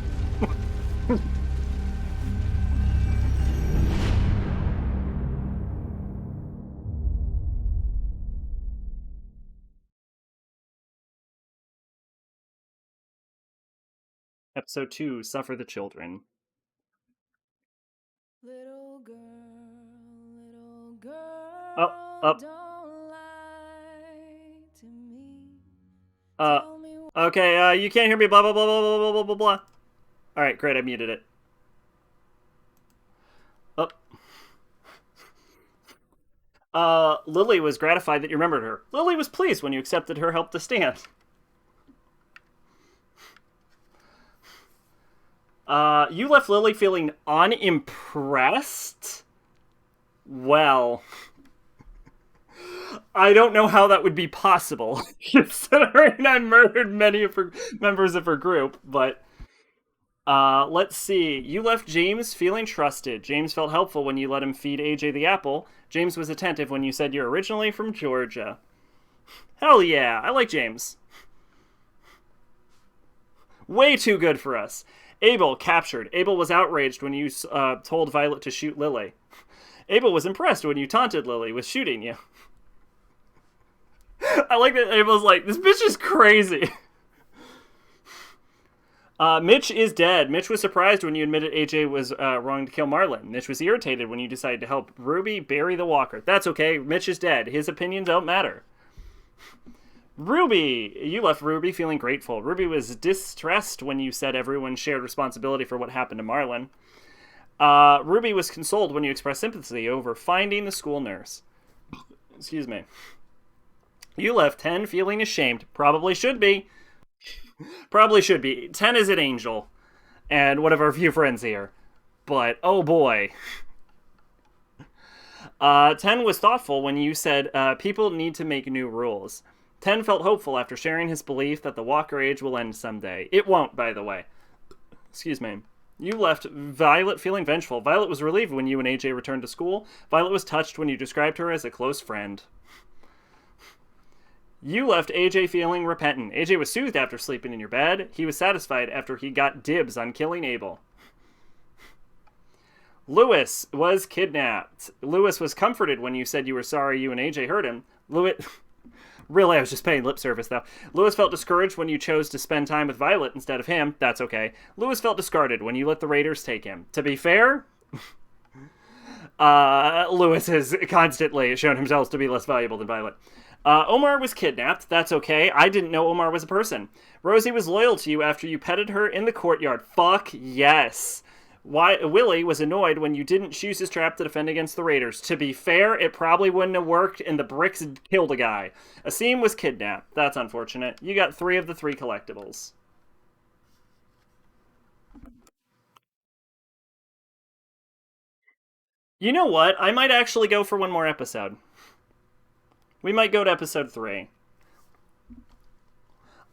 Episode 2, Suffer the Children. Little girl, Up. Okay, you can't hear me, blah, blah, blah, blah, blah, blah, blah, blah, blah. Alright, great, I muted it. Lily was gratified that you remembered her. Lily was pleased when you accepted her help to stand. You left Lily feeling unimpressed? Well, I don't know how that would be possible, considering I murdered many of her members of her group, but... let's see. You left James feeling trusted. James felt helpful when you let him feed AJ the apple. James was attentive when you said you're originally from Georgia. Hell yeah, I like James. Way too good for us. Abel, captured. Abel was outraged when you told Violet to shoot Lily. Abel was impressed when you taunted Lily with shooting you. I like that Abel's like, this bitch is crazy. Mitch is dead. Mitch was surprised when you admitted AJ was wrong to kill Marlon. Mitch was irritated when you decided to help Ruby bury the walker. That's okay. Mitch is dead. His opinions don't matter. Ruby! You left Ruby feeling grateful. Ruby was distressed when you said everyone shared responsibility for what happened to Marlon. Ruby was consoled when you expressed sympathy over finding the school nurse. Excuse me. You left 10 feeling ashamed. Probably should be. Probably should be. 10 is an angel. And one of our few friends here. But, oh boy. 10 was thoughtful when you said, people need to make new rules. 10 felt hopeful after sharing his belief that the Walker Age will end someday. It won't, by the way. Excuse me. You left Violet feeling vengeful. Violet was relieved when you and AJ returned to school. Violet was touched when you described her as a close friend. You left AJ feeling repentant. AJ was soothed after sleeping in your bed. He was satisfied after he got dibs on killing Abel. Lewis was kidnapped. Lewis was comforted when you said you were sorry you and AJ hurt him. Really, I was just paying lip service, though. Lewis felt discouraged when you chose to spend time with Violet instead of him. That's okay. Lewis felt discarded when you let the Raiders take him. To be fair, Lewis has constantly shown himself to be less valuable than Violet. Omar was kidnapped. That's okay. I didn't know Omar was a person. Rosie was loyal to you after you petted her in the courtyard. Fuck yes. Willie was annoyed when you didn't choose his trap to defend against the Raiders. To be fair, it probably wouldn't have worked and the bricks killed a guy. Asim was kidnapped. That's unfortunate. You got 3 of the 3 collectibles. You know what? I might actually go for one more episode. We might go to episode 3.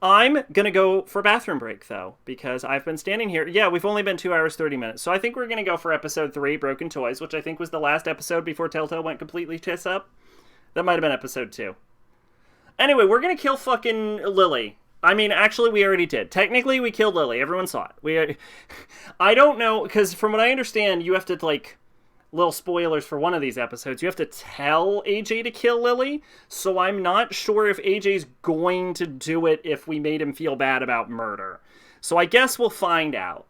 I'm going to go for a bathroom break, though, because I've been standing here. Yeah, we've only been 2 hours, 30 minutes. So I think we're going to go for episode 3, Broken Toys, which I think was the last episode before Telltale went completely tits up. That might have been episode 2. Anyway, we're going to kill fucking Lily. I mean, actually, we already did. Technically, we killed Lily. Everyone saw it. I don't know, because from what I understand, you have to, like... Little spoilers for one of these episodes. You have to tell AJ to kill Lily, so I'm not sure if AJ's going to do it if we made him feel bad about murder. So I guess we'll find out.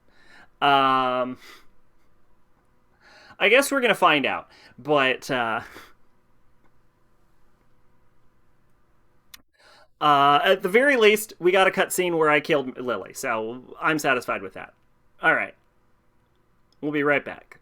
I guess we're gonna find out. But, at the very least, we got a cutscene where I killed Lily, so I'm satisfied with that. Alright. We'll be right back.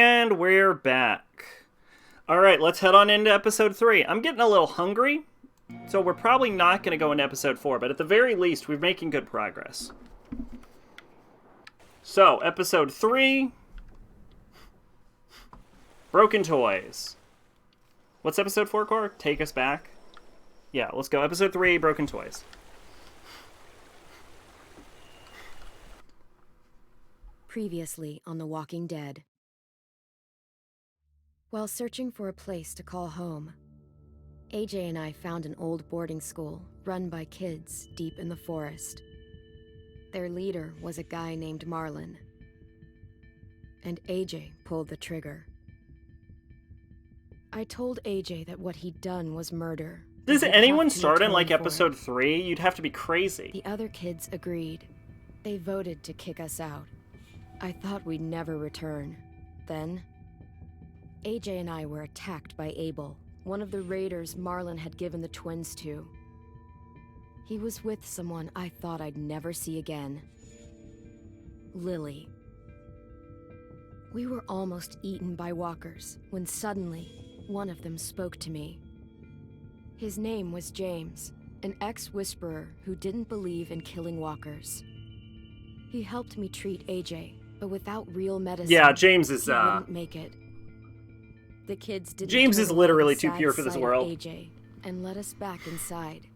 And we're back. Alright, let's head on into episode 3. I'm getting a little hungry, so we're probably not going to go into episode 4, but at the very least, we're making good progress. So, episode 3, Broken Toys. What's episode 4, Cor? Take Us Back? Yeah, let's go. Episode 3, Broken Toys. Previously on The Walking Dead. While searching for a place to call home, AJ and I found an old boarding school run by kids deep in the forest. Their leader was a guy named Marlon, and AJ pulled the trigger. I told AJ that what he'd done was murder. Does anyone start in like episode 3? You'd have to be crazy. The other kids agreed. They voted to kick us out. I thought we'd never return. Then, AJ and I were attacked by Abel, one of the raiders Marlon had given the twins to. He was with someone I thought I'd never see again. Lily. We were almost eaten by walkers when suddenly one of them spoke to me. His name was James, an ex-whisperer who didn't believe in killing walkers. He helped me treat AJ, but without real medicine, yeah, James is he wouldn't make it. The kids didn't James is turn literally the too sad pure for this side of world. AJ and let us back inside.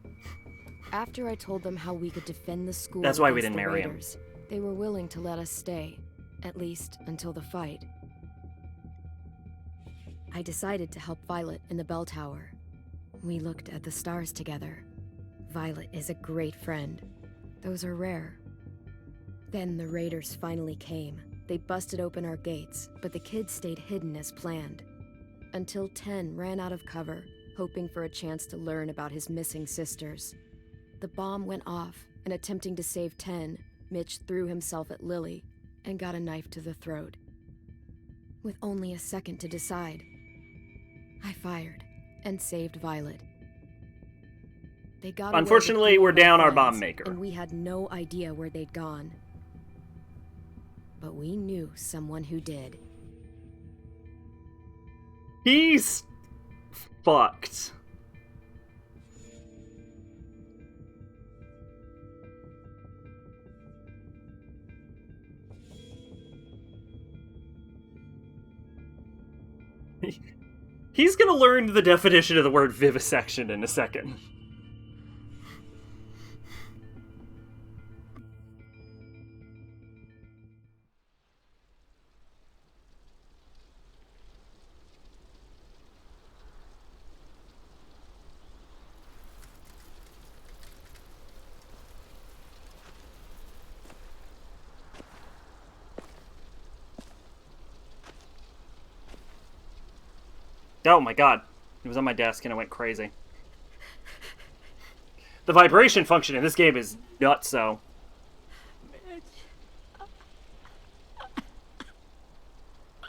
After I told them how we could defend the school, that's why we against didn't the marry him. raiders, they were willing to let us stay, at least until the fight. I decided to help Violet in the bell tower. We looked at the stars together. Violet is a great friend. Those are rare. Then the raiders finally came. They busted open our gates, but the kids stayed hidden as planned. Until Ten ran out of cover, hoping for a chance to learn about his missing sisters. The bomb went off, and attempting to save Ten, Mitch threw himself at Lily and got a knife to the throat. With only a second to decide, I fired and saved Violet. They got away Unfortunately, with we're down our friends, bomb maker. and we had no idea where they'd gone. But we knew someone who did. He's fucked. He's gonna learn the definition of the word vivisection in a second. Oh my god. It was on my desk and it went crazy. The vibration function in this game is nuts, so.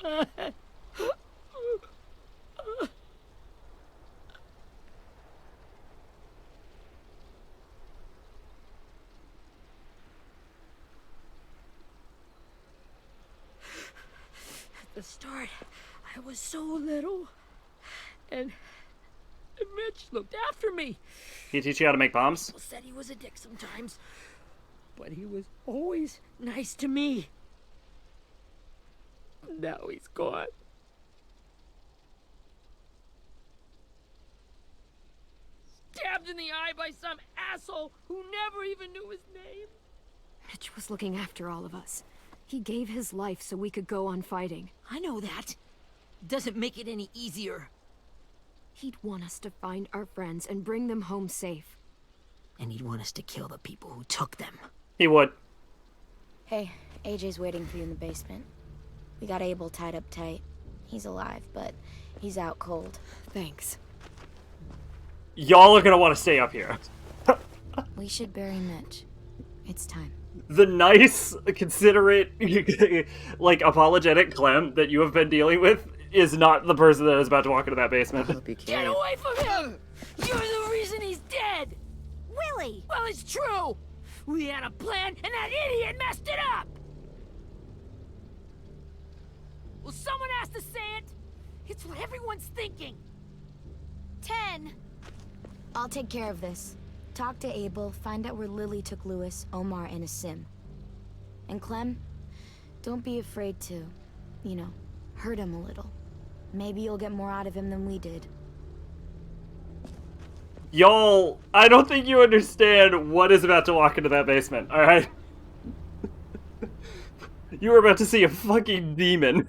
At the start, I was so little. And Mitch looked after me. He teach you how to make bombs? People said he was a dick sometimes, but he was always nice to me. Now he's gone. Stabbed in the eye by some asshole who never even knew his name. Mitch was looking after all of us. He gave his life so we could go on fighting. I know that. Doesn't make it any easier. He'd want us to find our friends and bring them home safe. And he'd want us to kill the people who took them. He would. Hey, AJ's waiting for you in the basement. We got Abel tied up tight. He's alive, but he's out cold. Thanks. Y'all are gonna want to stay up here. We should bury Mitch. It's time. The nice, considerate, like, apologetic Clem that you have been dealing with is not the person that is about to walk into that basement. Get away from him! You're the reason he's dead! Willie! Well, it's true! We had a plan, and that idiot messed it up! Well, someone has to say it! It's what everyone's thinking! 10. I'll take care of this. Talk to Abel, find out where Lily took Louis, Omar, and Asim. And Clem, don't be afraid to, you know, hurt him a little. Maybe you'll get more out of him than we did. Y'all, I don't think you understand what is about to walk into that basement, alright? You are about to see a fucking demon.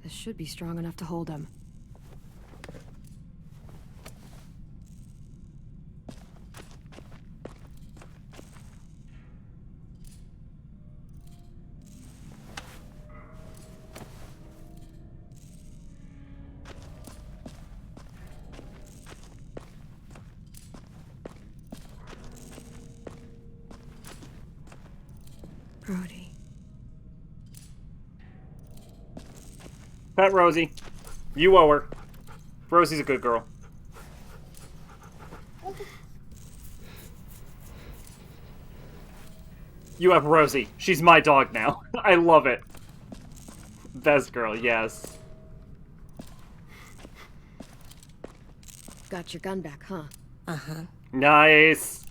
This should be strong enough to hold him. Brody. Pet Rosie. You owe her. Rosie's a good girl. You have Rosie. She's my dog now. I love it. Best girl, yes. Got your gun back, huh? Uh-huh. Nice.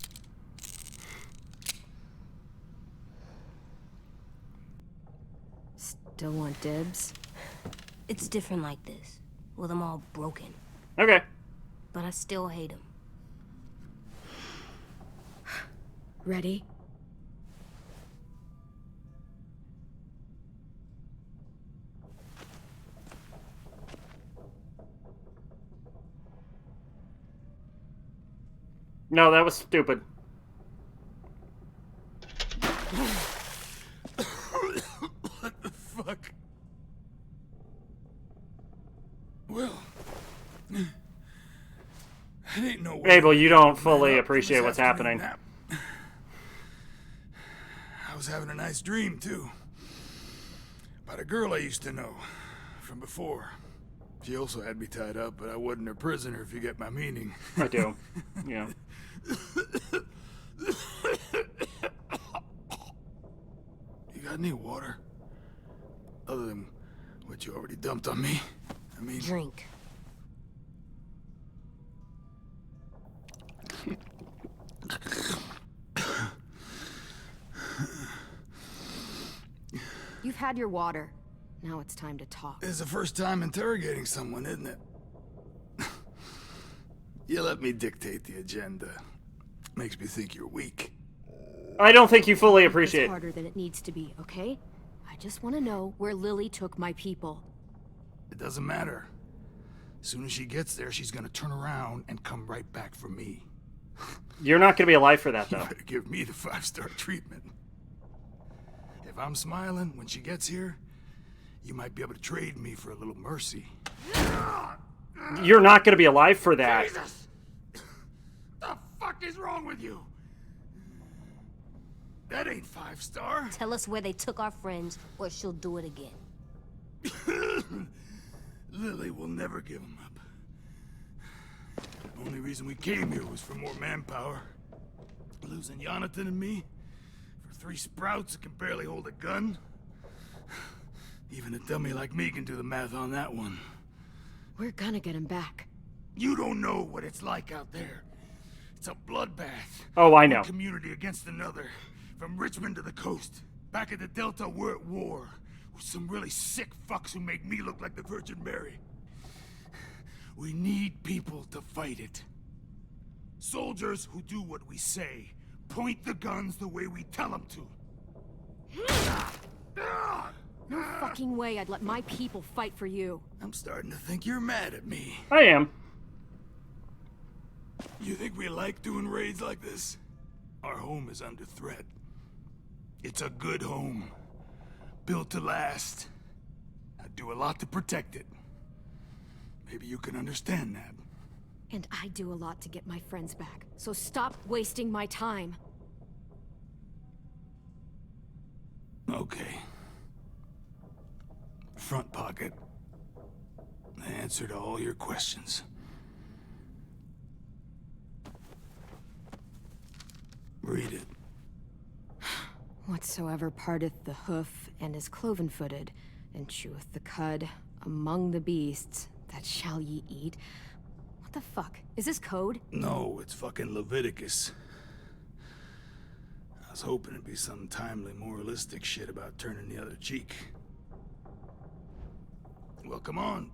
Still want dibs? It's different like this, with them all broken. Okay. But I still hate them. Ready? No, that was stupid. What the fuck? Well, it ain't no way. Abel, you don't fully appreciate what's happening. I was having a nice dream, too. About a girl I used to know from before. She also had me tied up, but I wasn't her prisoner, if you get my meaning. I do. Yeah. You got any water? Other than what you already dumped on me? I mean... Drink. You've had your water. Now it's time to talk. It's the first time interrogating someone, isn't it? You let me dictate the agenda. Makes me think you're weak. I don't think you fully appreciate It's harder than it needs to be, okay? I just want to know where Lily took my people. It doesn't matter. As soon as she gets there, she's gonna turn around and come right back for me. You're not going to be alive for that, You though. better give me the 5-star treatment. If I'm smiling when she gets here, you might be able to trade me for a little mercy. You're not going to be alive for that. Jesus! The fuck is wrong with you? That ain't 5-star. Tell us where they took our friends, or she'll do it again. Lily will never give them up. The only reason we came here was for more manpower. Losing Jonathan and me for 3 sprouts that can barely hold a gun. Even a dummy like me can do the math on that one. We're gonna get him back. You don't know what it's like out there. It's a bloodbath. Oh, I know. One community against another. From Richmond to the coast. Back at the Delta, we're at war. With some really sick fucks who make me look like the Virgin Mary. We need people to fight it. Soldiers who do what we say. Point the guns the way we tell them to. No fucking way I'd let my people fight for you. I'm starting to think you're mad at me. I am. You think we like doing raids like this? Our home is under threat. It's a good home. Built to last. I do a lot to protect it. Maybe you can understand that. And I do a lot to get my friends back, so stop wasting my time. Okay. Front pocket. The answer to all your questions. Read it. Whatsoever parteth the hoof and is cloven-footed, and cheweth the cud among the beasts, that shall ye eat. What the fuck? Is this code? No, it's fucking Leviticus. I was hoping it'd be some timely, moralistic shit about turning the other cheek. Well, come on.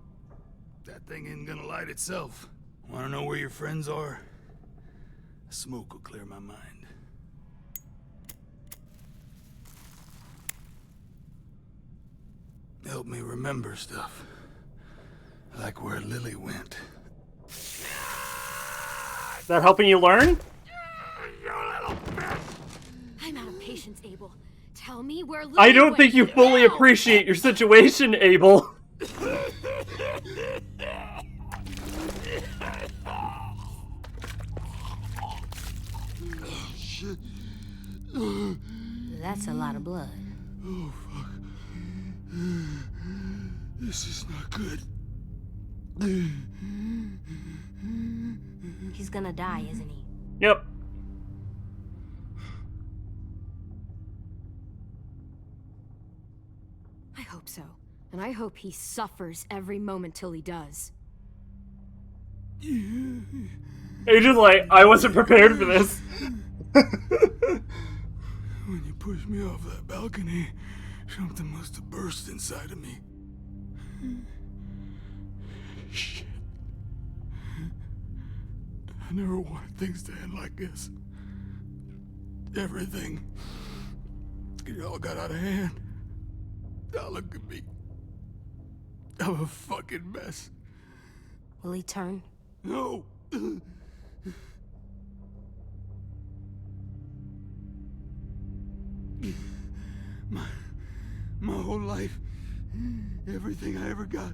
That thing ain't gonna light itself. Wanna know where your friends are? Smoke will clear my mind. Help me remember stuff. Like where Lily went. Is that helping you learn? I'm out of patience, Abel. Tell me where Lily I don't went. think you fully appreciate your situation, Abel. Shit. That's a lot of blood. Oh, fuck. This is not good. He's gonna die, isn't he? Yep. I hope so. And I hope he suffers every moment till he does. Agent's like, I wasn't prepared for this. When you pushed me off that balcony, something must have burst inside of me. Shit. I never wanted things to end like this. Everything. It all got out of hand. Now look at me. I'm a fucking mess. Will he turn? No. My whole life, everything I ever got,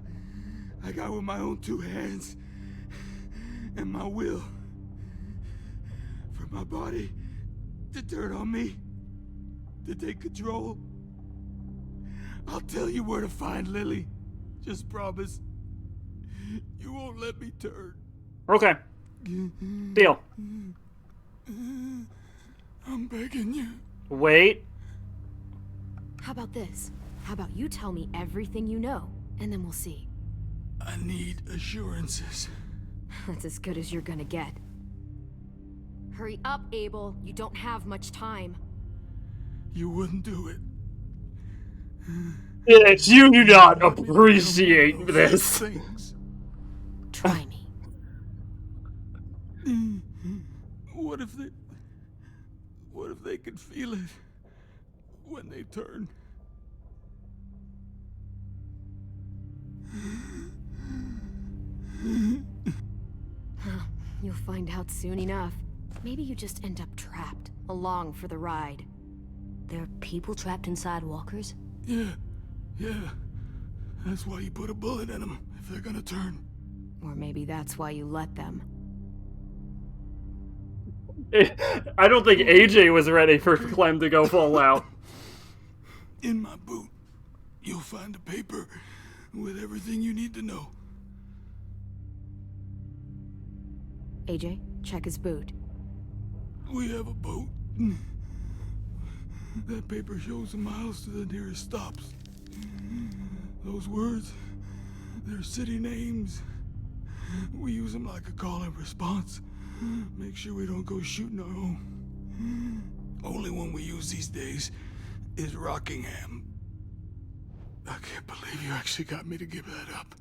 I got with my own two hands and my will. For my body to turn on me, to take control. I'll tell you where to find Lily. Just promise. You won't let me turn. Okay. Deal. I'm begging you. Wait. How about this? How about you tell me everything you know, and then we'll see. I need assurances. That's as good as you're gonna get. Hurry up, Abel. You don't have much time. You wouldn't do it. Yes, you do not appreciate this. Try me. What if they could feel it when they turn? You'll find out soon enough. Maybe you just end up trapped, along for the ride. There are people trapped inside walkers? Yeah. That's why you put a bullet in them, if they're gonna turn. Or maybe that's why you let them. I don't think AJ was ready for Clem to go full out. In my boot, you'll find a paper with everything you need to know. AJ, check his boot. We have a boat. That paper shows the miles to the nearest stops. Those words, they're city names. We use them like a call and response. Make sure we don't go shooting our own. Only one we use these days is Rockingham. I can't believe you actually got me to give that up.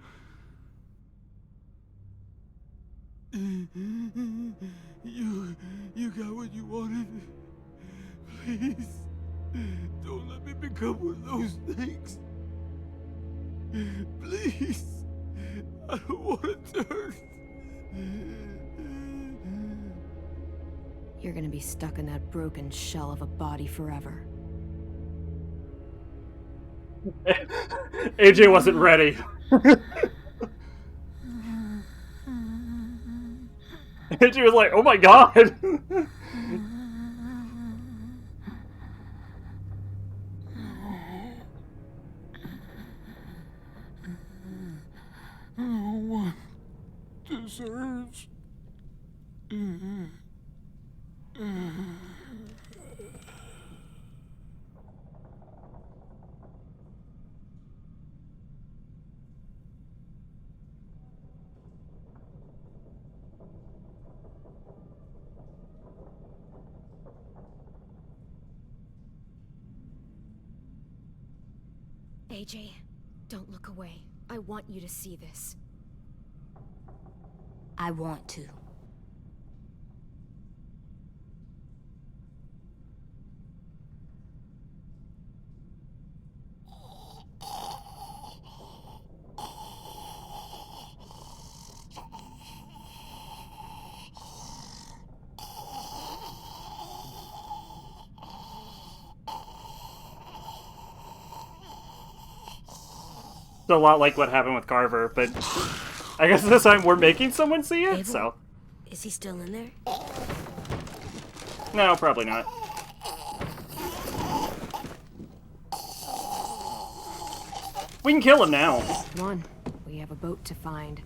You got what you wanted. Please, don't let me become one of those things. Please, I don't want to turn. You're gonna be stuck in that broken shell of a body forever. AJ wasn't ready. And she was like, oh my god! No one deserves... AJ, don't look away. I want you to see this. I want to. It's a lot like what happened with Carver, but I guess this time we're making someone see it, Abel? so... Is he still in there? No, probably not. We can kill him now. Come on, we have a boat to find.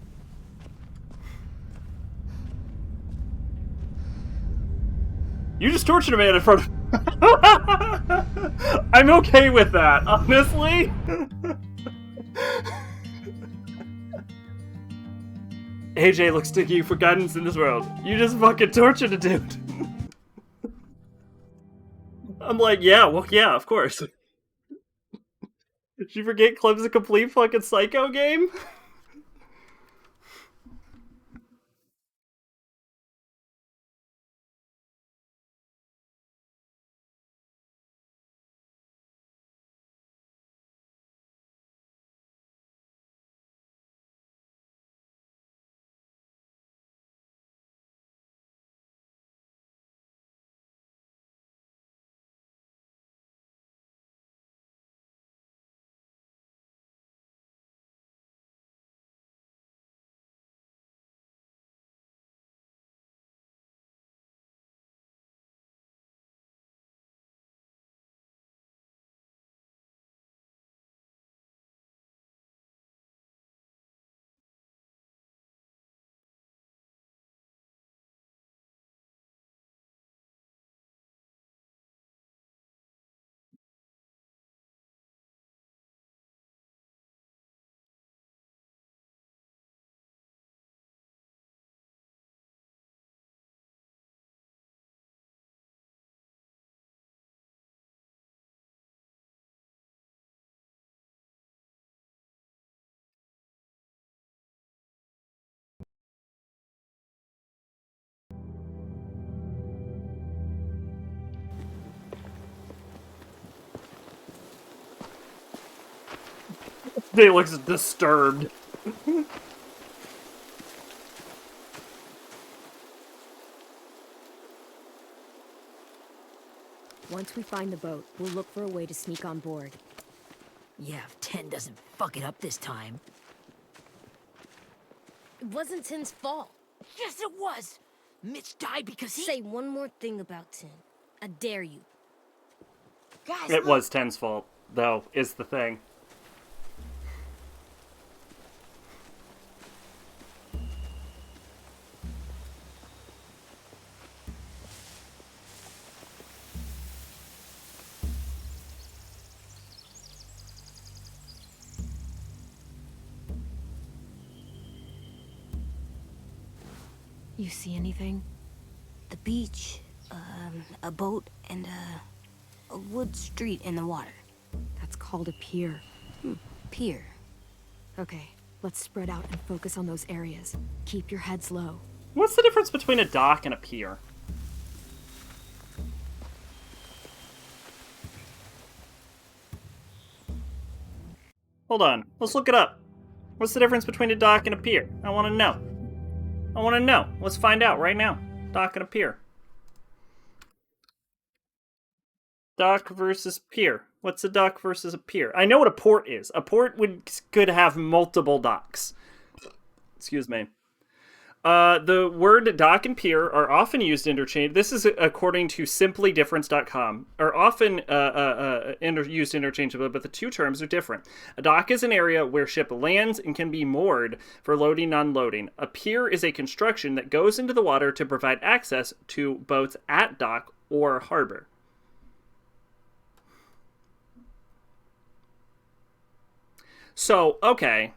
You just tortured a man in front of... I'm okay with that, honestly. AJ looks to you for guidance in this world. You just fucking tortured a dude. I'm like, yeah, well, yeah, of course. Did you forget Clem's a complete fucking psycho game? They looks disturbed. Once we find the boat, we'll look for a way to sneak on board. Yeah, if Ten doesn't fuck it up this time. It wasn't Tin's fault. Yes, it was! Mitch died because he... Say one more thing about Tin. I dare you. Guys, It was Ten's fault, though, is the thing. You see anything? The beach, a boat, and a wood street in the water. That's called a pier. Pier. Okay, let's spread out and focus on those areas. Keep your heads low. What's the difference between a dock and a pier? Hold on, let's look it up. What's the difference between a dock and a pier? I want to know. I want to know. Let's find out right now. Dock and a pier. Dock versus pier. What's a dock versus a pier? I know what a port is. A port could have multiple docks. Excuse me. The word dock and pier are often used interchangeably. This is according to simplydifference.com. Are often used interchangeably, but the two terms are different. A dock is an area where ship lands and can be moored for loading and unloading. A pier is a construction that goes into the water to provide access to boats at dock or harbor. So, okay.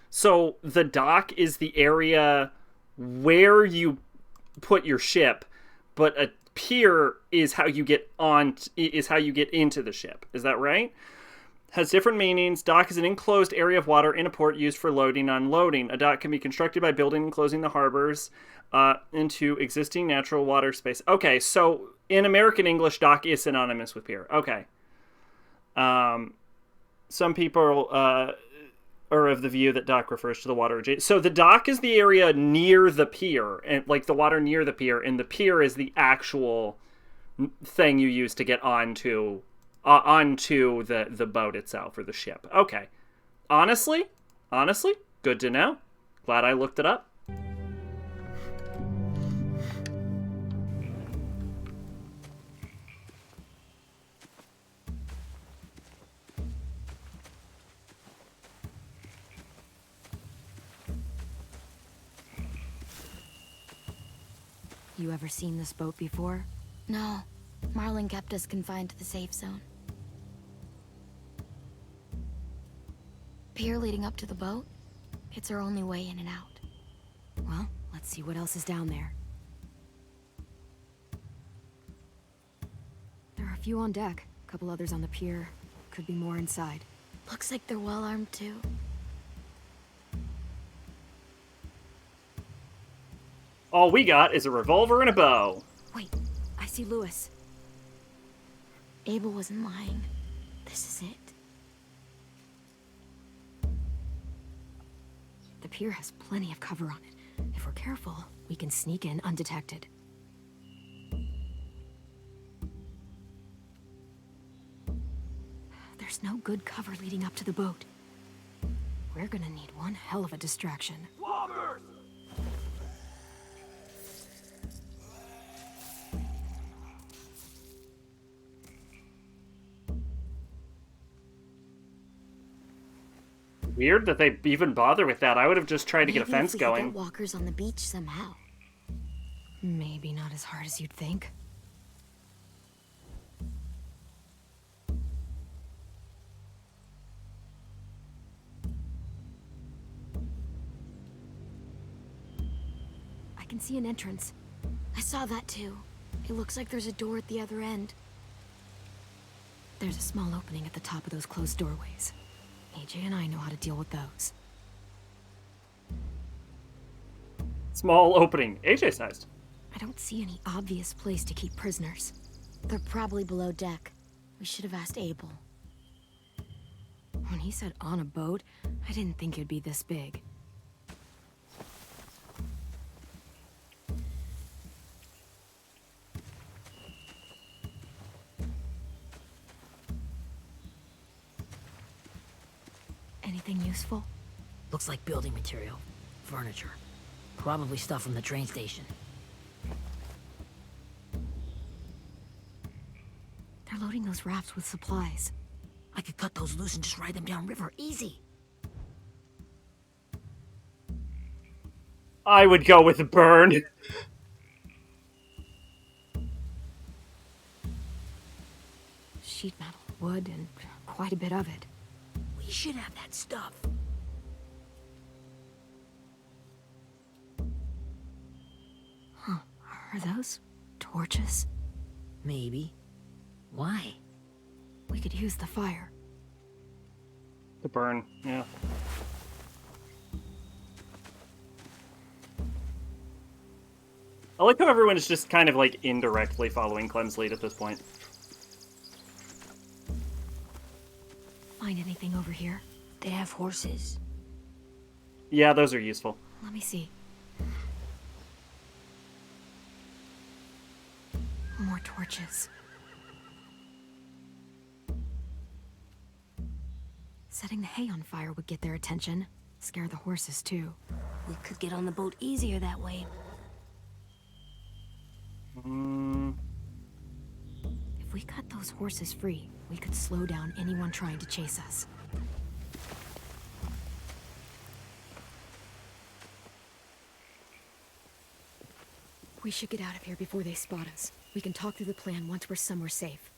So the dock is the area where you put your ship, but a pier is how you get into the ship. Is that right? Has different meanings. Dock is an enclosed area of water in a port used for loading and unloading. A dock can be constructed by building and closing the harbors into existing natural water space. Okay, so in American English, dock is synonymous with pier. Okay. Some people are of the view that dock refers to the water adjacent. So the dock is the area near the pier, and like the water near the pier, and the pier is the actual thing you use to get onto the boat itself or the ship. Okay. Honestly, good to know. Glad I looked it up. You ever seen this boat before? No. Marlin kept us confined to the safe zone. Pier leading up to the boat? It's our only way in and out. Well, let's see what else is down there. There are a few on deck, a couple others on the pier. Could be more inside. Looks like they're well armed too. All we got is a revolver and a bow. Wait, I see Lewis. Abel wasn't lying. This is it. The pier has plenty of cover on it. If we're careful, we can sneak in undetected. There's no good cover leading up to the boat. We're gonna need one hell of a distraction. Walkers! Weird that they even bother with that. I would have just tried to get a fence Maybe if we could going. get walkers on the beach somehow. Maybe not as hard as you'd think. I can see an entrance. I saw that too. It looks like there's a door at the other end. There's a small opening at the top of those closed doorways. AJ and I know how to deal with those. Small opening, AJ-sized. I don't see any obvious place to keep prisoners. They're probably below deck. We should have asked Abel. When he said on a boat, I didn't think it'd be this big. Anything useful? Looks like building material. Furniture. Probably stuff from the train station. They're loading those rafts with supplies. I could cut those loose and just ride them downriver. Easy. I would go with a burn. Sheet metal, wood, and quite a bit of it. We should have that stuff. Huh. Are those torches? Maybe. Why? We could use the fire. The burn, yeah. I like how everyone is just kind of like indirectly following Clem's lead at this point. Find anything over here? They have horses. Yeah, those are useful. Let me see. More torches. Setting the hay on fire would get their attention. Scare the horses, too. We could get on the boat easier that way. If we cut those horses free, we could slow down anyone trying to chase us. We should get out of here before they spot us. We can talk through the plan once we're somewhere safe.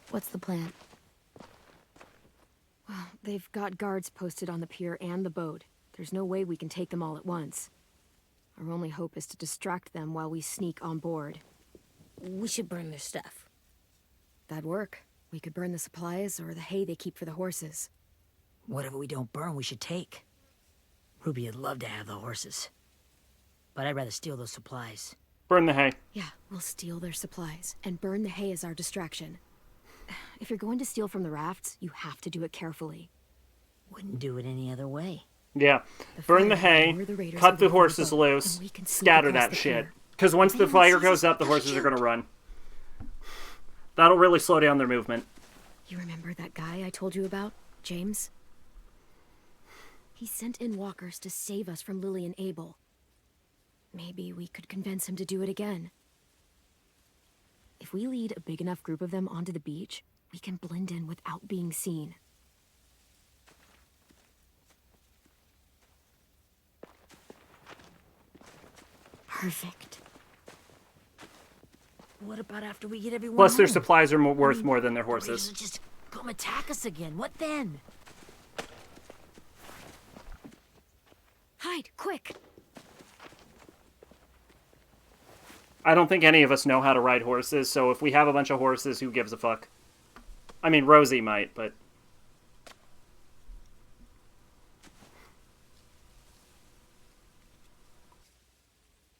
What's the plan? Well, they've got guards posted on the pier and the boat. There's no way we can take them all at once. Our only hope is to distract them while we sneak on board. We should burn their stuff. That'd work. We could burn the supplies or the hay they keep for the horses. Whatever we don't burn, we should take. Ruby would love to have the horses. But I'd rather steal those supplies. Burn the hay. Yeah, we'll steal their supplies, and burn the hay as our distraction. If you're going to steal from the rafts, you have to do it carefully. Wouldn't do it any other way. Yeah. Burn the hay, cut the horses loose, scatter that shit. Because once the fire goes up, the horses are going to run. That'll really slow down their movement. You remember that guy I told you about? James? He sent in walkers to save us from Lily and Abel. Maybe we could convince him to do it again. If we lead a big enough group of them onto the beach, we can blend in without being seen. Perfect. What about after we get everyone Plus, their home? supplies are worth more than their horses. Raiders will just come attack us again. What then? Hide, quick! I don't think any of us know how to ride horses, so if we have a bunch of horses, who gives a fuck? I mean, Rosie might, but...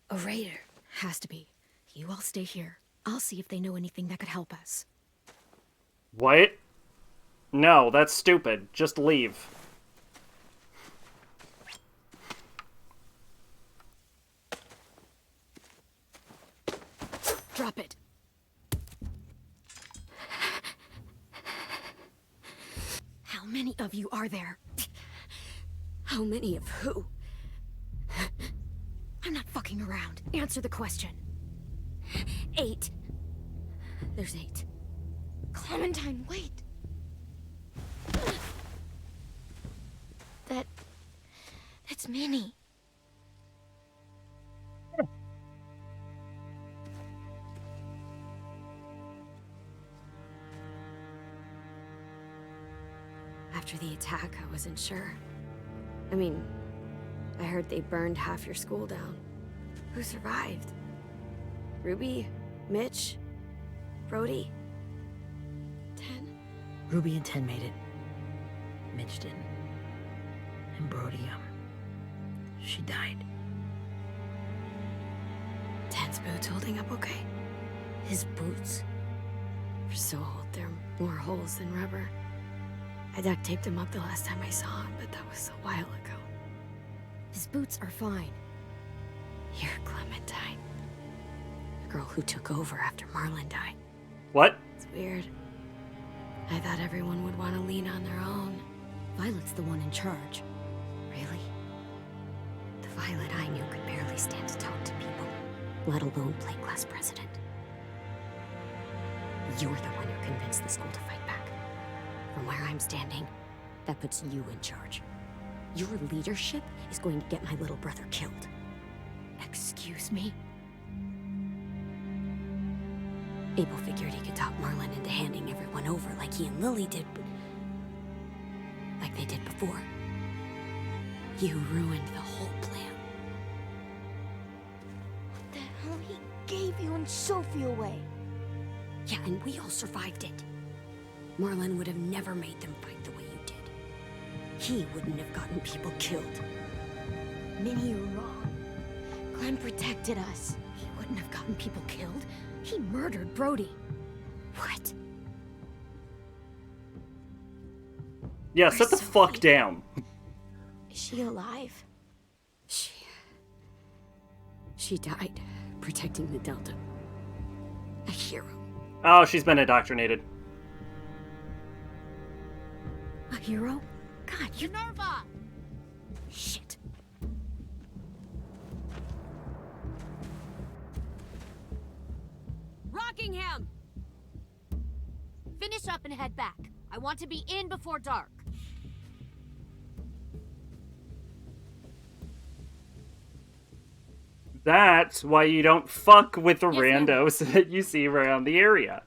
A raider. Has to be. You all stay here. I'll see if they know anything that could help us. What? No, that's stupid. Just leave. Drop it. How many of you are there? How many of who? I'm not fucking around. Answer the question. 8. There's 8. Clementine, wait. That's Minnie. After the attack, I wasn't sure. I mean, I heard they burned half your school down. Who survived? Ruby? Mitch? Brody? 10? Ruby and 10 made it. Mitch didn't. And Brody, she died. 10's boots holding up okay? His boots? They're so old, they're more holes than rubber. I duct taped him up the last time I saw him, but that was a while ago. His boots are fine. You're Clementine. The girl who took over after Marlon died. What? It's weird. I thought everyone would want to lean on their own. Violet's the one in charge. Really? The Violet I knew could barely stand to talk to people, let alone play class president. You're the one who convinced the school to fight back. From where I'm standing, that puts you in charge. Your leadership is going to get my little brother killed. Excuse me? Abel figured he could talk Marlon into handing everyone over like he and Lily did, but... like they did before. You ruined the whole plan. What the hell? He gave you and Sophie away. Yeah, and we all survived it. Marlon would have never made them fight the way you did. He wouldn't have gotten people killed. Minnie, you're wrong. Clem protected us. He wouldn't have gotten people killed. He murdered Brody. What? Yeah, set the fuck down. Is she alive? She died protecting the Delta. A hero. Oh, she's been indoctrinated. A hero? God, you... Nerva! Shit. Rockingham! Finish up and head back. I want to be in before dark. That's why you don't fuck with the Yes, randos that you see around the area.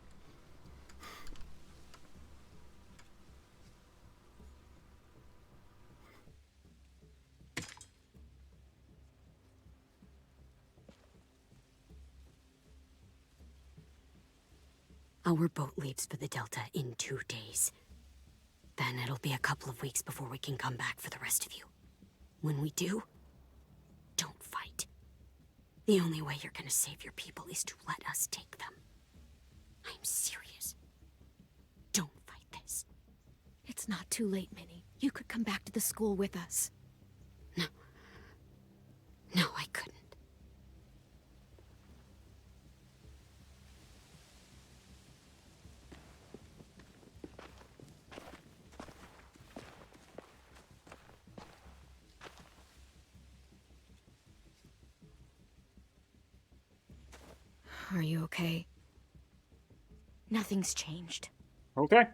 Our boat leaves for the Delta in 2 days. Then it'll be a couple of weeks before we can come back for the rest of you. When we do, don't fight. The only way you're gonna save your people is to let us take them. I'm serious. Don't fight this. It's not too late, Minnie. You could come back to the school with us. No, I couldn't. Are you okay? Nothing's changed. Okay.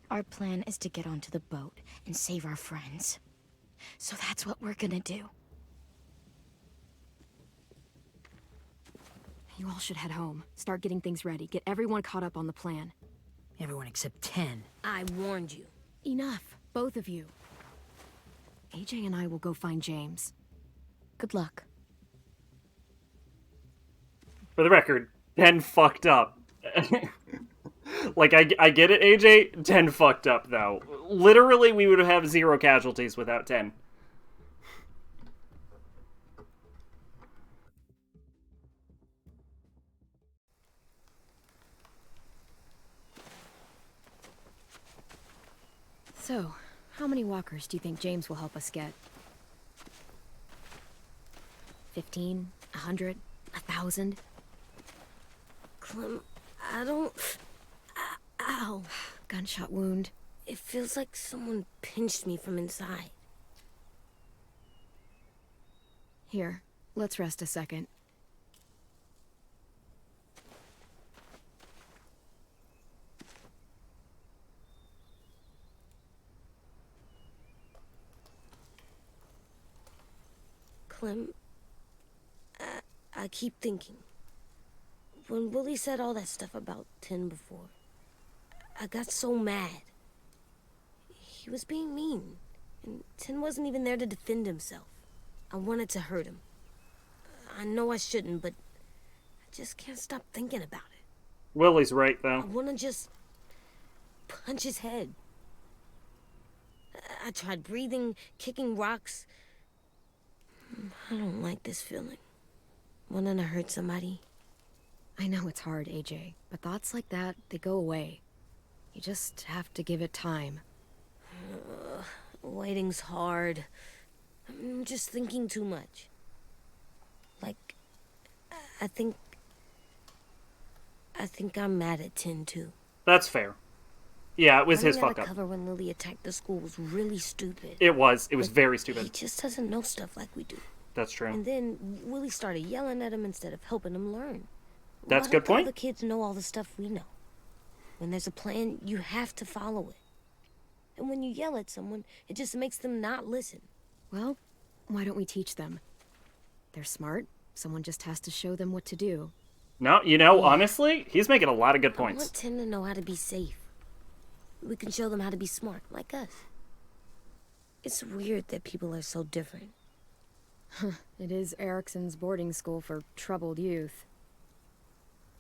Our plan is to get onto the boat and save our friends. So that's what we're gonna do. You all should head home. Start getting things ready. Get everyone caught up on the plan. Everyone except 10. I warned you. Enough, both of you. AJ and I will go find James. Good luck. For the record, 10 fucked up. Like, I get it, AJ. 10 fucked up, though. Literally, we would have 0 casualties without 10. So, how many walkers do you think James will help us get? 15? 100? 1,000? Clem, I don't... Ow. Gunshot wound. It feels like someone pinched me from inside. Here, let's rest a second. Clem, I keep thinking. When Willie said all that stuff about 10 before, I got so mad. He was being mean, and 10 wasn't even there to defend himself. I wanted to hurt him. I know I shouldn't, but I just can't stop thinking about it. Willie's right, I though. want to just punch his head. I tried breathing, kicking rocks. I don't like this feeling. Wanting to hurt somebody. I know it's hard, AJ, but thoughts like that, they go away. You just have to give it time. Waiting's hard. I'm just thinking too much. Like, I think I'm mad at 10 too. That's fair. Yeah, it was his Running out fuck of up. cover when Lily attacked the school was really stupid. It was. It was Like, very He stupid. just doesn't know stuff like we do. That's true. And then Willie started yelling at him instead of helping him learn. That's a Why good don't point. the other kids know all the stuff we know? When there's a plan, you have to follow it. And when you yell at someone, it just makes them not listen. Well, why don't we teach them? They're smart. Someone just has to show them what to do. No, you know, honestly, he's making a lot of good I points. want 10 to know how to be safe. We can show them how to be smart, like us. It's weird that people are so different. It is Erickson's boarding school for troubled youth.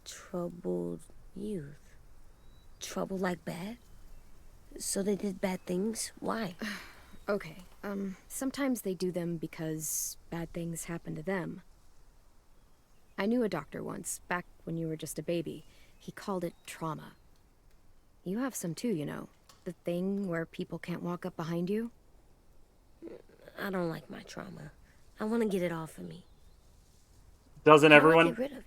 Troubled youth? Trouble like bad? So they did bad things? Why? Okay, sometimes they do them because bad things happen to them. I knew a doctor once, back when you were just a baby. He called it trauma. You have some too, you know. The thing where people can't walk up behind you. I don't like my trauma. I want to get it off of me. Doesn't How do I everyone? get rid of it?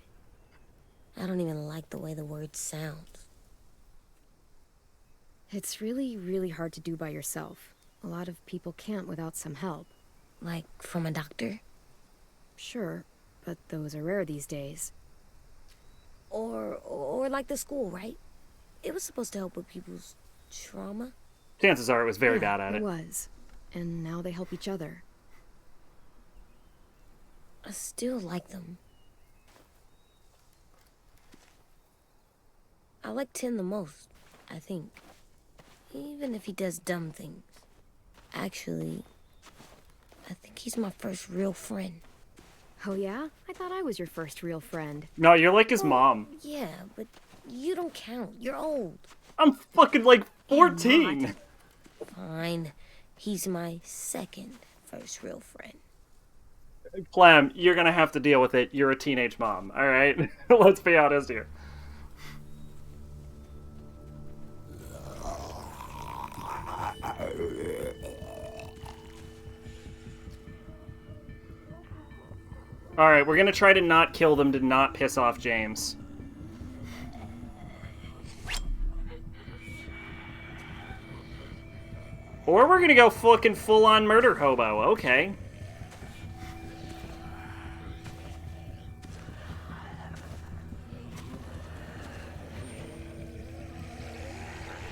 I don't even like the way the word sounds. It's really, really hard to do by yourself. A lot of people can't without some help. Like, from a doctor? Sure, but those are rare these days. Or like the school, right? It was supposed to help with people's trauma. Chances are it was very Yeah, bad at it. It was. And now they help each other. I still like them. I like Tim the most, I think. Even if he does dumb things. Actually, I think he's my first real friend. Oh yeah? I thought I was your first real friend. No, you're like his mom. Yeah, but you don't count. You're old. I'm fucking like 14. Fine. He's my second first real friend. Clem, you're gonna have to deal with it. You're a teenage mom, alright? Let's be honest here. Alright, we're gonna try to not kill them to not piss off James. Or we're gonna go fucking full-on murder hobo, okay.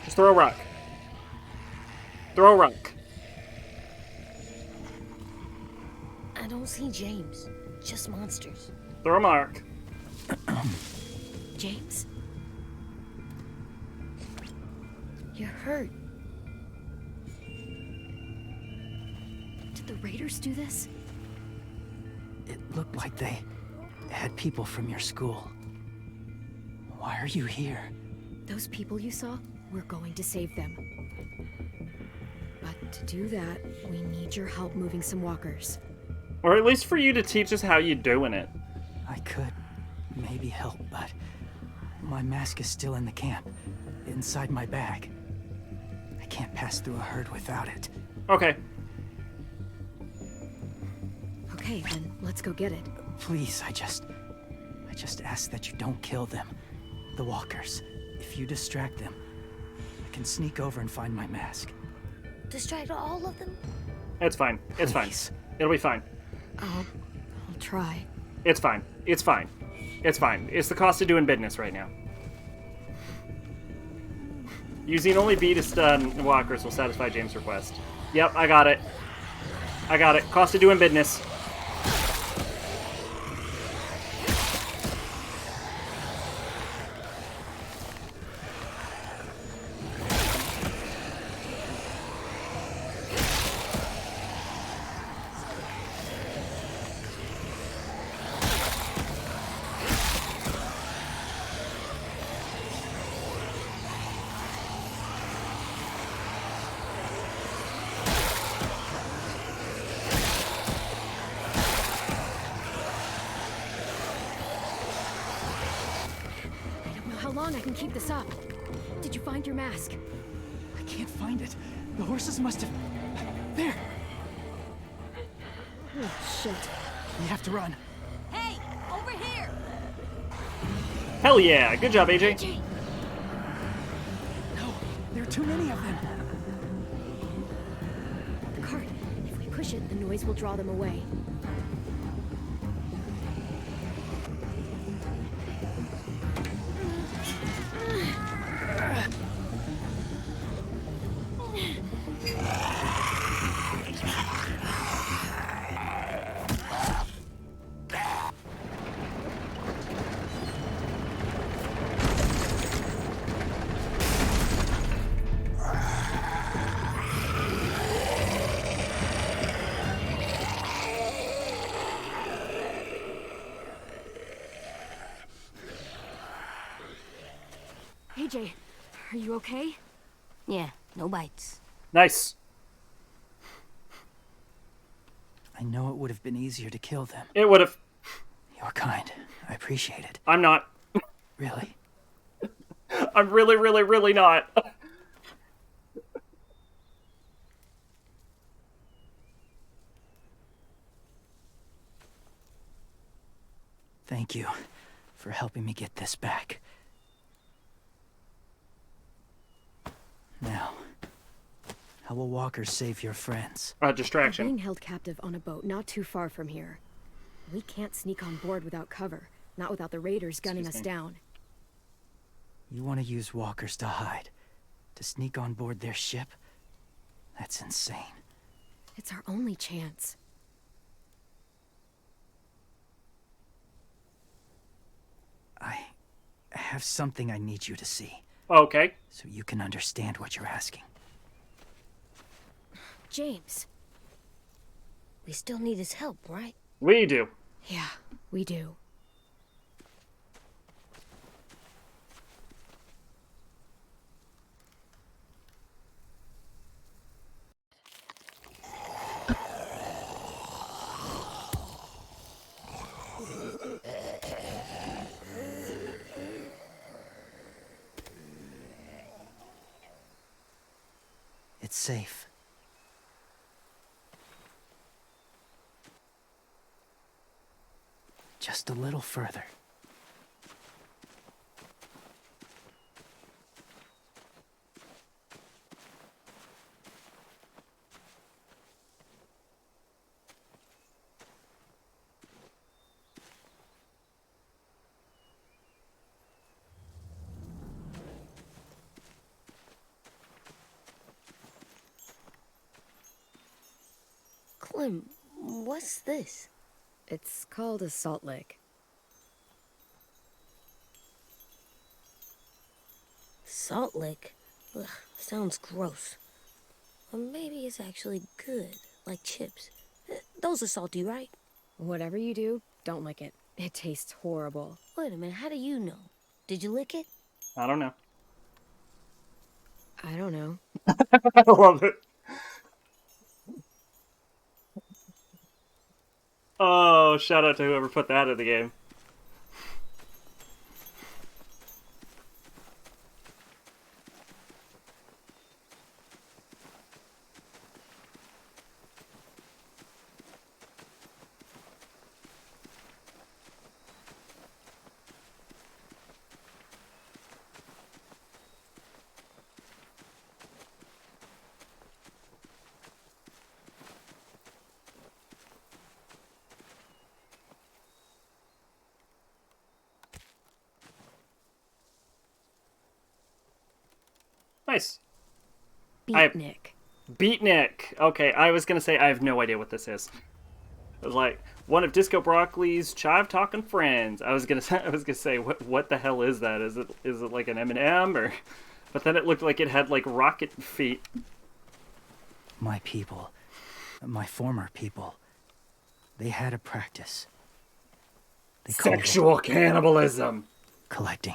Just throw a rock. Throw a rock. I don't see James. Just monsters. Throw a mark. James? You're hurt. Did the Raiders do this? It looked like they had people from your school. Why are you here? Those people you saw? We're going to save them. But to do that, we need your help moving some walkers. Or at least for you to teach us how you're doing it. I could maybe help, but my mask is still in the camp, inside my bag. I can't pass through a herd without it. Okay. Okay, then let's go get it. Please, I just ask that you don't kill them. The walkers. If you distract them, I can sneak over and find my mask. Distract all of them? It's fine. It's fine. It'll be fine. I'll try. It's fine. It's fine. It's fine. It's the cost of doing business right now. Using only B to stun walkers will satisfy James' request. Yep, I got it. I got it. Cost of doing business. How long I can keep this up? Did you find your mask? I can't find it. The horses must have... There! Oh, shit. We have to run. Hey, over here! Hell yeah. Good job, AJ. No, there are too many of them. The cart. If we push it, the noise will draw them away. AJ, are you okay? Yeah, no bites. Nice. I know it would have been easier to kill them. It would have. You're kind. I appreciate it. I'm not. Really? I'm really, really, really not. Thank you for helping me get this back. Now, how will walkers save your friends? Distraction. We're being held captive on a boat not too far from here. We can't sneak on board without cover, not without the raiders gunning us down. You want to use walkers to hide? To sneak on board their ship? That's insane. It's our only chance. I have something I need you to see. Okay. So you can understand what you're asking. James. We still need his help, right? We do. Yeah, we do. It's safe. Just a little further. Clem, what's this? It's called a salt lick. Salt lick? Ugh, sounds gross. Or maybe it's actually good, like chips. Those are salty, right? Whatever you do, don't lick it. It tastes horrible. Wait a minute, how do you know? Did you lick it? I don't know. I don't know. I love it. Oh, shout out to whoever put that in the game. Nice. Beatnik. Beatnik. Okay, I was gonna say I have no idea what this is. It was like one of Disco Broccoli's chive talking friends. I was gonna say what the hell is that? Is it like an M&M or? But then it looked like it had like rocket feet. My people, my former people, they had a practice. They called it Sexual cannibalism. collecting.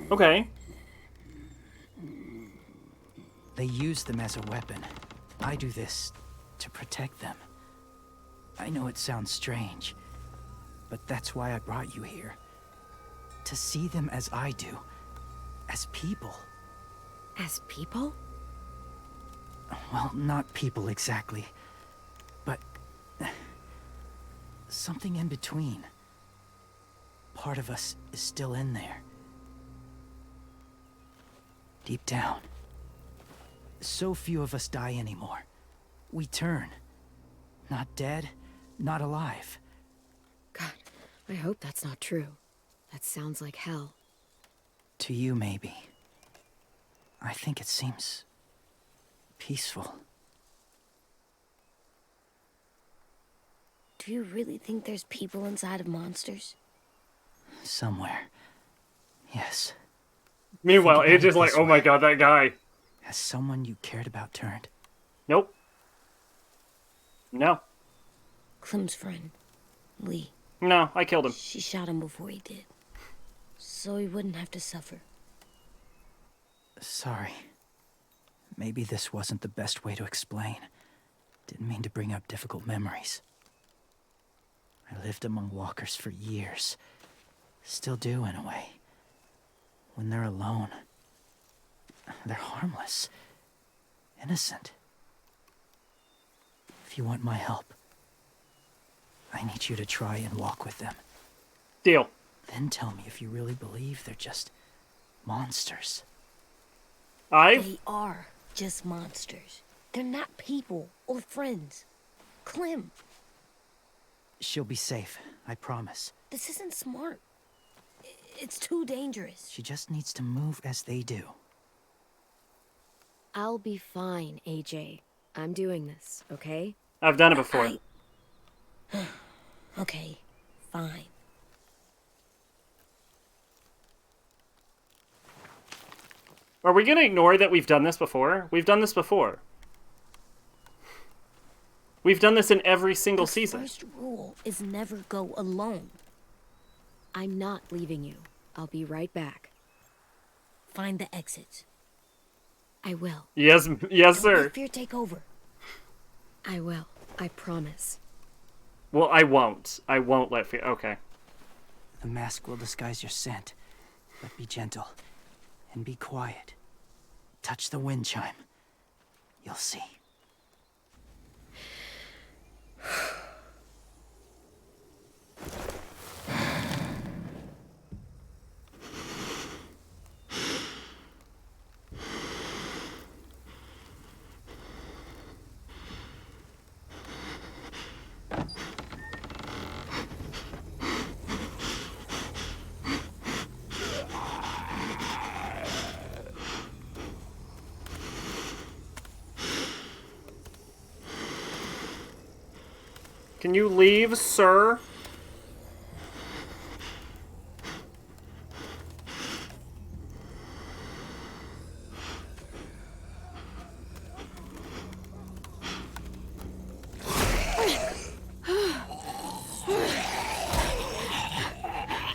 Okay. They use them as a weapon. I do this to protect them. I know it sounds strange, but that's why I brought you here. To see them as I do. As people. As people? Well, not people exactly, but something in between. Part of us is still in there. Deep down. So few of us die anymore. We turn. Not dead, not alive. God, I hope that's not true. That sounds like hell. To you, maybe. I think it seems peaceful. Do you really think there's people inside of monsters? Somewhere. Yes. Meanwhile, it's just like, oh my god, that guy. Has someone you cared about turned? Nope. No. Clem's friend, Lee. No, I killed him. She shot him before he did. So he wouldn't have to suffer. Sorry. Maybe this wasn't the best way to explain. Didn't mean to bring up difficult memories. I lived among walkers for years. Still do, in a way. When they're alone, they're harmless. Innocent. If you want my help, I need you to try and walk with them. Deal. Then tell me if you really believe they're just monsters. They are just monsters. They're not people or friends. Clem, She'll be safe, I promise. this isn't smart. It's too dangerous. She just needs to move as they do. I'll be fine, AJ. I'm doing this, okay? I've done it before. Okay, fine. Are we gonna ignore that we've done this before? We've done this before. We've done this in every single season. First rule is never go alone. I'm not leaving you. I'll be right back. Find the exits. I will. Yes, yes, Don't sir. let fear take over. I will. I promise. Well, I won't. I won't let fear. Okay. The mask will disguise your scent, but be gentle and be quiet. Touch the wind chime. You'll see. Can you leave, sir?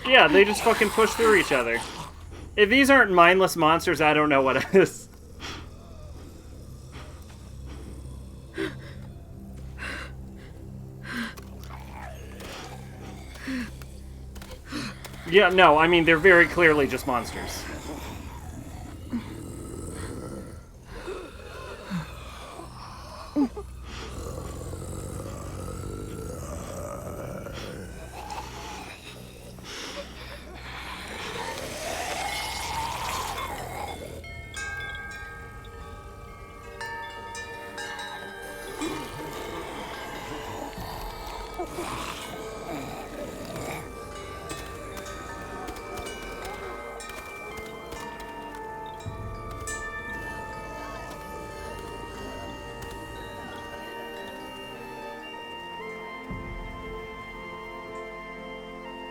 Yeah, they just fucking push through each other. If these aren't mindless monsters, I don't know what is. Yeah, no, I mean, they're very clearly just monsters.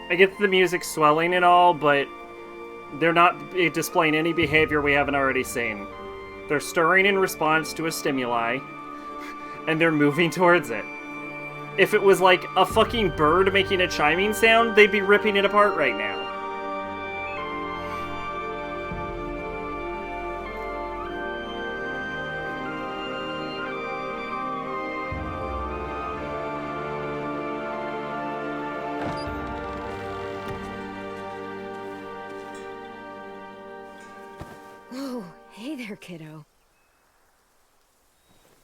I get the music swelling and all, but they're not displaying any behavior we haven't already seen. They're stirring in response to a stimuli, and they're moving towards it. If it was like a fucking bird making a chiming sound, they'd be ripping it apart right now. Whoa, hey there, kiddo.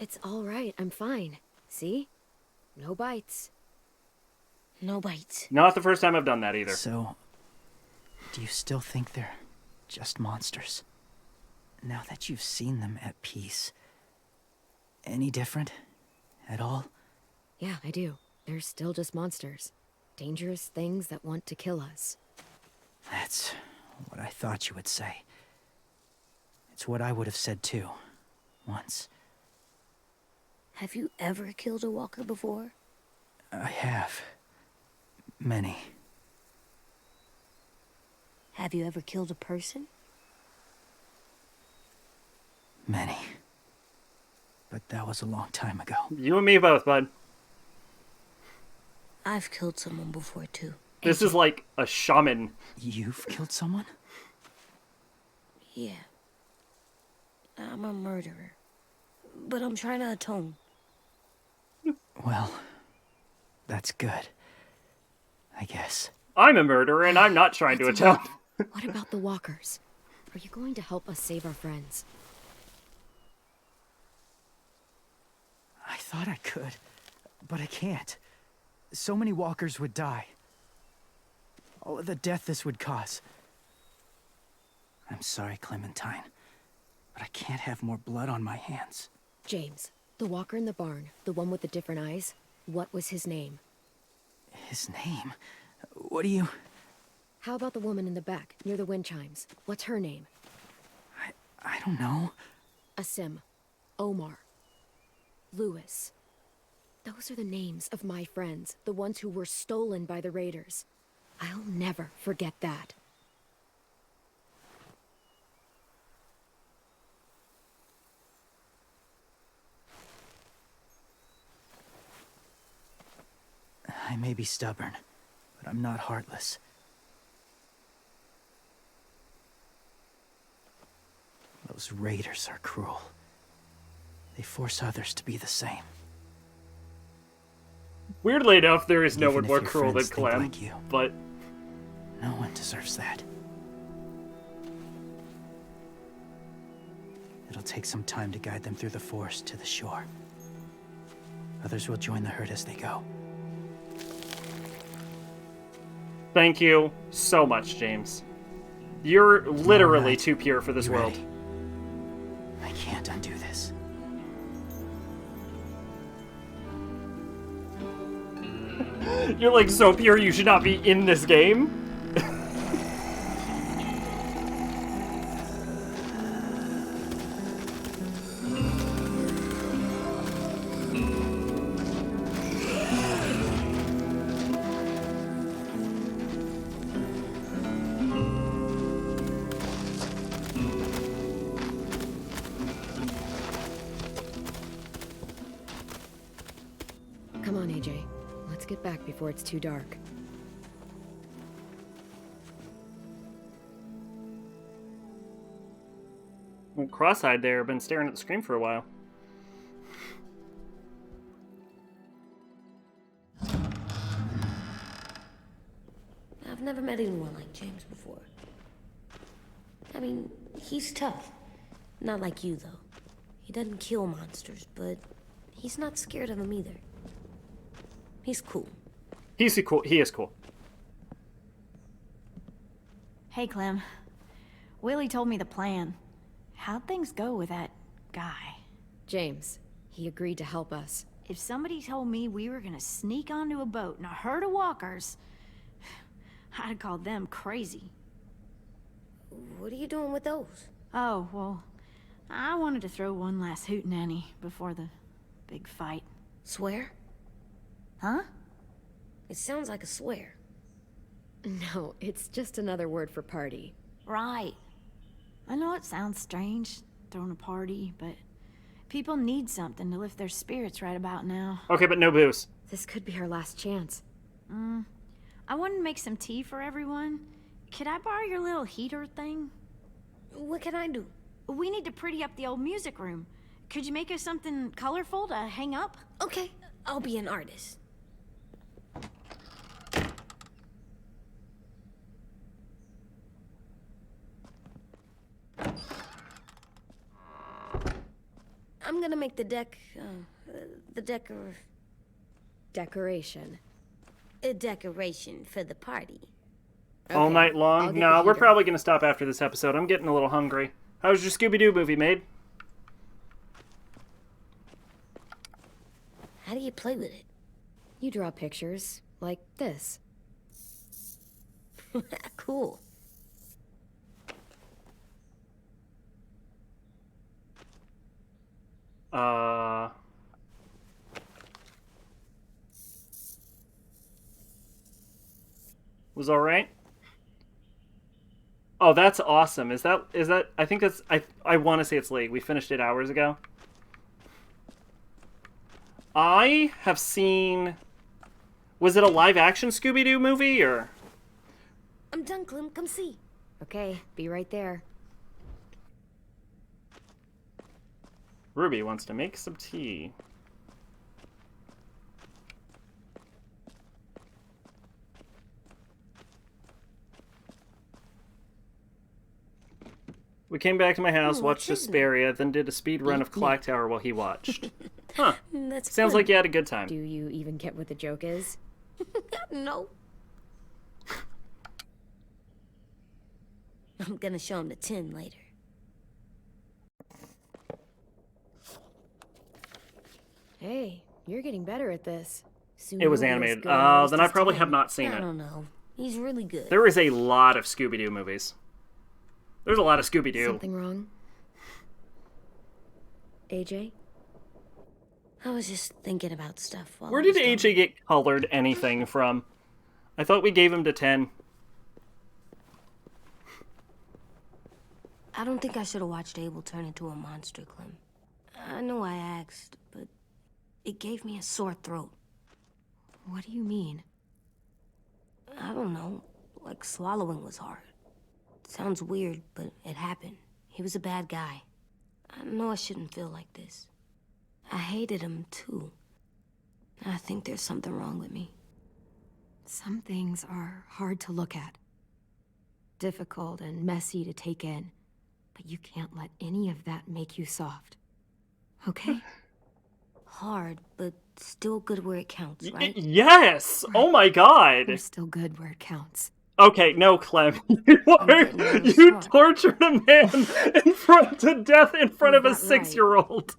It's all right. I'm fine. See? No bites. No bites. Not the first time I've done that either. So, do you still think they're just monsters? Now that you've seen them at peace, any different at all? Yeah, I do. They're still just monsters. Dangerous things that want to kill us. That's what I thought you would say. It's what I would have said too, once. Have you ever killed a walker before? I have. Many. Have you ever killed a person? Many. But that was a long time ago. You and me both, bud. I've killed someone before too. This is like a shaman. You've killed someone? Yeah. I'm a murderer. But I'm trying to atone. Well, that's good. I guess. I'm a murderer, and I'm not trying to atone. What about the walkers? Are you going to help us save our friends? I thought I could, but I can't. So many walkers would die. All of the death this would cause. I'm sorry, Clementine, but I can't have more blood on my hands. James, the walker in the barn, the one with the different eyes, what was his name? His name? What do you... How about the woman in the back, near the wind chimes? What's her name? I don't know. Asim. Omar. Lewis. Those are the names of my friends, the ones who were stolen by the raiders. I'll never forget that. I may be stubborn, but I'm not heartless. Those raiders are cruel. They force others to be the same. Weirdly enough, there is no Even one if more your cruel than friends think Clem, like you. but... No one deserves that. It'll take some time to guide them through the forest to the shore. Others will join the herd as they go. Thank you so much, James. You're literally Alright. too pure for this You world. ready? I can't undo this. You're like so pure you should not be in this game. Come on, AJ. Let's get back before it's too dark. Well, cross-eyed there, been staring at the screen for a while. I've never met anyone like James before. I mean, he's tough. Not like you, though. He doesn't kill monsters, but he's not scared of them either. He's cool. He's cool. He is cool. Hey, Clem. Willie told me the plan. How'd things go with that guy? James, he agreed to help us. If somebody told me we were gonna sneak onto a boat in a herd of walkers, I'd have called them crazy. What are you doing with those? Oh, well, I wanted to throw one last hootenanny before the big fight. Swear? Huh? It sounds like a swear. No, it's just another word for party. Right. I know it sounds strange, throwing a party, but people need something to lift their spirits right about now. Okay, but no booze. This could be our last chance. I wanted to make some tea for everyone. Could I borrow your little heater thing? What can I do? We need to pretty up the old music room. Could you make us something colorful to hang up? Okay, I'll be an artist. I'm gonna make the Decoration. a decoration for the party. All night I'll long? get No, the we're heater. probably going to stop after this episode. I'm getting a little hungry. How's your Scooby-Doo movie made? How do you play with it? You draw pictures, like this. Cool. Was all right? Oh, that's awesome. Is that I think that's I want to say it's late. We finished it hours ago. I have seen, was it a live action Scooby-Doo movie or? I'm done, Clem. Come see. Okay, be right there. Ruby wants to make some tea. We came back to my house, watched Suspiria, then did a speed run of Clock Tower while he watched. Huh. That's Sounds fun. like you had a good time. Do you even get what the joke is? No. I'm gonna show him the tin later. Hey, you're getting better at this. Soon It was you'll be as animated. good at it Then as I probably Tim. have not seen I it. don't know. He's really good. There is a lot of Scooby-Doo movies. There's a lot of Scooby-Doo. Something wrong? AJ? I was just thinking about stuff while Where I was did gone. AJ get colored anything from? I thought we gave him to 10. I don't think I should have watched Abel turn into a monster, Clem. I know I asked, but it gave me a sore throat. What do you mean? I don't know. Like swallowing was hard. Sounds weird, but it happened. He was a bad guy. I know I shouldn't feel like this. I hated him, too. I think there's something wrong with me. Some things are hard to look at. Difficult and messy to take in. But you can't let any of that make you soft. Okay? Hard, but still good where it counts, right? Yes! Oh my god! You're still good where it counts. Okay, no, Clem. You tortured a man to death in front of a 6-year-old.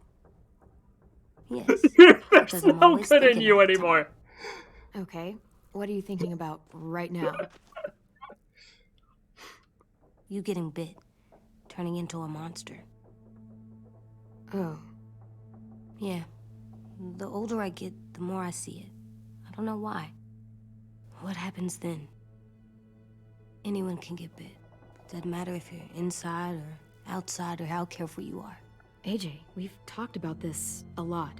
Yes. There's no good in you anymore. Okay, what are you thinking about right now? You getting bit. Turning into a monster. Oh. Yeah. The older I get, the more I see it. I don't know why. What happens then? Anyone can get bit. Doesn't matter if you're inside or outside or how careful you are. AJ, we've talked about this a lot.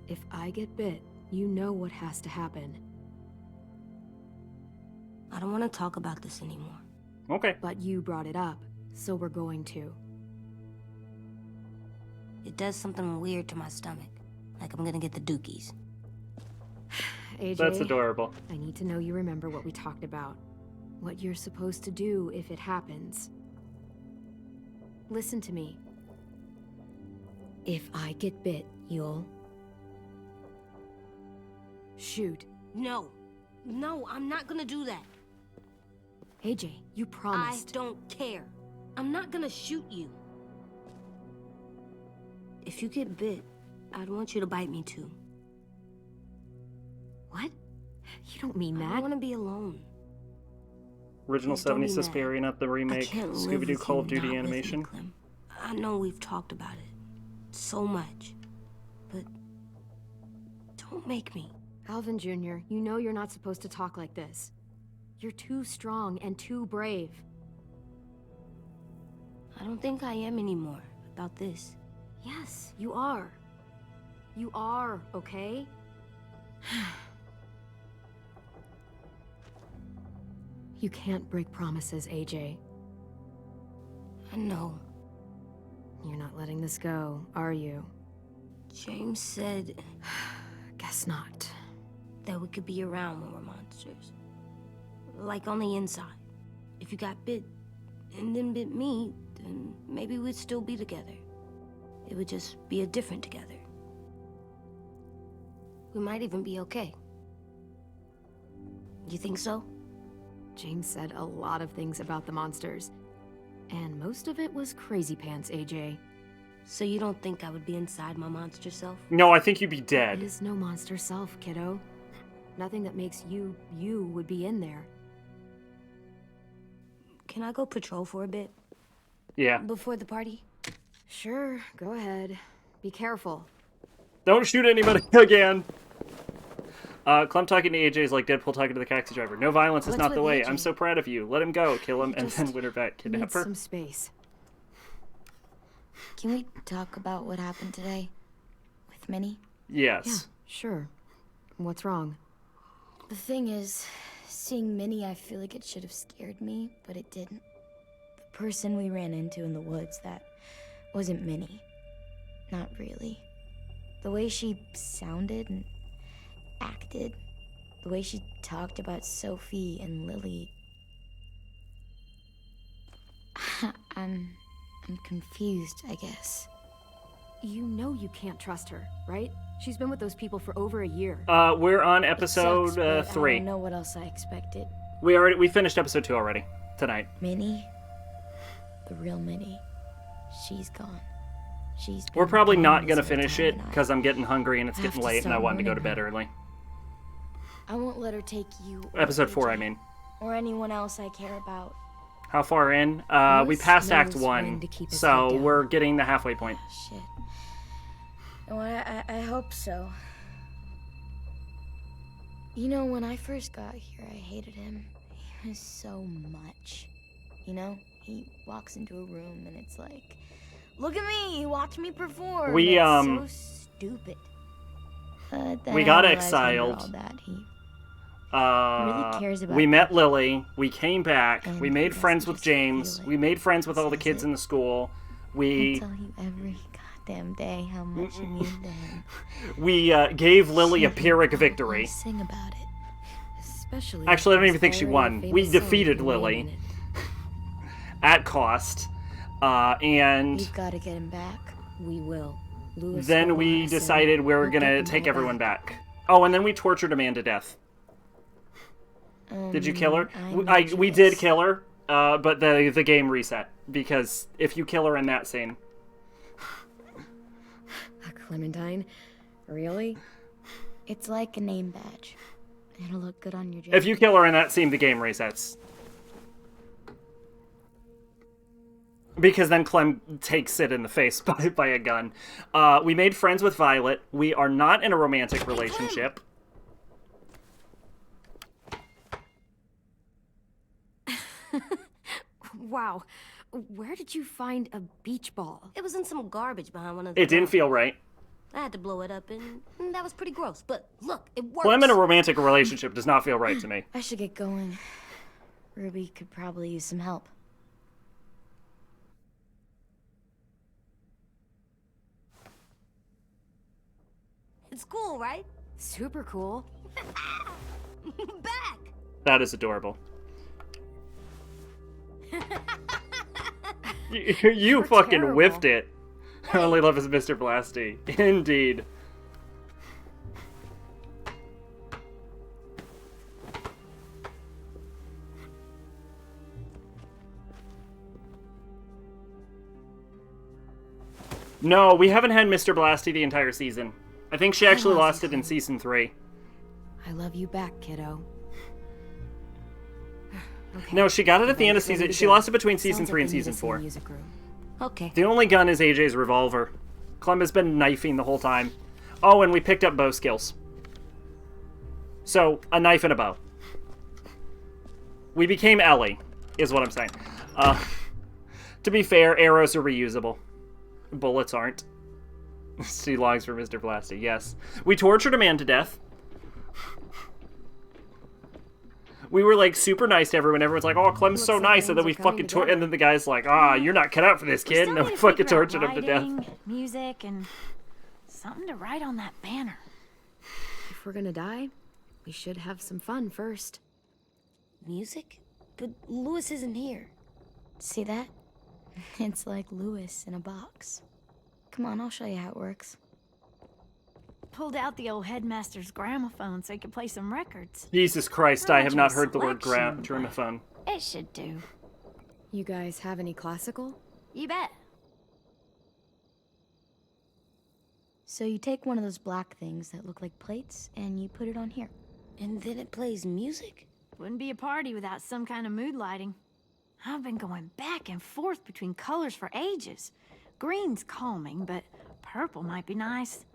If I get bit, you know what has to happen. I don't want to talk about this anymore. Okay. But you brought it up, so we're going to. It does something weird to my stomach. Like I'm gonna get the dookies. AJ, That's adorable. I need to know you remember what we talked about. What you're supposed to do if it happens. Listen to me. If I get bit, you'll... shoot. No. No, I'm not gonna do that. AJ, you promised. I don't care. I'm not gonna shoot you. If you get bit, I'd want you to bite me too. What? You don't mean that. I want to be alone. Original Please don't 70s be mad. Suspiria, not the remake. can't live Scooby-Doo with Call you of Duty not with me, animation. Clem. I know we've talked about it so much, but don't make me. Alvin Jr., you know you're not supposed to talk like this. You're too strong and too brave. I don't think I am anymore about this. Yes, you are. You are, okay? You can't break promises, AJ. I know. You're not letting this go, are you? James said... Guess not. That we could be around when we're monsters. Like on the inside. If you got bit and then bit me, then maybe we'd still be together. It would just be a different together. We might even be okay. You think so? James said a lot of things about the monsters. And most of it was crazy pants, AJ. So you don't think I would be inside my monster self? No, I think you'd be There dead. is no monster self, kiddo. Nothing that makes you, you would be in there. Can I go patrol for a bit? Yeah. Before the party? Sure, go ahead. Be careful. Don't shoot anybody again. Clem talking to AJ is like Deadpool talking to the taxi driver. No violence is What's not the with way. AJ? I'm so proud of you. Let him go. Kill him, and just then Winterbat kidnap Need her. some space. Can we talk about what happened today? With Minnie? Yes. Yeah, sure. What's wrong? The thing is, seeing Minnie, I feel like it should have scared me, but it didn't. The person we ran into in the woods, that wasn't Minnie. Not really. The way she sounded and acted, the way she talked about Sophie and Lily. I'm I'm confused, I guess. You know you can't trust her, right? She's been with those people for over a year. We're on It episode sucks, but 3. I don't know what else I expected. We finished episode 2 already tonight. Minnie? The real Minnie. She's gone. We're probably gone not this gonna whole finish time, it and because I'm getting hungry and it's have getting to late and I start wanted to go to warning bed her. early. I won't let her take you. or Episode 4, AJ, I mean. Or anyone else I care about. How far in? We Lewis passed Act knows 1, when to keep his so head down. we're getting the halfway point. Shit. Oh, I hope so. You know, when I first got here, I hated him. He was so much. You know, he walks into a room and it's like, look at me, watch me perform. We, it's so stupid. Then we I got realized exiled. under all that, he really cares about we met people. Lily. We came back. And We he made doesn't friends with just feel James. it. We made friends with all the Says kids it. in the school. I We tell you every goddamn day how much you mean to him. we gave Lily a Shit, Pyrrhic I victory. sing about it. Especially. Actually, I don't if even think she there's won. already a We famous song defeated with your name Lily in it. at cost, and You've got to get him back. We will. Lewis then will we want us in. decided we were We'll get gonna them take all everyone back. Oh, and then we tortured Amanda to death. Did you kill her? We did kill her, but the game reset because if you kill her in that scene, Clementine? Really? It's like a name badge. It'll look good on your if you kill her in that scene, the game resets. Because then Clem takes it in the face by a gun. We made friends with Violet. We are not in a romantic relationship. Wow. Where did you find a beach ball? It was in some garbage behind one of the It didn't doors. feel right. I had to blow it up, and that was pretty gross. But look, it works. Clem in a romantic relationship does not feel right to me. I should get going. Ruby could probably use some help. It's cool, right? Super cool. Back. That is adorable. You fucking terrible. whiffed it. Only love is Mr. Blasty. Indeed. No, we haven't had Mr. Blasty the entire season. I think she actually love lost it in season 3. I love you back, kiddo. Okay. No, she got it at the end of Ready season. to She go. lost it between season Sounds 3 like and we need season us in the 4. music room. Okay. The only gun is AJ's revolver. Clem has been knifing the whole time. Oh, and we picked up bow skills. So, a knife and a bow. We became Ellie, is what I'm saying. To be fair, arrows are reusable. Bullets aren't. See logs for Mr. Blasty, yes. We tortured a man to death. We were like super nice to everyone. Everyone's like, "Oh, Clem's so Looks like nice," and then we things are coming fucking and then the guy's like, "Ah, you're not cut out for this, kid," and then we fucking tortured him to death. Music and something to write on that banner. If we're gonna die, we should have some fun first. Music? But Lewis isn't here. See that? It's like Lewis in a box. Come on, I'll show you how it works. Pulled out the old headmaster's gramophone so he could play some records. Jesus Christ, Not I have much not of a heard the word selection, but gramophone. It should do. You guys have any classical? You bet. So you take one of those black things that look like plates and you put it on here. And then it plays music? Wouldn't be a party without some kind of mood lighting. I've been going back and forth between colors for ages. Green's calming, but purple might be nice.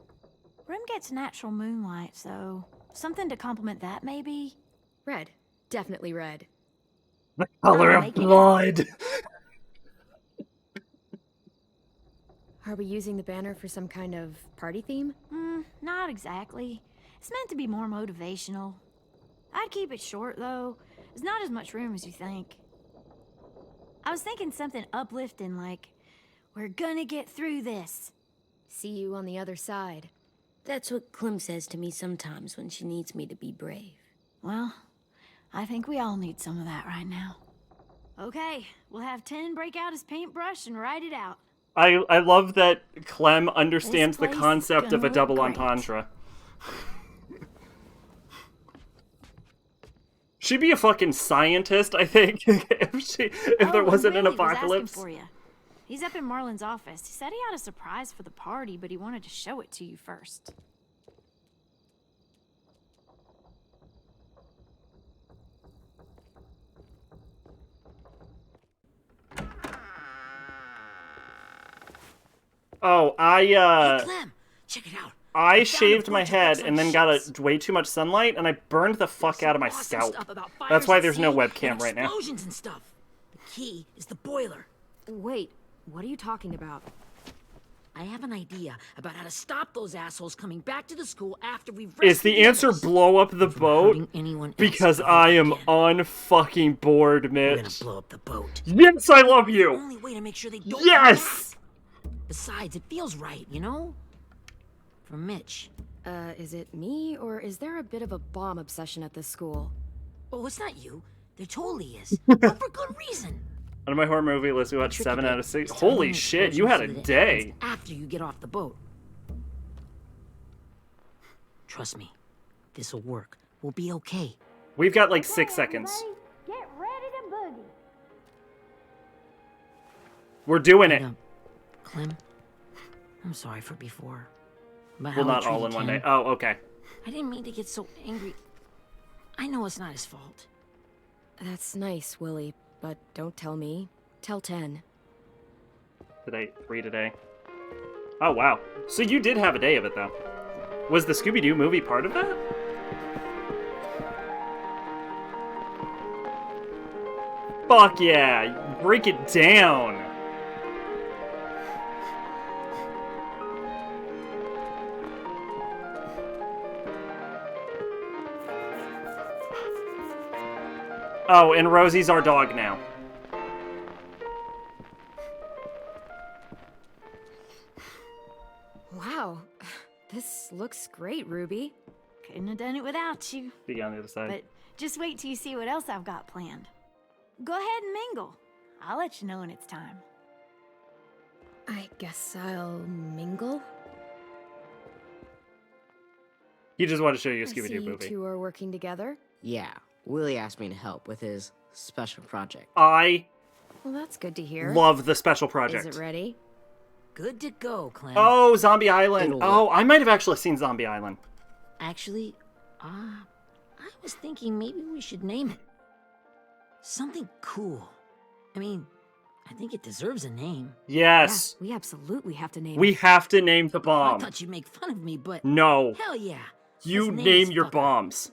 Room gets natural moonlight, so something to complement that, maybe? Red. Definitely red. The color I'll of make it. blood. Are we using the banner for some kind of party theme? Not exactly. It's meant to be more motivational. I'd keep it short, though. There's not as much room as you think. I was thinking something uplifting like, "We're gonna get through this." See you on the other side. That's what Clem says to me sometimes when she needs me to be brave. Well, I think we all need some of that right now. Okay, we'll have Tin break out his paintbrush and write it out. I love that Clem understands the This place is concept of a gonna double look great. entendre. She'd be a fucking scientist, I think, if there wasn't an Ray was asking apocalypse. for you. He's up in Marlin's office. He said he had a surprise for the party, but he wanted to show it to you first. Oh, Hey, Clem, check it out. I found a shaved my bunch of head those and then got way too much sunlight, and I burned the fuck out of my Awesome scalp. stuff about fires That's why at there's no sea webcam and right now. explosions and stuff. The key is the boiler. Wait, what are you talking about? I have an idea about how to stop those assholes coming back to the school after we've Is the rescued answer others. blow up the boat? hurting anyone else Because ever I am unfucking bored, We're gonna Mitch. blow up the boat. Yes, I love The you! only way to make sure they don't come Yes! back. Besides, it feels right, you know? For Mitch. Is it me, or is there a bit of a bomb obsession at this school? Oh, it's not you. There totally is. But for good reason. On my horror movie list, we watched Tricky 7 bit out of 6. is timing Holy the shit, you had a explosion so that it happens day. after you get off the boat. Trust me, this'll work. We'll be okay. We've got like 6 seconds. Get ready to boogie. We're doing it. Clem, I'm sorry for before. About Well, how I not all in treated one Ken. day. Oh, okay. I didn't mean to get so angry. I know it's not his fault. That's nice, Willie, but don't tell me. Tell 10. Today, 3 today. Oh, wow. So you did have a day of it, though. Was the Scooby-Doo movie part of that? Fuck yeah! Break it down! Oh, and Rosie's our dog now. Wow, this looks great, Ruby. Couldn't have done it without you. Be on the other side. But just wait till you see what else I've got planned. Go ahead and mingle. I'll let you know when it's time. I guess I'll mingle. He just wanted to show you a I see Scooby-Doo you movie. two are working together. Yeah, Willie asked me to help with his special project. I Well, that's good to hear. love the special project. Is it ready? Good to go, Clem. Oh, Zombie Island. It'll Oh, I might have actually seen Zombie Island. Actually, I was thinking maybe we should name it. Something cool. I mean, I think it deserves a name. Yes. Yeah, we absolutely have to name We it. have to name the I bomb. thought you'd make fun of me, but No. hell yeah. You Let's name this your fucker. bombs.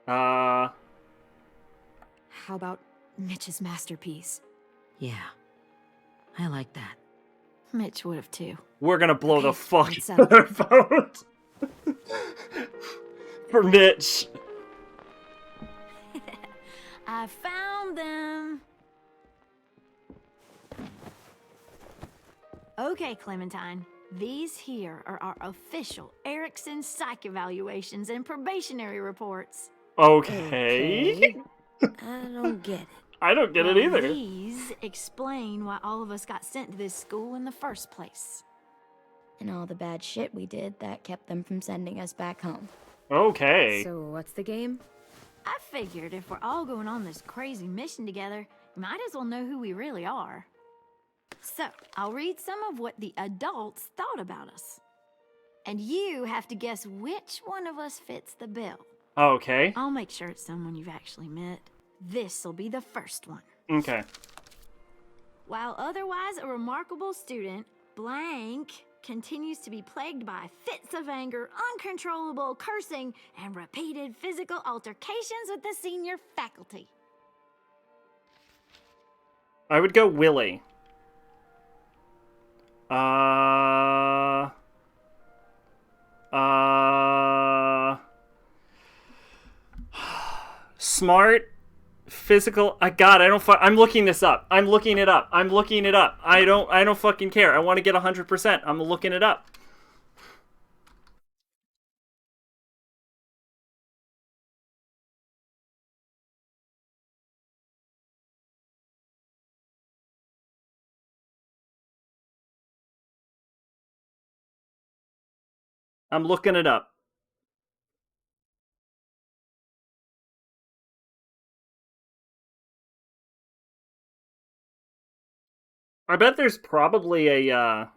How about Mitch's masterpiece? Yeah, I like that. Mitch would have too. We're gonna blow the Okay, fuck let's out of their boat. For Mitch. I found them. Okay, Clementine. These here are our official Erickson psych evaluations and probationary reports. Okay. I don't get it. I don't get it Well, either. These explain why all of us got sent to this school in the first place. And all the bad shit we did that kept them from sending us back home. Okay. So what's the game? I figured if we're all going on this crazy mission together, we might as well know who we really are. So, I'll read some of what the adults thought about us. And you have to guess which one of us fits the bill. Okay. I'll make sure it's someone you've actually met. This'll be the first one. Okay. While otherwise a remarkable student, blank continues to be plagued by fits of anger, uncontrollable cursing, and repeated physical altercations with the senior faculty. I would go Willie. Smart, physical. God, I don't. I'm looking this up. I'm looking it up. I'm looking it up. I don't fucking care. I want to get 100%. I'm looking it up. I'm looking it up. I bet there's probably a,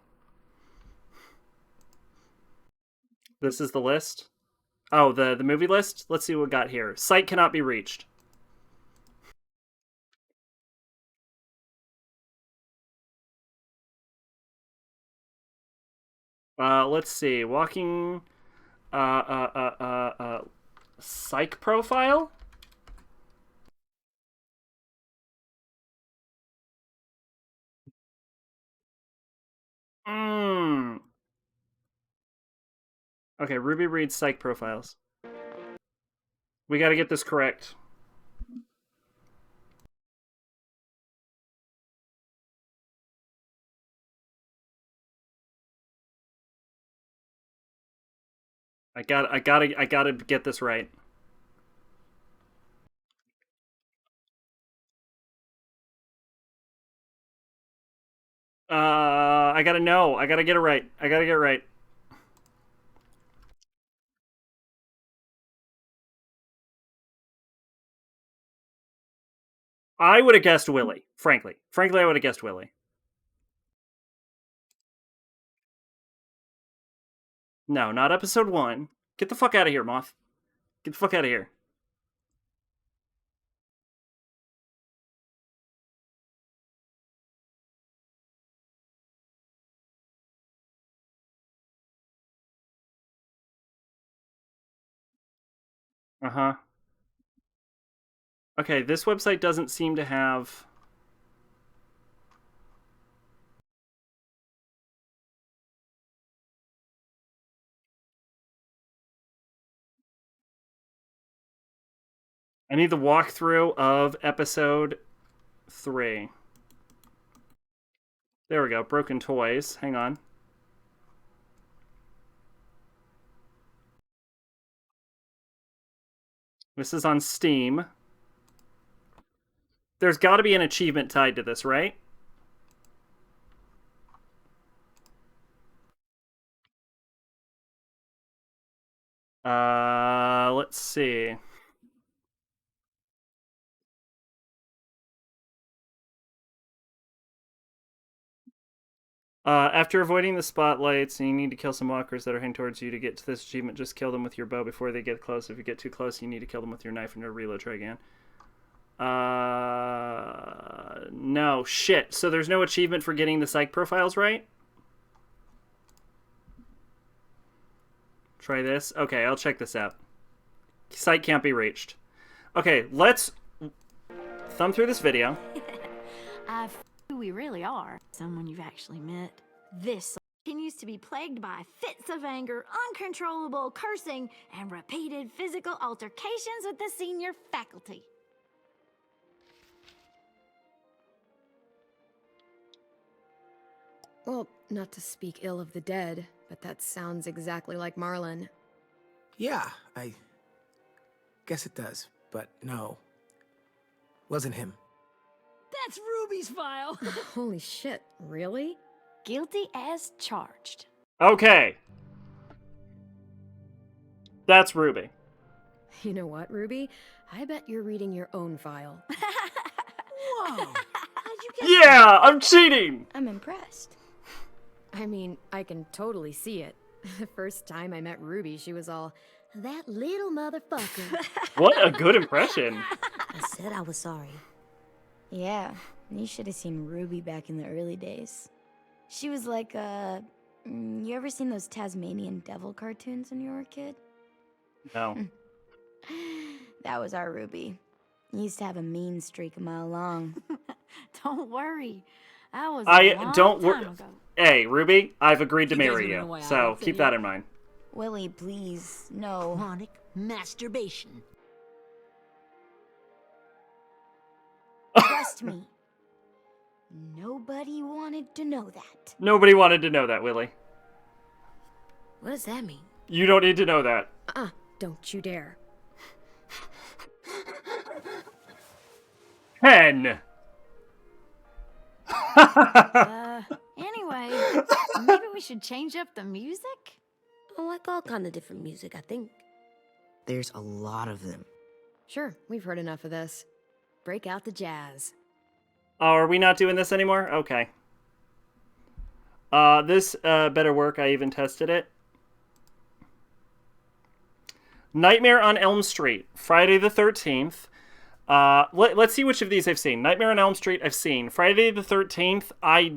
This is the list? Oh, the movie list? Let's see what we got here. Site cannot be reached. Let's see. Walking... Psych profile? Okay, Ruby reads psych profiles. We gotta get this correct. I gotta get this right. I gotta know. I gotta get it right. I gotta get it right. I would have guessed Willie, frankly. Frankly, I would have guessed Willie. No, not episode 1. Get the fuck out of here, Moth. Get the fuck out of here. Uh-huh. Okay, this website doesn't seem to have... I need the walkthrough of episode 3. There we go. Broken Toys. Hang on. This is on Steam. There's got to be an achievement tied to this, right? Let's see. After avoiding the spotlights, and you need to kill some walkers that are heading towards you to get to this achievement, just kill them with your bow before they get close. If you get too close, you need to kill them with your knife and to reload. Try again. No, shit. So there's no achievement for getting the psych profiles right? Try this. Okay, I'll check this out. Site can't be reached. Okay, let's thumb through this video. Who we really are. Someone you've actually met. This continues to be plagued by fits of anger, uncontrollable cursing, and repeated physical altercations with the senior faculty. Well, not to speak ill of the dead, but that sounds exactly like Marlon. Yeah, I guess it does, but no. Wasn't him. That's Ruby's file. Holy shit, really? Guilty as charged. Okay. That's Ruby. You know what, Ruby? I bet you're reading your own file. Whoa! How'd you get Yeah, I'm cheating! I'm impressed. I mean, I can totally see it. The first time I met Ruby, she was all, that little motherfucker. What a good impression. I said I was sorry. Yeah, you should have seen Ruby back in the early days. She was like, you ever seen those Tasmanian devil cartoons when you were a kid? No. That was our Ruby. He used to have a mean streak a mile long. Don't worry. That was don't worry. Hey, Ruby, I've agreed to marry you, so keep that in mind. Willie, please, no. Chronic masturbation. Trust me. Nobody wanted to know that. Nobody wanted to know that, Willie. What does that mean? You don't need to know that. Don't you dare. 10. Anyway, maybe we should change up the music? like all kind of different music, I think. There's a lot of them. Sure, we've heard enough of this. Break out the jazz. Oh, are we not doing this anymore? Okay. This better work. I even tested it. Nightmare on Elm Street, Friday the 13th. Let's see which of these I've seen. Nightmare on Elm Street, I've seen. Friday the 13th, I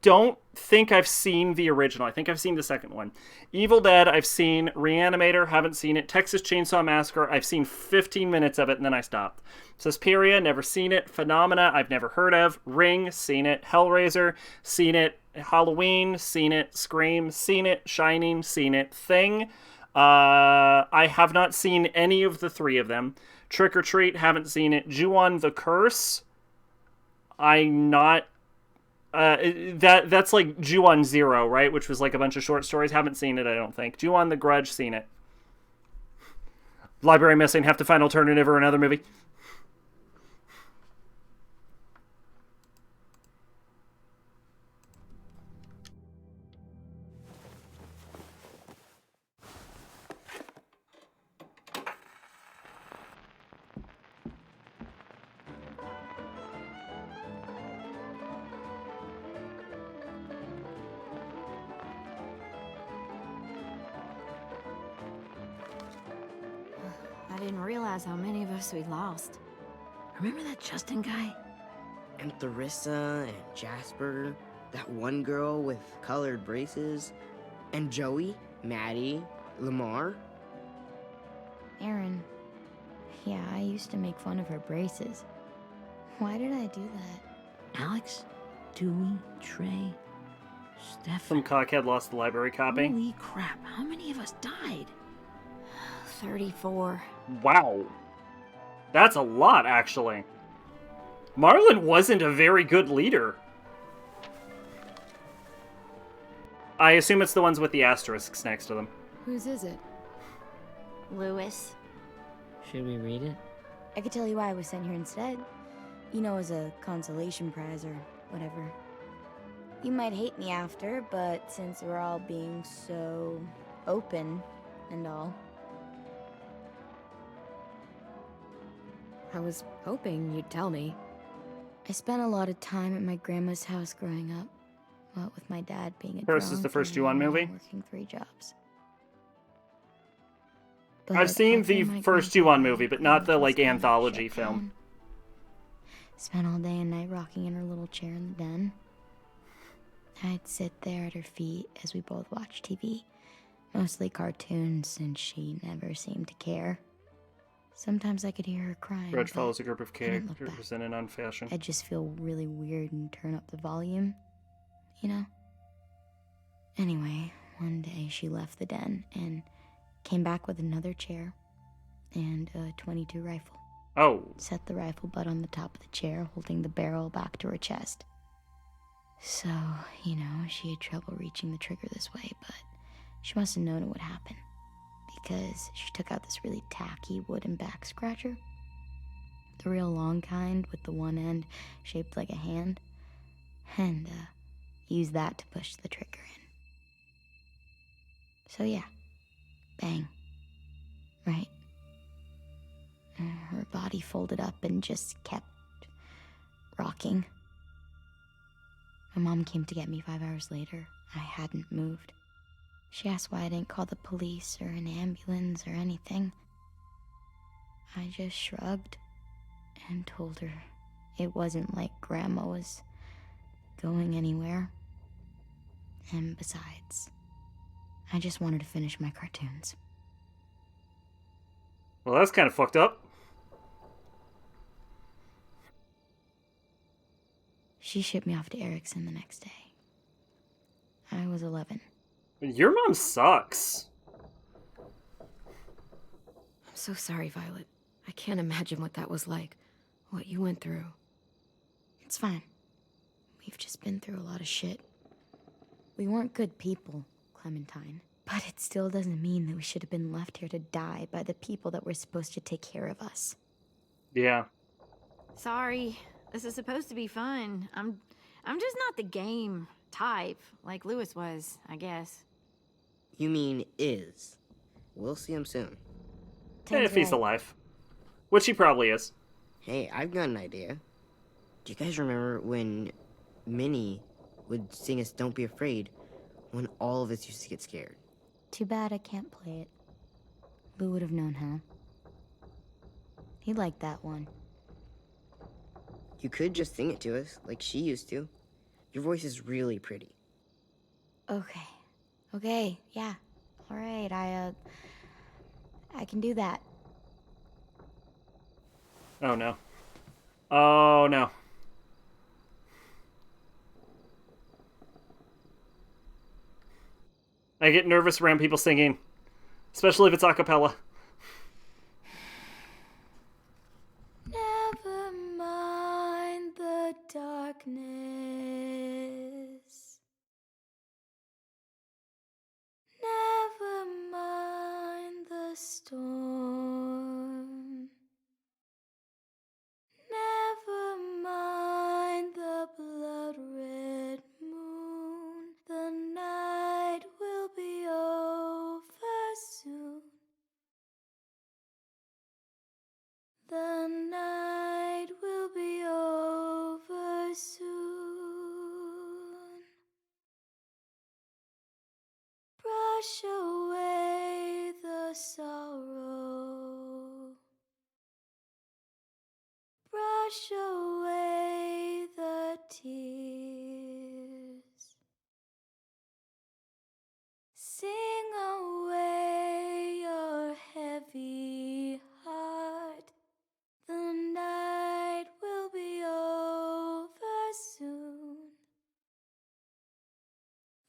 don't think I've seen the original. I think I've seen the second one. Evil Dead, I've seen. Reanimator, haven't seen it. Texas Chainsaw Massacre, I've seen 15 minutes of it and then I stopped. Suspiria, never seen it. Phenomena, I've never heard of. Ring, seen it. Hellraiser, seen it. Halloween, seen it. Scream, seen it. Shining, seen it. Thing, I have not seen any of the three of them. Trick or Treat, haven't seen it. Ju-on the Curse, I'm not... that's like Ju-on Zero, right? Which was like a bunch of short stories. Haven't seen it, I don't think. Ju-on the Grudge, seen it. Library Missing, have to find alternative or another movie. I didn't realize how many of us we'd lost. Remember that Justin guy? And Theresa and Jasper, that one girl with colored braces, and Joey, Maddie, Lamar. Aaron. Yeah, I used to make fun of her braces. Why did I do that? Alex, Dewey, Trey, Steph. Some cockhead lost the library copy. Holy crap, how many of us died? 34. Wow. That's a lot, actually. Marlon wasn't a very good leader. I assume it's the ones with the asterisks next to them. Whose is it? Lewis. Should we read it? I could tell you why I was sent here instead. You know, as a consolation prize or whatever. You might hate me after, but since we're all being so open and all. I was hoping you'd tell me. I spent a lot of time at my grandma's house growing up. What with my dad being a First is drunk the first and Ju-on my mom movie? working 3 jobs. I've seen the after my first grandpa Ju-on movie, but not the, was like, kinda anthology shut film. down. Spent all day and night rocking in her little chair in the den. I'd sit there at her feet as we both watched TV. Mostly cartoons, since she never seemed to care. Sometimes I could hear her crying. Grudge but follows a group of I didn't look characters back. in an unfashion. I'd just feel really weird and turn up the volume, you know? Anyway, one day she left the den and came back with another chair and a .22 rifle. Oh. Set the rifle butt on the top of the chair, holding the barrel back to her chest. So, you know, she had trouble reaching the trigger this way, but she must have known it would happen. Because she took out this really tacky wooden back scratcher. The real long kind with the one end shaped like a hand. And, used that to push the trigger in. So yeah, bang. Right. Her body folded up and just kept rocking. My mom came to get me 5 hours later. I hadn't moved. She asked why I didn't call the police or an ambulance or anything. I just shrugged and told her it wasn't like Grandma was going anywhere. And besides, I just wanted to finish my cartoons. Well, that's kind of fucked up. She shipped me off to Erickson the next day. I was 11. Your mom sucks. I'm so sorry, Violet. I can't imagine what that was like. What you went through. It's fine. We've just been through a lot of shit. We weren't good people, Clementine. But it still doesn't mean that we should have been left here to die by the people that were supposed to take care of us. Yeah. Sorry. This is supposed to be fun. I'm just not the game type like Lewis was, I guess. You mean is. We'll see him soon. If he's alive. Which he probably is. Hey, I've got an idea. Do you guys remember when Minnie would sing us Don't Be Afraid when all of us used to get scared? Too bad I can't play it. Lou would have known how. He liked that one. You could just sing it to us, like she used to. Your voice is really pretty. Okay. Okay, yeah. Alright, I can do that. Oh no. Oh no. I get nervous around people singing, especially if it's a cappella. Never mind the darkness. Never mind the storm. Never mind the blood-red moon. The night will be over soon. The night will be over soon. Brush away the sorrow. Brush away the tears. Sing away your heavy heart. The night will be over soon.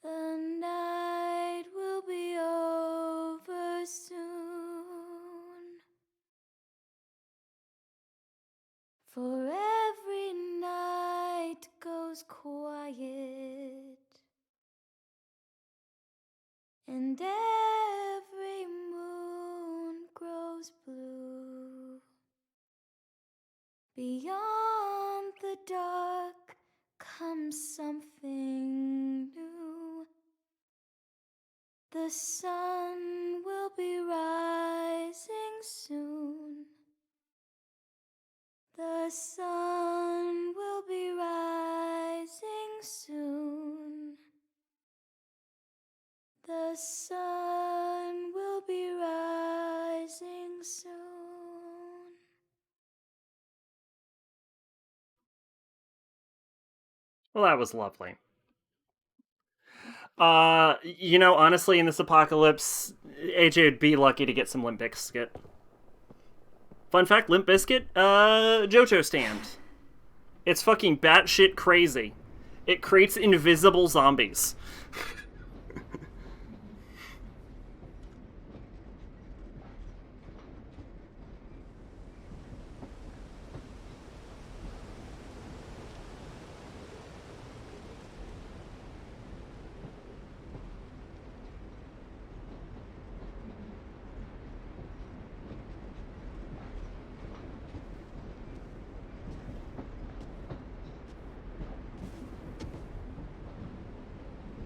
The night will be over soon. For every night goes quiet, and every moon grows blue. Beyond the dark comes something new. The sun will be rising soon. The sun will be rising soon. The sun will be rising soon. Well, that was lovely. You know, honestly, in this apocalypse, AJ would be lucky to get some Limp Bizkit. Fun fact, Limp Bizkit, JoJo stand. It's fucking batshit crazy. It creates invisible zombies.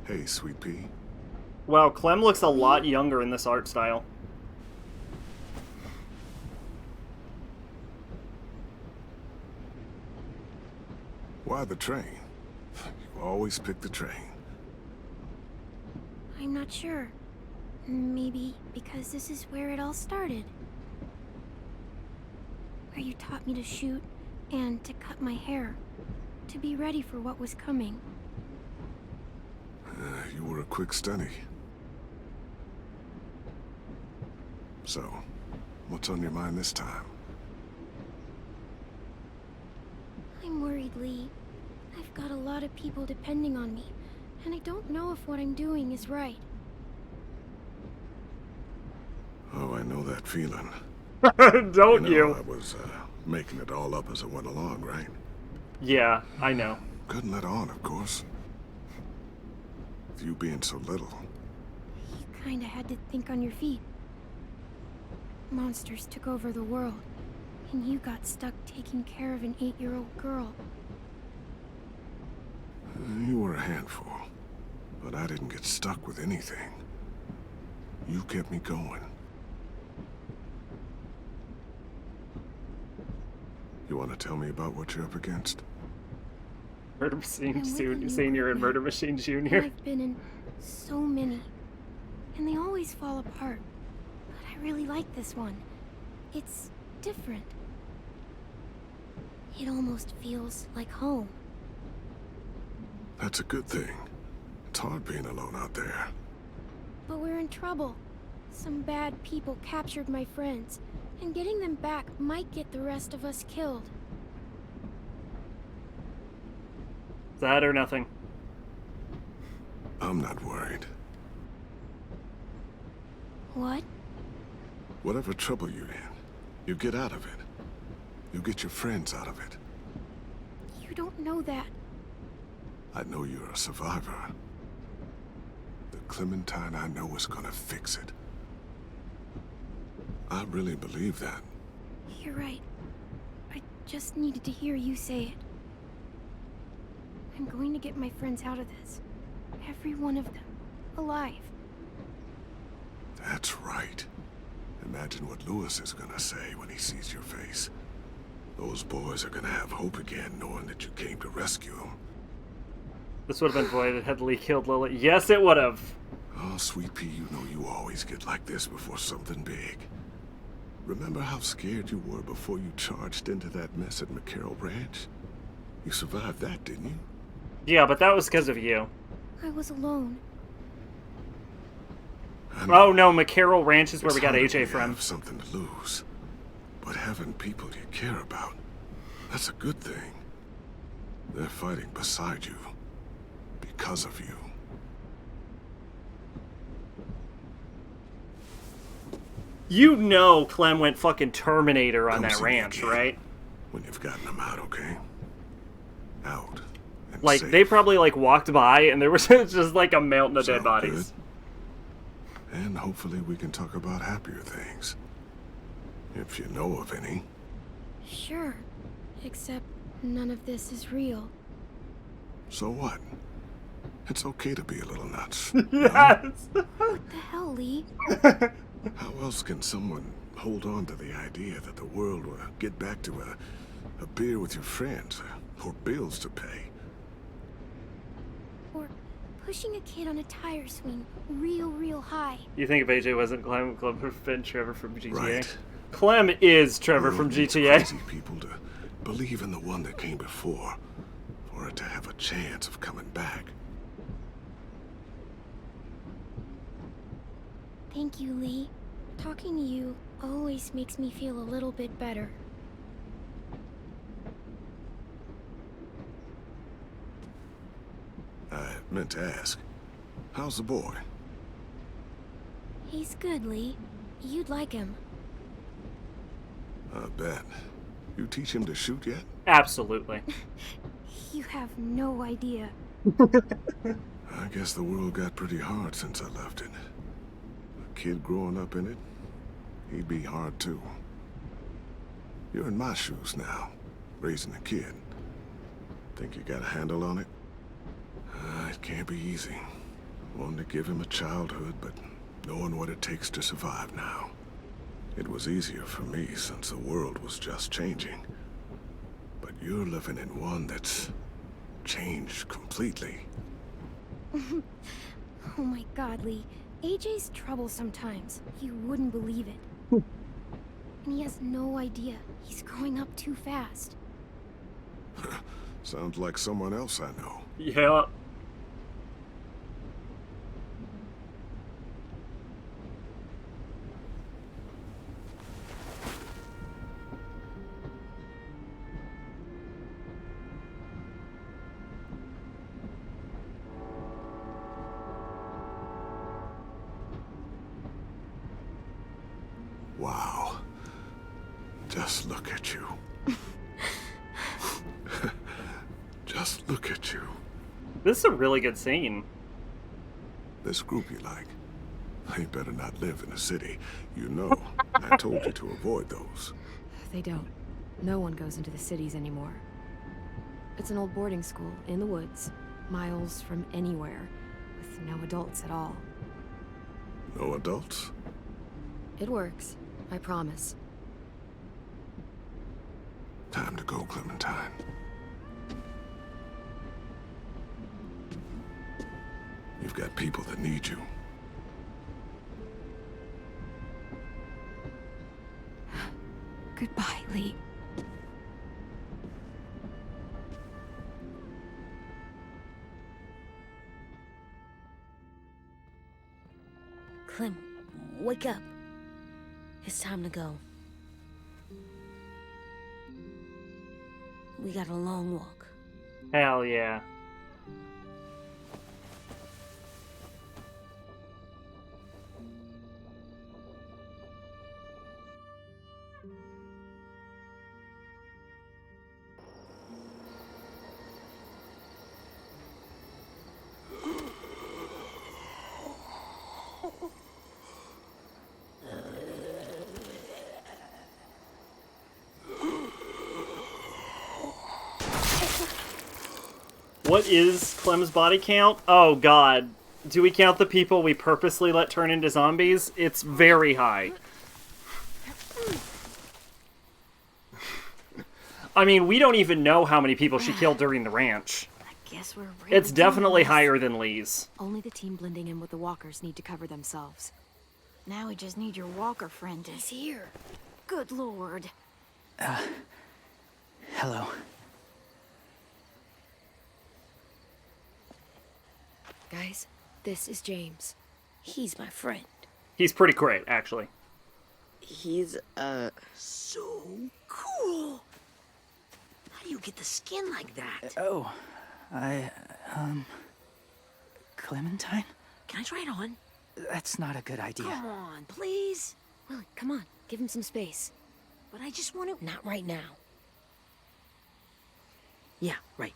Hey, Sweet Pea. Wow, Clem looks a lot younger in this art style. Why the train? You always pick the train. I'm not sure. Maybe because this is where it all started. Where you taught me to shoot and to cut my hair. To be ready for what was coming. You were a quick study. So, what's on your mind this time? I'm worried, Lee. I've got a lot of people depending on me, and I don't know if what I'm doing is right. Oh, I know that feeling. Don't you? I was making it all up as I went along, right? Yeah, I know. Couldn't let on, of course. With you being so little. You kinda had to think on your feet. Monsters took over the world, and you got stuck taking care of an 8-year-old girl. You were a handful, but I didn't get stuck with anything. You kept me going. You want to tell me about what you're up against? Murder Machine I'm with you, Senior and Courtney. Murder Machine Junior. And I've been in so many. And they always fall apart. But I really like this one. It's different. It almost feels like home. That's a good thing. It's hard being alone out there. But we're in trouble. Some bad people captured my friends, and getting them back might get the rest of us killed. That or nothing. I'm not worried. What? Whatever trouble you're in, you get out of it. You get your friends out of it. You don't know that. I know you're a survivor. The Clementine I know is gonna fix it. I really believe that. You're right. I just needed to hear you say it. I'm going to get my friends out of this. Every one of them. Alive. That's right. Imagine what Lewis is gonna say when he sees your face. Those boys are gonna have hope again, knowing that you came to rescue them. This would have been avoided had Lee killed Lily. Yes, it would have. Oh, Sweet Pea, you know you always get like this before something big. Remember how scared you were before you charged into that mess at McCarroll Ranch? You survived that, didn't you? Yeah, but that was because of you. I was alone. Oh no, McCarroll Ranch is where we got It's hard AJ when you from. have something to lose. But having people you care about, that's a good thing. They're fighting beside you. Because of you. You know Clem went fucking Terminator on Come that see me ranch, again right? When you've gotten them out, okay? Out. And Like, safe. they probably, like, walked by and there was just, like, a mountain of dead Sound bodies. good? And hopefully we can talk about happier things. If you know of any. Sure. Except none of this is real. So what? It's okay to be a little nuts. Yes! What the hell, Lee? How else can someone hold on to the idea that the world will get back to a beer with your friends, or bills to pay? Or pushing a kid on a tire swing real high. You think if AJ wasn't Clem would have been Trevor from GTA? Right. Clem is Trevor World from needs GTA. Crazy people to believe in the one that came before, for it to have a chance of coming back. Thank you, Lee. Talking to you always makes me feel a little bit better. I meant to ask, how's the boy? He's good, Lee. You'd like him. I bet. You teach him to shoot yet? Absolutely. You have no idea. I guess the world got pretty hard since I left it. A kid growing up in it, he'd be hard too. You're in my shoes now, raising a kid. Think you got a handle on it? It can't be easy. Wanting to give him a childhood, but knowing what it takes to survive now. It was easier for me since the world was just changing. But you're living in one that's changed completely. Oh my god, Lee. AJ's trouble sometimes. You wouldn't believe it. And he has no idea. He's growing up too fast. Sounds like someone else I know. Yeah. Wow. Just look at you. Just look at you. This is a really good scene. This group you like, they better not live in the city. You know, I told you to avoid those. They don't. No one goes into the cities anymore. It's an old boarding school in the woods, miles from anywhere, with no adults at all. No adults? It works. I promise. Time to go, Clementine. You've got people that need you. Goodbye, Lee. Clem, wake up. It's time to go. We got a long walk. Hell yeah. What is Clem's body count? Oh god. Do we count the people we purposely let turn into zombies? It's very high. I mean, we don't even know how many people she killed during the ranch. Guess we're really It's definitely doing this. higher than Lee's. Only the team blending in with the walkers need to cover themselves. Now we just need your walker friend to... He's here. Good lord. Hello. Guys, this is James. He's my friend. He's pretty great, actually. He's, So cool. How do you get the skin like that? Oh, Clementine? Can I try it on? That's not a good idea. Come on, please. Willie, come on. Give him some space. But I just want to... Not right now. Yeah, right.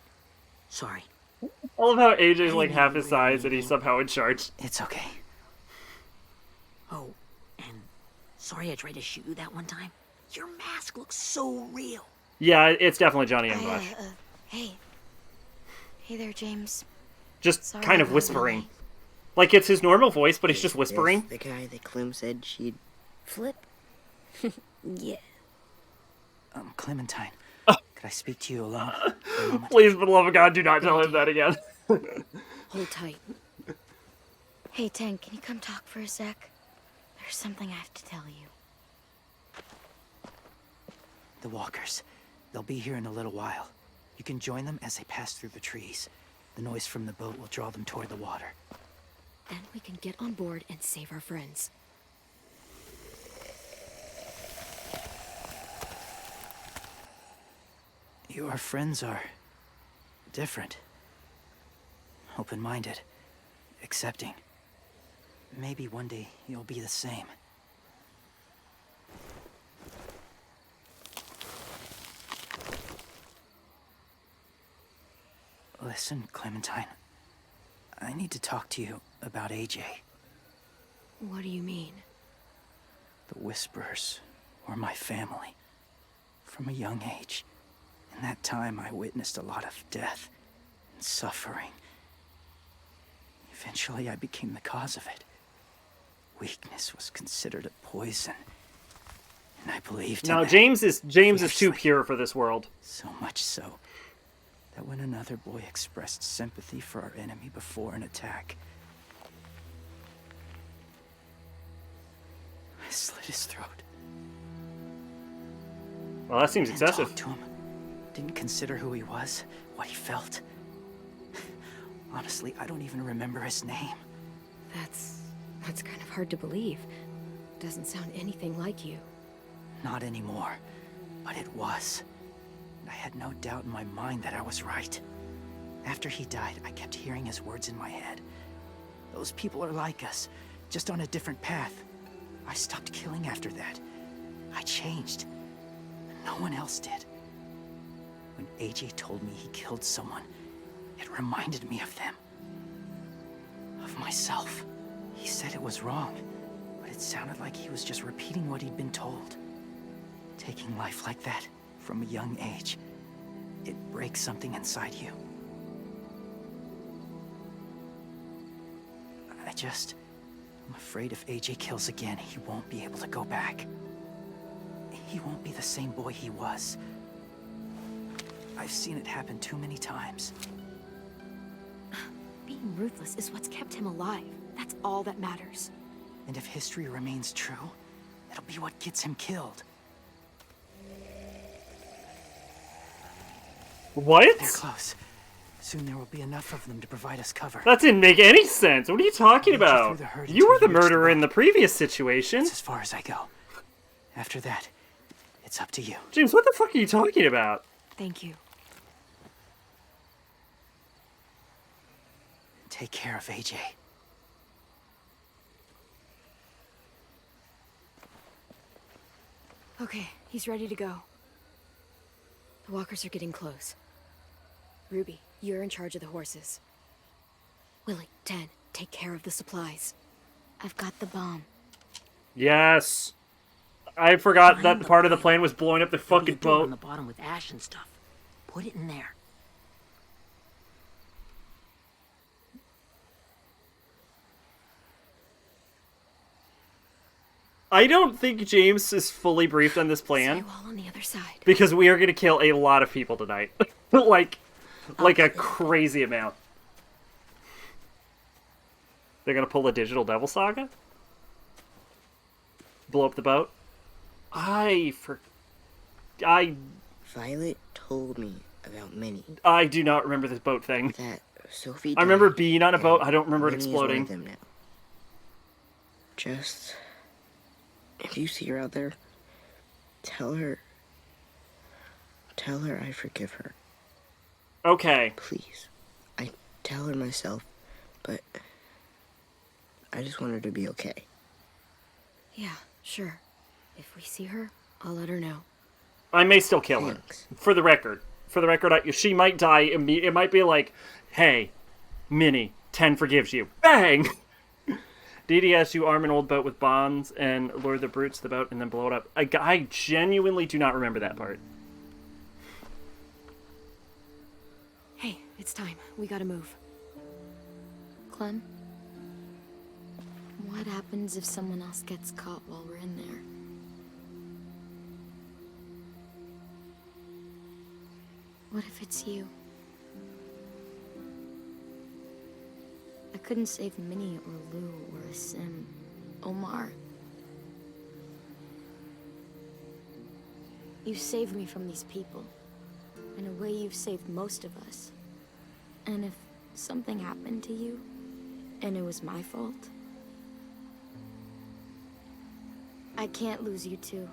Sorry. I love how AJ's like half his size and he's somehow in charge. It's okay. Oh, and sorry I tried to shoot you that one time. Your mask looks so real. Yeah, it's definitely Johnny M. Rush. Hey. Hey there, James. Just Sorry kind of about whispering. Like, it's his normal voice, but he's just whispering. The guy that Clem said she'd flip? Yeah. Clementine. Could I speak to you alone for a moment? Please, for the love of God, do not tell him that again. Hold tight. Hey, Tank, can you come talk for a sec? There's something I have to tell you. The walkers. They'll be here in a little while. You can join them as they pass through the trees. The noise from the boat will draw them toward the water. Then we can get on board and save our friends. Your friends are different. Open-minded. Accepting. Maybe one day you'll be the same. Listen, Clementine. I need to talk to you about AJ. What do you mean? The Whisperers were my family. From a young age. In that time, I witnessed a lot of death and suffering. Eventually, I became the cause of it. Weakness was considered a poison. And I believed in No, that James is too pure for this world. so much so that when another boy expressed sympathy for our enemy before an attack, I slit his throat. Well, that seems Didn't excessive. talk to him. Didn't consider who he was, what he felt. Honestly, I don't even remember his name. That's kind of hard to believe. Doesn't sound anything like you. Not anymore, but it was. I had no doubt in my mind that I was right. After he died, I kept hearing his words in my head. Those people are like us, just on a different path. I stopped killing after that. I changed. No one else did. When AJ told me he killed someone, it reminded me of them. Of myself. He said it was wrong, but it sounded like he was just repeating what he'd been told. Taking life like that, from a young age, it breaks something inside you. I'm afraid if AJ kills again, he won't be able to go back. He won't be the same boy he was. I've seen it happen too many times. Being ruthless is what's kept him alive. That's all that matters. And if history remains true, it'll be what gets him killed. What? They're close. Soon there will be enough of them to provide us cover. That didn't make any sense. What are you talking about? You were the murderer in the previous situation. That's as far as I go. After that, it's up to you. James, what the fuck are you talking about? Thank you. Take care of AJ. Okay, he's ready to go. The walkers are getting close. Ruby, you're in charge of the horses. Willie, Dan, take care of the supplies. I've got the bomb. Yes. I forgot that part of the plan was blowing up the fucking boat. On the bottom with ash and stuff. Put it in there. I don't think James is fully briefed on this plan. See you all on the other side. Because we are going to kill a lot of people tonight. like a crazy amount. They're going to pull a Digital Devil Saga? Blow up the boat? Violet told me about Minnie. I do not remember this boat thing. That Sophie I remember died, being on a boat. and I don't remember it Minnie is exploding. one of them now. Just, if you see her out there, tell her I forgive her. Okay. Please. I tell her myself, but I just want her to be okay. Yeah, sure. If we see her, I'll let her know. I may still kill her. For the record. She might die. It might be like, hey, Minnie, 10 forgives you. Bang! DDS, you arm an old boat with bombs and lure the brutes to the boat and then blow it up. I genuinely do not remember that part. Hey, it's time. We gotta move. Clem? What happens if someone else gets caught while we're in there? What if it's you? I couldn't save Minnie or Lou or Asim. Omar. You saved me from these people. In a way, you've saved most of us. And if something happened to you, and it was my fault, I can't lose you too.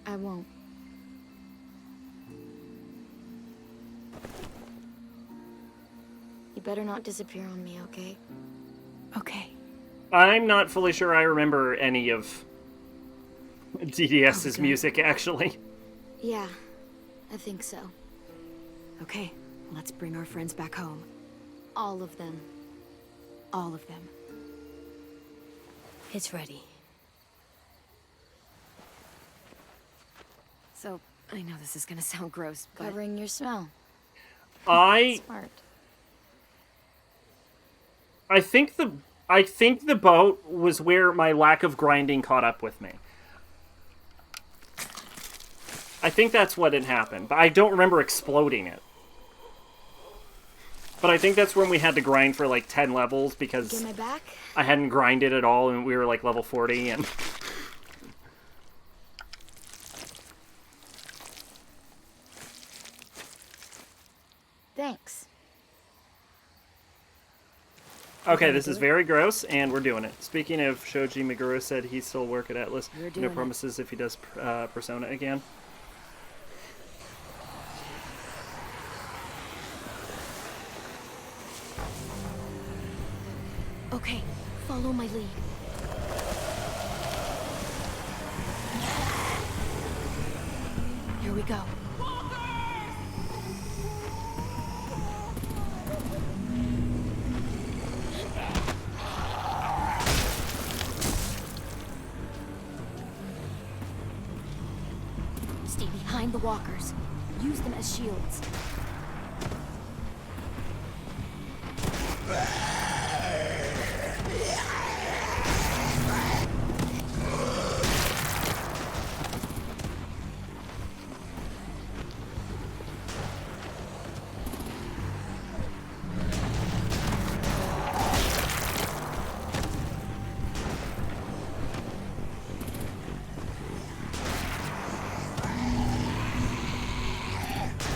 I won't. You better not disappear on me, okay? Okay. I'm not fully sure I remember any of DDS's music, actually. Yeah, I think so. Okay, let's bring our friends back home. All of them. All of them. It's ready. So, I know this is gonna sound gross, but... Covering your smell. Smart. I think the boat was where my lack of grinding caught up with me. I think that's what had happened, but I don't remember exploding it. But I think that's when we had to grind for like 10 levels because Get my back? I hadn't grinded at all and we were like level 40 and... Thanks. Okay, this is very gross, and we're doing it. Speaking of, Shoji Meguro said he's still working at Atlas. We're No doing it. promises if he does Persona again. Okay, follow my lead. Here we go. Stay behind the walkers. Use them as shields.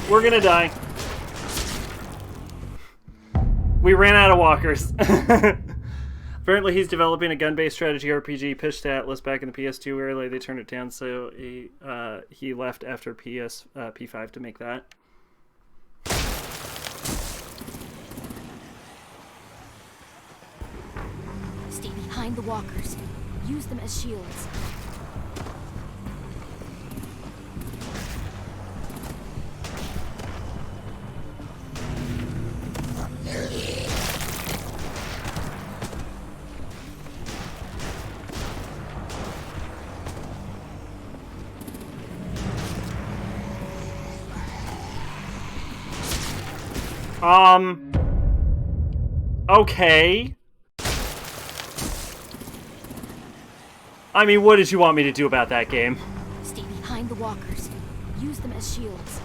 We're gonna die. We ran out of walkers. Apparently he's developing a gun-based strategy RPG pitched to Atlas back in the PS2 era. They turned it down, so he left after P5 to make that. Stay behind the walkers. Use them as shields. Okay. I mean, what did you want me to do about that game? Stay behind the walkers. Use them as shields.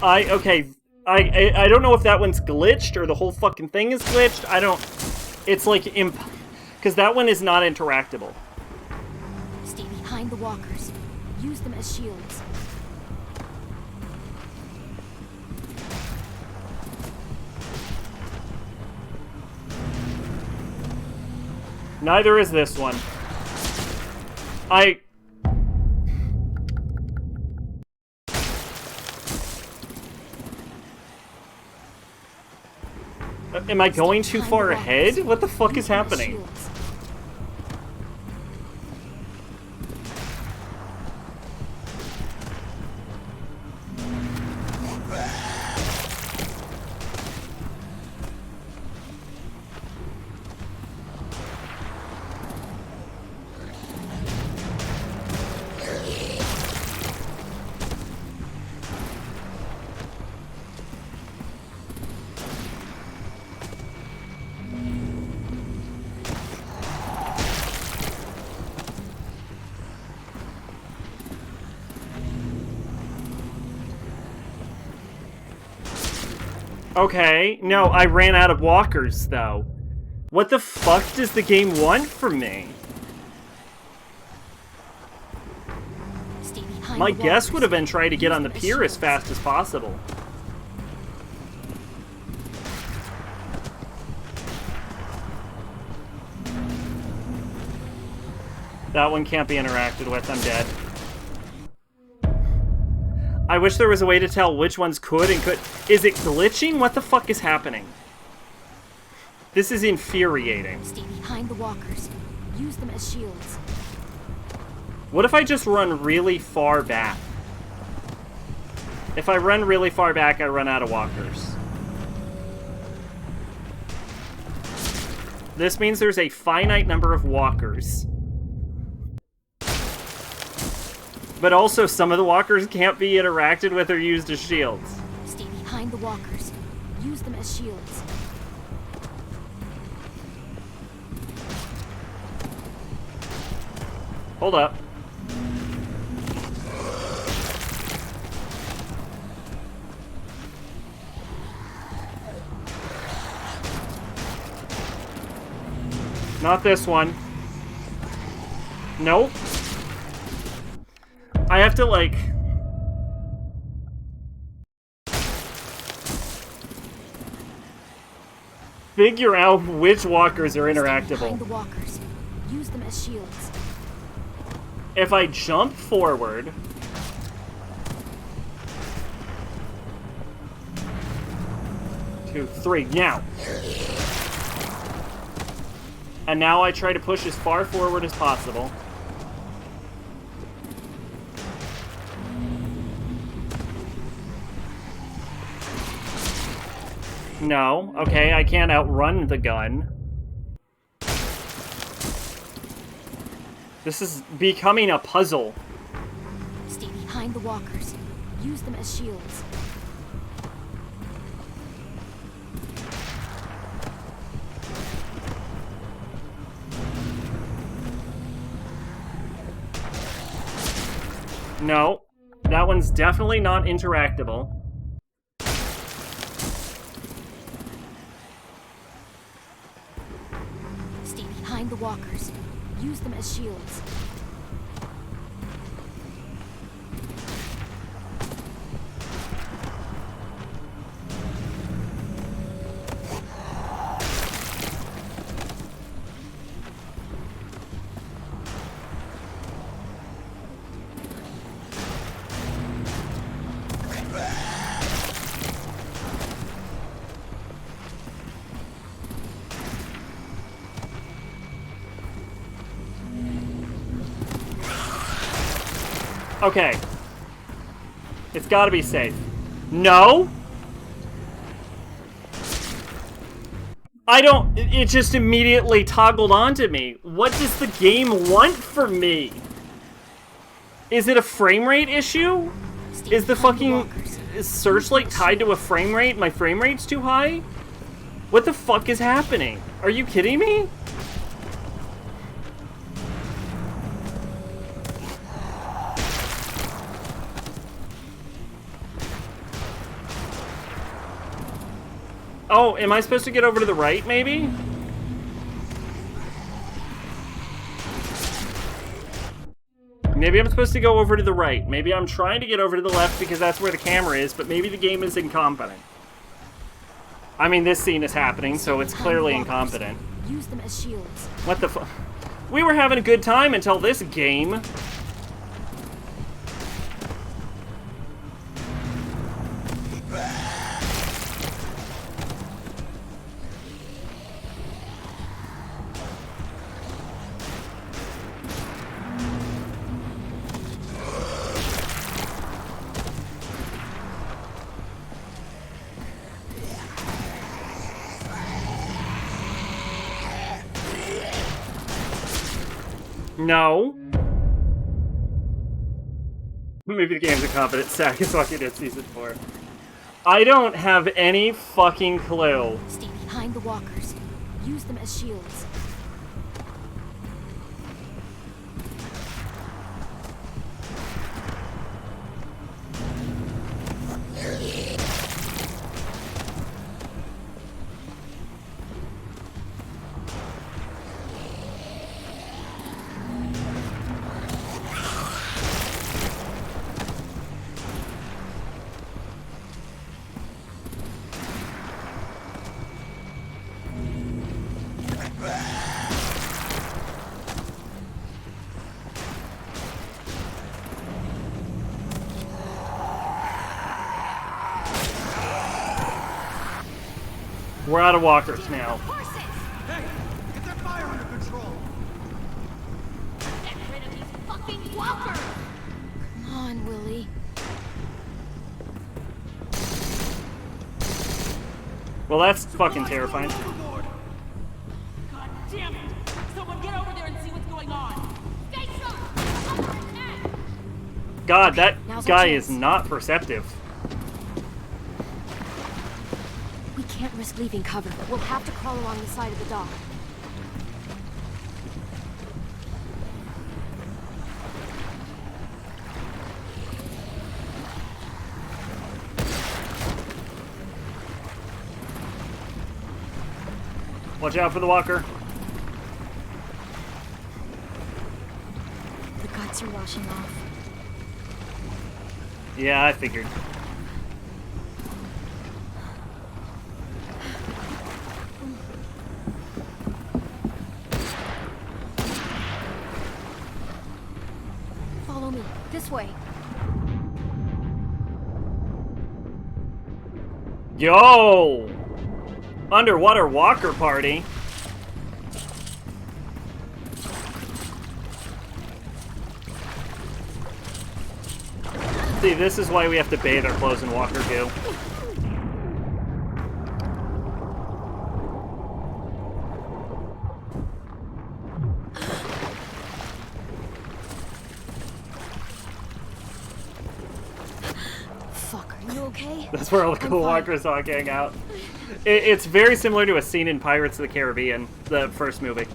Okay, I don't know if that one's glitched or the whole fucking thing is glitched. I don't... It's like because that one is not interactable. Stay behind the walkers. Use them as shields. Neither is this one. Am I going too far ahead? What the fuck is happening? Okay, no, I ran out of walkers, though. What the fuck does the game want from me? My guess would have been try to get on the pier as fast as possible. That one can't be interacted with, I'm dead. I wish there was a way to tell which ones could and could... Is it glitching? What the fuck is happening? This is infuriating. Stay behind the walkers. Use them as shields. What if I just run really far back? If I run really far back, I run out of walkers. This means there's a finite number of walkers. But also, some of the walkers can't be interacted with or used as shields. Stay behind the walkers. Use them as shields. Hold up. Not this one. Nope. I have to, like... figure out which walkers are interactable. Stay behind the walkers. Use them as shields. If I jump forward... 2, 3, now! And now I try to push as far forward as possible. No. Okay, I can't outrun the gun. This is becoming a puzzle. Stay behind the walkers. Use them as shields. No. That one's definitely not interactable. Stay behind the walkers. Use them as shields. Okay. It's gotta be safe. No? I don't... It just immediately toggled onto me. What does the game want from me? Is it a frame rate issue? Is the fucking searchlight tied to a frame rate? My frame rate's too high? What the fuck is happening? Are you kidding me? Oh, am I supposed to get over to the right, maybe? Maybe I'm supposed to go over to the right. Maybe I'm trying to get over to the left because that's where the camera is, but maybe the game is incompetent. I mean, this scene is happening, so it's clearly incompetent. Use them as shields. What the fu- We were having a good time until this game. No. Maybe the game's incompetent. Sack is fucking in Season 4. I don't have any fucking clue. Stay behind the walkers. Use them as shields. We're out of walkers now. Hey, get that fire under control. Get rid of these fucking walkers! Come on, Willie. Well, that's fucking terrifying. God damn it! Someone get over there and see what's going on! Stay sharp! God, that Now's our guy chance. is not perceptive. We can't risk leaving cover. We'll have to crawl along the side of the dock. Watch out for the walker. The guts are washing off. Yeah, I figured. Follow me. This way. Yo! Underwater walker party. See, this is why we have to bathe our clothes in walker goo. Fuck, are you okay? That's where all the cool walkers all hang out. It's very similar to a scene in Pirates of the Caribbean, the first movie.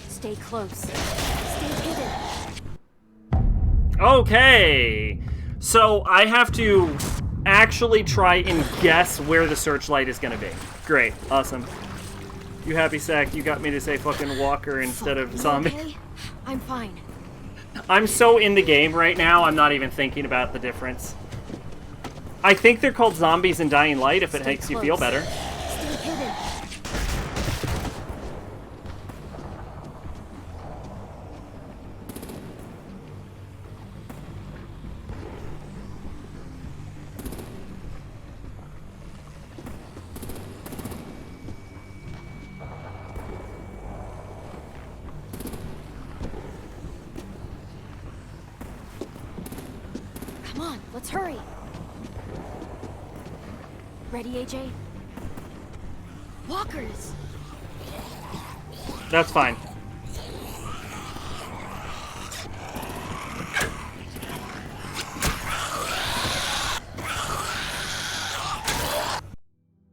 Stay close. Stay hidden. Okay. So I have to actually try and guess where the searchlight is going to be. Great. Awesome. You happy sack, you got me to say fucking walker instead of zombie. Okay? I'm fine. I'm so in the game right now, I'm not even thinking about the difference. I think they're called zombies in Dying Light if it makes you feel better. Stay hidden. Come on, let's hurry. Ready, AJ? Walkers! That's fine.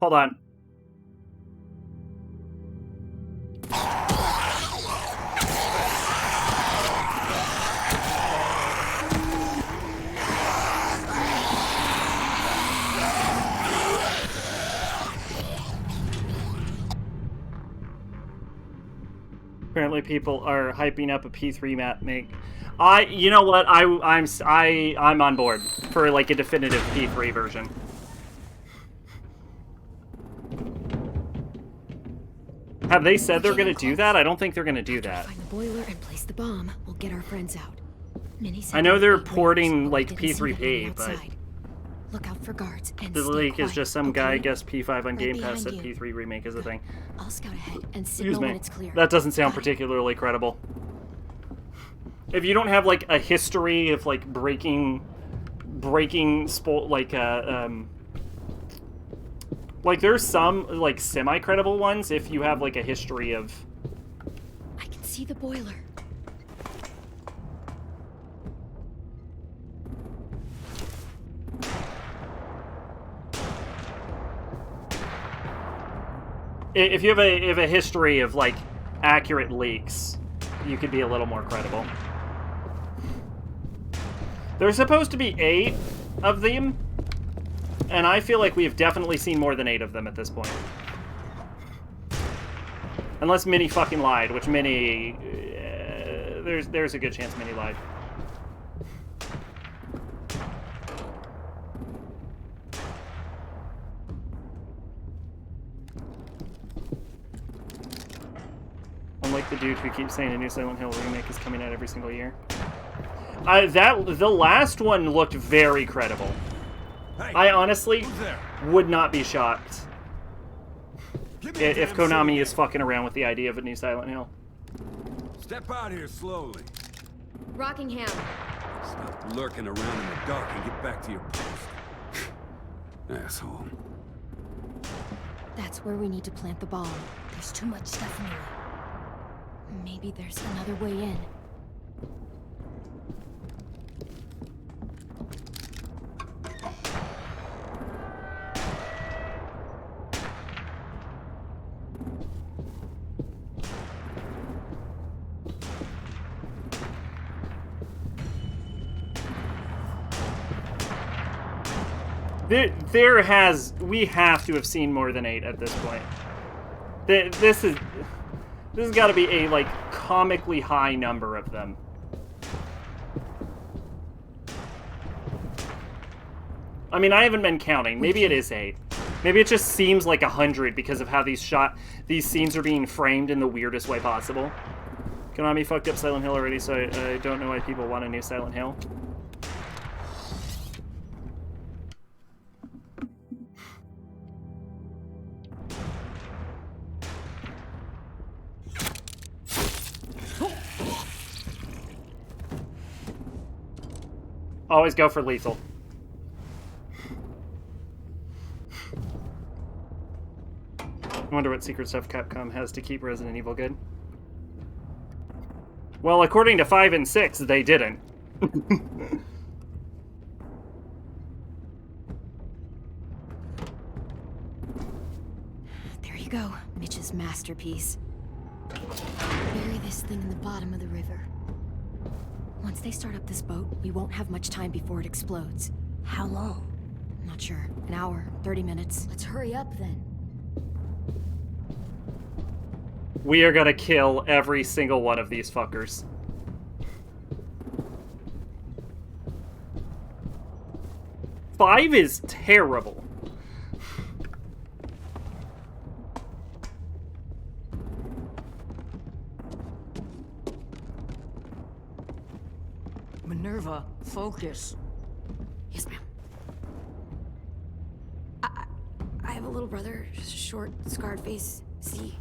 Hold on. Apparently people are hyping up a P3 map make. You know what? I'm on board for like a definitive P3 version. Have they said they're gonna do that? I don't think they're gonna do that. Find the boiler and place the bomb. We'll get our friends out. Minnie said I know they're they'd wait, porting so like we didn't see them P3P, but outside. Look out for guards and the stay leak is quiet, just some guy okay? guessed P5 on Game Pass behind that you. P3 remake is a thing. I'll scout ahead and Excuse signal me. when it's clear. That doesn't sound particularly credible. If you don't have like a history of like breaking like there's some like semi-credible ones if you have like a history of. I can see the boiler. If you have a history of like accurate leaks, you could be a little more credible. There's supposed to be 8 of them, and I feel like we have definitely seen more than 8 of them at this point. Unless Minnie fucking lied, which Minnie... there's a good chance Minnie lied. Unlike the dude who keeps saying a new Silent Hill remake is coming out every single year. The last one looked very credible. Hey, I honestly would not be shocked if Konami is fucking around with the idea of a new Silent Hill. Step out here slowly. Rockingham. Stop lurking around in the dark and get back to your post. Asshole. That's where we need to plant the bomb. There's too much stuff in the way. Maybe there's another way in. We have to have seen more than 8 at this point. This has got to be a, like, comically high number of them. I mean, I haven't been counting. Maybe it is 8. Maybe it just seems like 100 because of how these scenes are being framed in the weirdest way possible. Konami fucked up Silent Hill already, so I don't know why people want a new Silent Hill. Always go for lethal. I wonder what secret stuff Capcom has to keep Resident Evil good. Well, according to 5 and 6, they didn't. There you go, Mitch's masterpiece. Bury this thing in the bottom of the river. Once they start up this boat, we won't have much time before it explodes. How long? Not sure. An hour, 30 minutes. Let's hurry up then. We are gonna kill every single one of these fuckers. Five is terrible. Minerva, focus. Yes, ma'am. I have a little brother, short, scarred face. See?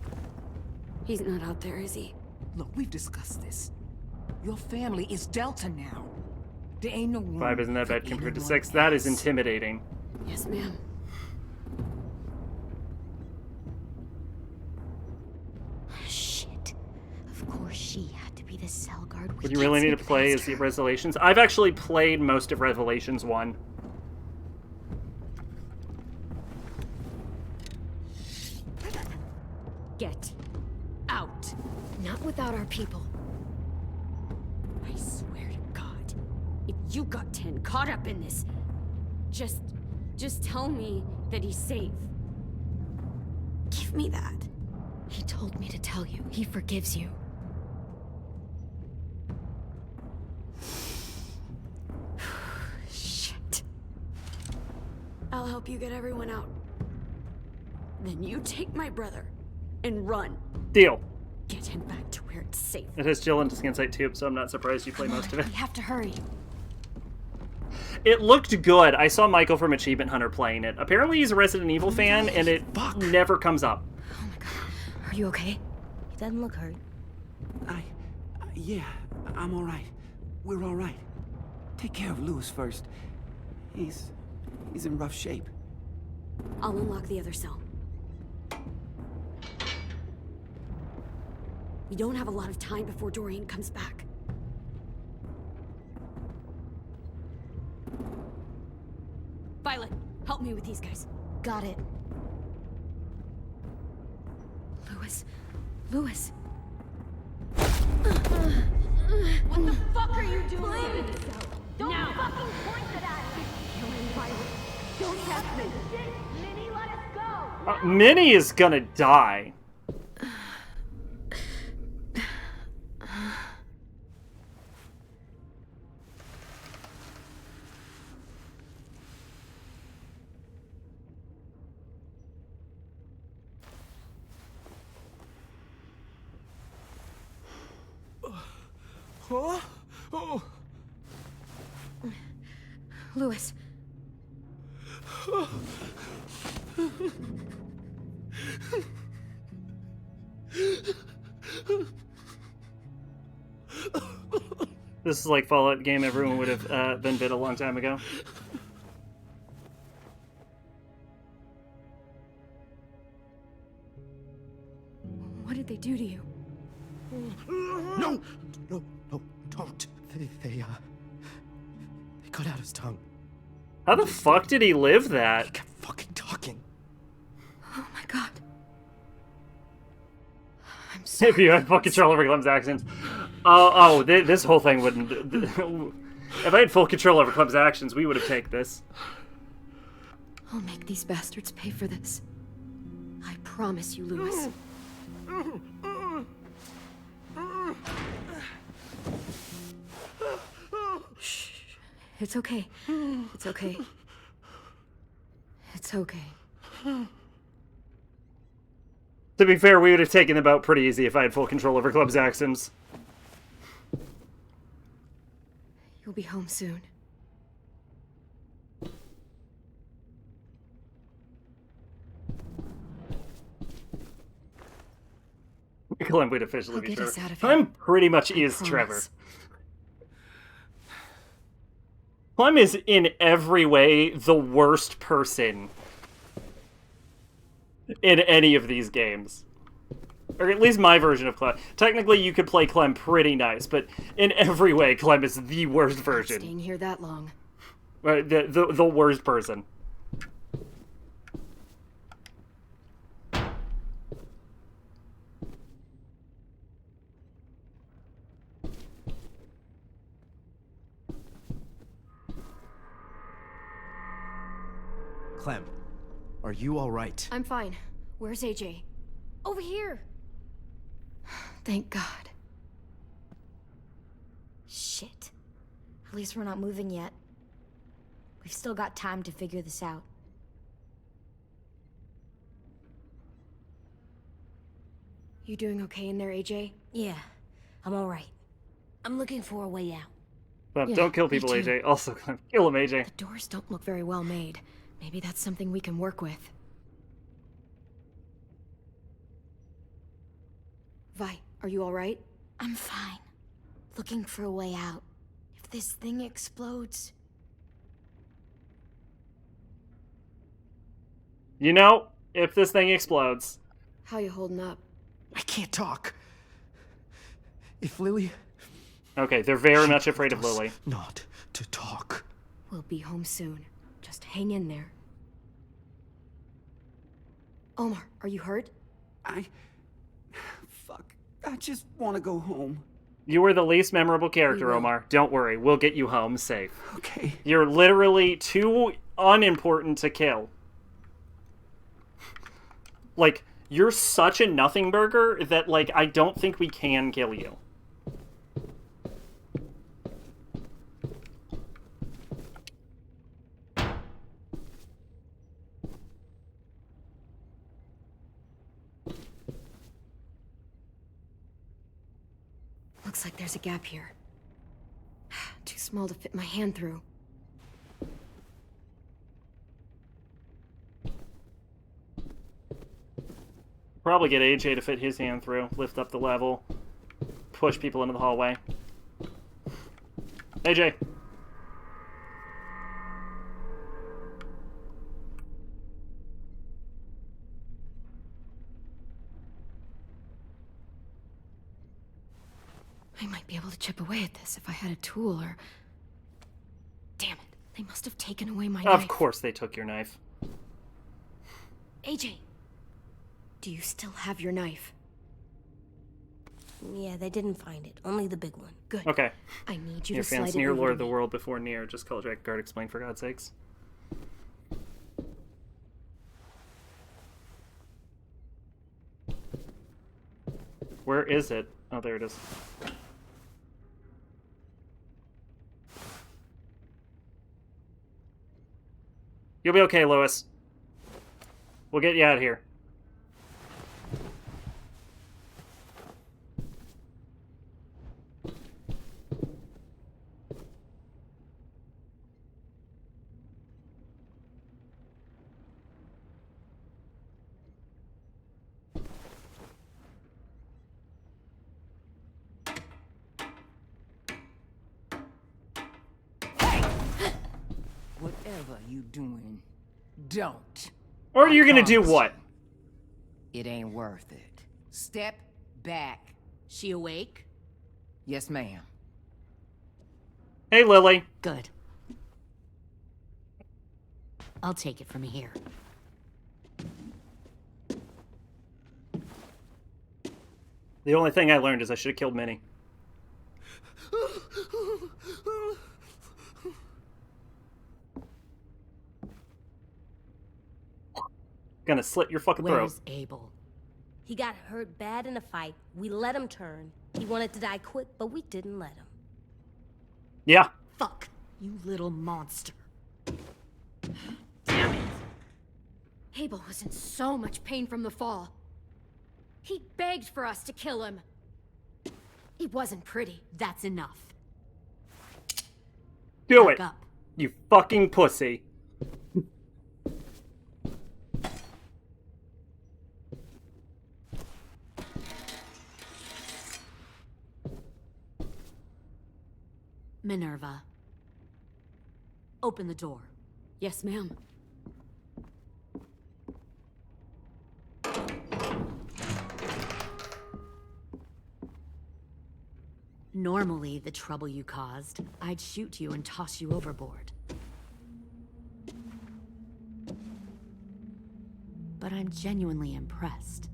He's not out there, is he? Look, we've discussed this. Your family is Delta now. There ain't no room 5 isn't that for bad compared to anyone 6. That is else. intimidating. Yes, ma'am. Shit. Of course she had to be the cell guard. Would you really need to play as the Revelations? I've actually played most of Revelations 1. Get out. Not without our people. I swear to God, if you got 10 caught up in this, just tell me that he's safe. Give me that. He told me to tell you. He forgives you. Shit. I'll help you get everyone out. Then you take my brother and run. Deal. Get him back to where it's safe. It has Jill into Skinsight too, so I'm not surprised you play most of it. We have to hurry. It looked good. I saw Michael from Achievement Hunter playing it. Apparently he's a Resident Evil fan, and it never comes up. Are you okay? He doesn't look hurt. Yeah, I'm all right. We're all right. Take care of Lewis first. He's in rough shape. I'll unlock the other cell. We don't have a lot of time before Dorian comes back. Violet, help me with these guys. Got it. Lewis. What the fuck are you doing? Don't Now. fucking point it at me! Kill him, Violet. Don't test me! Minnie, let us go! Minnie is gonna die. Huh? Oh. Lewis. This is like Fallout game everyone would have been bit a long time ago. What did they do to you? No, don't. They cut out his tongue. How the fuck did he live that? He kept fucking talking. Oh my God. If you had full control over Clem's actions. This whole thing wouldn't... If I had full control over Clem's actions, we would have taken this. I'll make these bastards pay for this. I promise you, Lewis. Shh. It's okay. It's okay. It's okay. To be fair, we would have taken them out pretty easy if I had full control over Clem's actions. You'll be home soon. Clem would officially be get Trevor. us out of here. Clem pretty much is Trevor. Clem is in every way the worst person in any of these games. Or at least my version of Clem. Technically, you could play Clem pretty nice, but in every way, Clem is the worst version. Staying here that long. The worst person. Clem, are you all right? I'm fine. Where's AJ? Over here. Thank God. Shit. At least we're not moving yet. We've still got time to figure this out. You doing okay in there, AJ? Yeah, I'm all right. I'm looking for a way out. But Yeah, don't kill me people, too. AJ. Also, kill him, AJ. The doors don't look very well made. Maybe that's something we can work with. Vi, are you all right? I'm fine. Looking for a way out. If this thing explodes... You know, if this thing explodes. How you holding up? I can't talk. If Lily... Okay, they're very much afraid of Lily. Not to talk. We'll be home soon. Just hang in there. Omar, are you hurt? Fuck. I just want to go home. You were the least memorable character, We will. Omar. Don't worry, we'll get you home safe. Okay. You're literally too unimportant to kill. Like, you're such a nothing burger that, like, I don't think we can kill you. Looks like there's a gap here. Too small to fit my hand through. Probably get AJ to fit his hand through, lift up the level, push people into the hallway. AJ! I might be able to chip away at this if I had a tool or... Damn it. They must have taken away my knife. Of course they took your knife. AJ! Do you still have your knife? Yeah, they didn't find it. Only the big one. Good. Okay. I need you Your to slide fans it near over Lord to of the me. World before near. Just call Dragon Guard explain for God's sakes. Where is it? Oh, there it is. You'll be okay, Lois. We'll get you out of here. Whatever you doing, don't. Or you're gonna do what? It ain't worth it. Step back. She awake? Yes, ma'am. Hey, Lily. Good. I'll take it from here. The only thing I learned is I should have killed Minnie. Gonna slit your fucking throat. Where's Abel? He got hurt bad in a fight. We let him turn. He wanted to die quick, but we didn't let him. Yeah. Fuck, you little monster. Abel was in so much pain from the fall. He begged for us to kill him. It wasn't pretty. That's enough. Do Back it. up. You fucking pussy. Minerva. Open the door. Yes, ma'am. Normally, the trouble you caused, I'd shoot you and toss you overboard. But I'm genuinely impressed.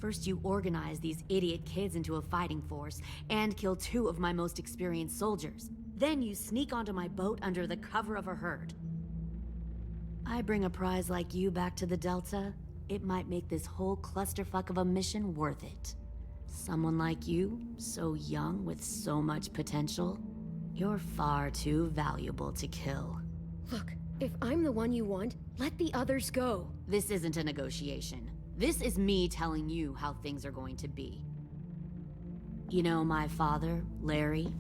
First, you organize these idiot kids into a fighting force and kill 2 of my most experienced soldiers. Then you sneak onto my boat under the cover of a herd. I bring a prize like you back to the Delta, it might make this whole clusterfuck of a mission worth it. Someone like you, so young with so much potential, you're far too valuable to kill. Look, if I'm the one you want, let the others go. This isn't a negotiation. This is me telling you how things are going to be. You know, my father, Larry,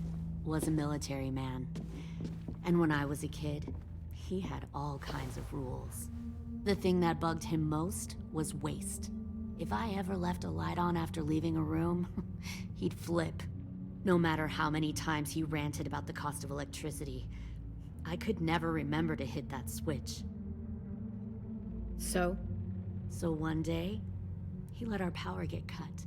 was a military man. And when I was a kid, he had all kinds of rules. The thing that bugged him most was waste. If I ever left a light on after leaving a room, he'd flip. No matter how many times he ranted about the cost of electricity, I could never remember to hit that switch. So one day, he let our power get cut.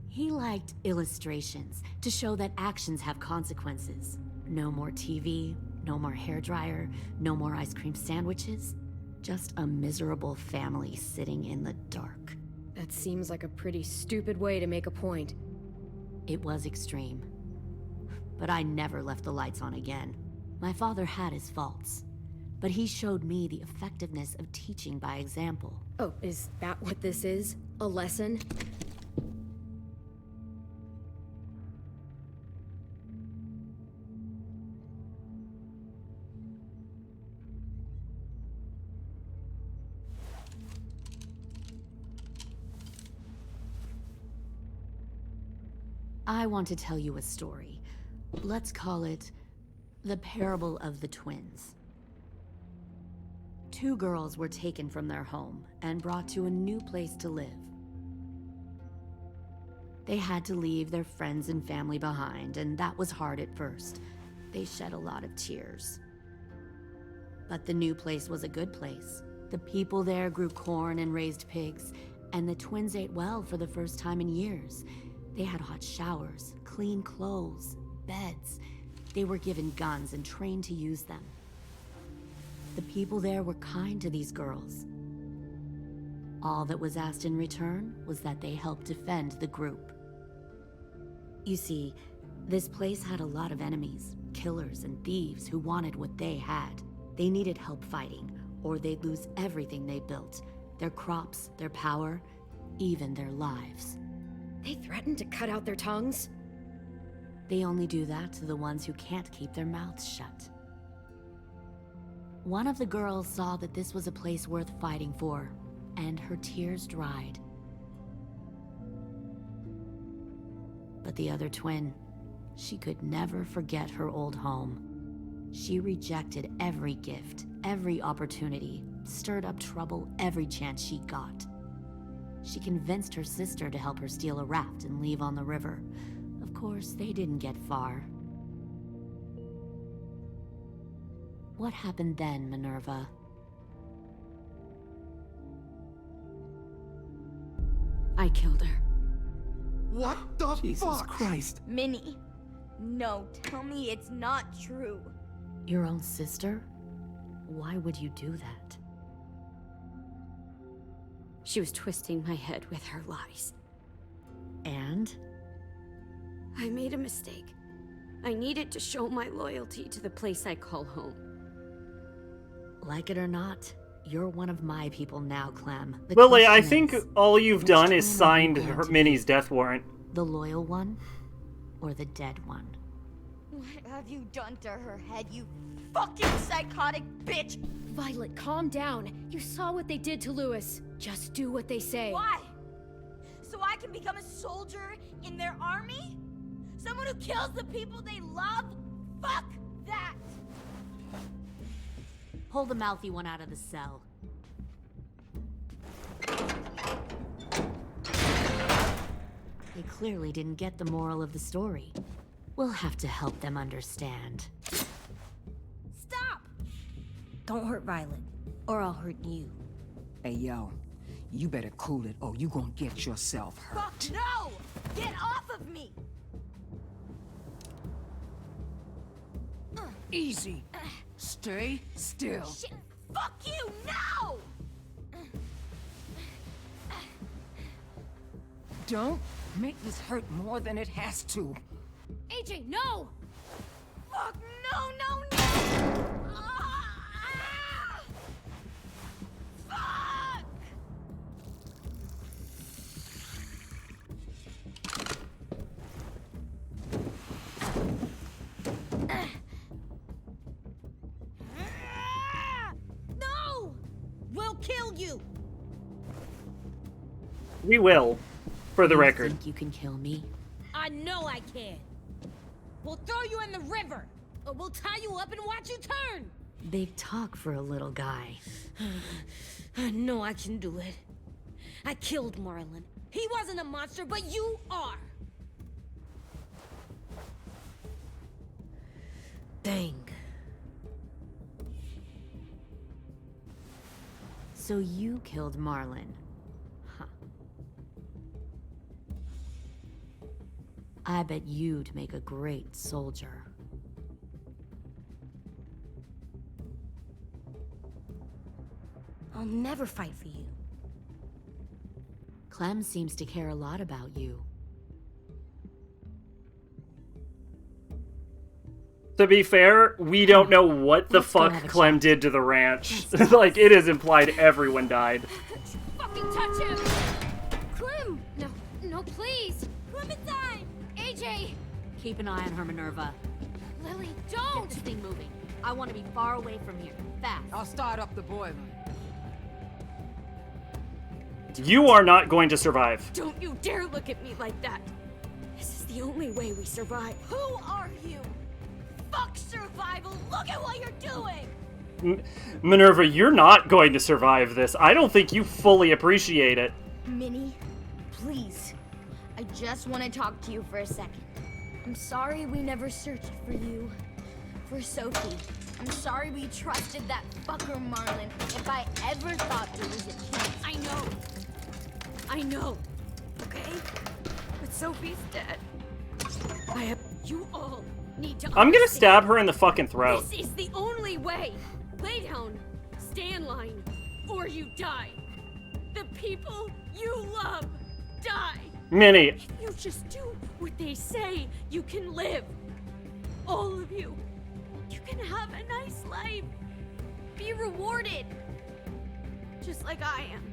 He liked illustrations to show that actions have consequences. No more TV, no more hairdryer, no more ice cream sandwiches. Just a miserable family sitting in the dark. that seems like a pretty stupid way to make a point. It was extreme. But I never left the lights on again. My father had his faults, but he showed me the effectiveness of teaching by example. Oh, is that what this is? A lesson? I want to tell you a story. Let's call it the Parable of the Twins. Two girls were taken from their home and brought to a new place to live. They had to leave their friends and family behind, and that was hard at first. They shed a lot of tears. But the new place was a good place. The people there grew corn and raised pigs, and the twins ate well for the first time in years. They had hot showers, clean clothes, beds. They were given guns and trained to use them. The people there were kind to these girls. All that was asked in return was that they help defend the group. You see, this place had a lot of enemies, killers and thieves who wanted what they had. They needed help fighting, or they'd lose everything they built. Their crops, their power, even their lives. They threatened to cut out their tongues? They only do that to the ones who can't keep their mouths shut. One of the girls saw that this was a place worth fighting for, and her tears dried. But the other twin, she could never forget her old home. She rejected every gift, every opportunity, stirred up trouble every chance she got. She convinced her sister to help her steal a raft and leave on the river. Of course, they didn't get far. What happened then, Minerva? I killed her. What the Jesus fuck? Christ. Minnie, no, tell me it's not true. Your own sister? Why would you do that? She was twisting my head with her lies. And? I made a mistake. I needed to show my loyalty to the place I call home. Like it or not, you're one of my people now, Clem. The Lily, I question think is, all you've which done is twin are you signed going her, to Minnie's be? death warrant. The loyal one? Or the dead one? What have you done to her head, you fucking psychotic bitch? Violet, calm down. You saw what they did to Louis. Just do what they say. Why? So I can become a soldier in their army? Someone who kills the people they love? Fuck that! Pull the mouthy one out of the cell. They clearly didn't get the moral of the story. We'll have to help them understand. Stop! Don't hurt Violet, or I'll hurt you. Hey, yo. You better cool it, or you gonna get yourself hurt. Fuck no! Get off of me! Easy. Stay still. Shit! Fuck you! No! Don't make this hurt more than it has to. AJ, no! Fuck no, no, no! kill you! We will, for the record. Think you can kill me? I know I can. We'll throw you in the river, or we'll tie you up and watch you turn. Big talk for a little guy. I know I can do it. I killed Marlon. He wasn't a monster, but you are. Dang. So you killed Marlon. Huh. I bet you'd make a great soldier. I'll never fight for you. Clem seems to care a lot about you. To be fair, we don't know what the fuck Clem did to the ranch. Like, it is implied everyone died. Fucking touch him! Clem! No, please! Clementine! AJ! Keep an eye on her, Minerva. Lily, don't! Get this thing moving. I want to be far away from here. Fast. I'll start up the boiler. You are not going to survive. Don't you dare look at me like that! This is the only way we survive. Who are you? Fuck survival! Look at what you're doing! Minerva, you're not going to survive this. I don't think you fully appreciate it. Minnie, please. I just want to talk to you for a second. I'm sorry we never searched for you. For Sophie. I'm sorry we trusted that fucker Marlon. If I ever thought there was a chance. I know. Okay? But Sophie's dead. You all need to I'm gonna understand. stab her in the fucking throat. This is the only way. Lay down. Stay in line. Or you die. The people you love die. Minnie. If you just do what they say, you can live. All of you. You can have a nice life. Be rewarded. Just like I am.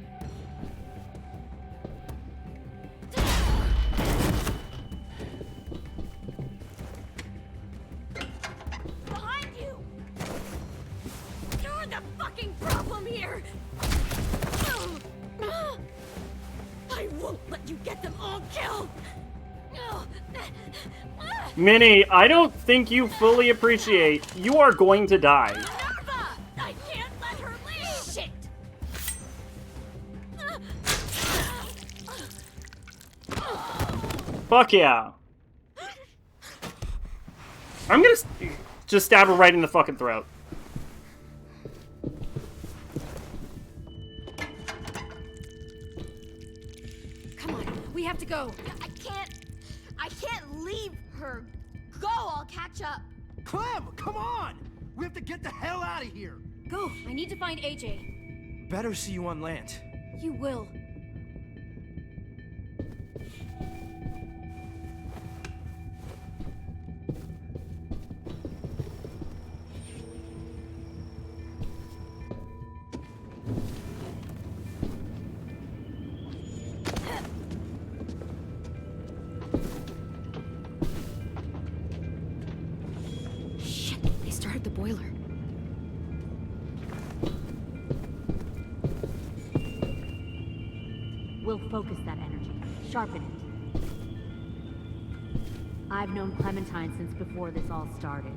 Behind you! You're the fucking problem here! I won't let you get them all killed! Minnie, I don't think you fully appreciate. You are going to die. Minerva! I can't let her leave! Shit! Fuck yeah. I'm gonna just stab her right in the fucking throat. Come on, we have to go. I can't leave her. Go, I'll catch up. Clem, come on! We have to get the hell out of here. Go, I need to find AJ. Better see you on land. You will. Shit, they started the boiler. We'll focus that energy. Sharpen it. I've known Clementine since before this all started.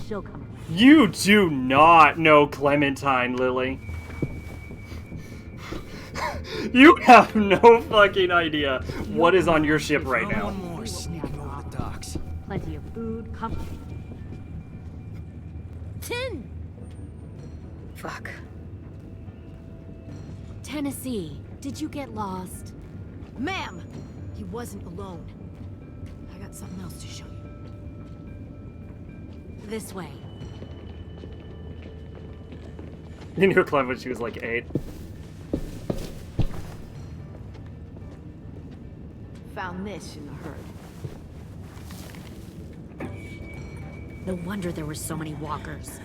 She'll come around. You do not know Clementine, Lily. You have no fucking idea what is on your ship right now. One more sneaking over the docks. Plenty of food, comfort. Tin! Fuck. Tennessee, did you get lost? Ma'am! He wasn't alone. I got something else to show you. This way. You knew Clem when she was like 8. Found this in the herd. No wonder there were so many walkers.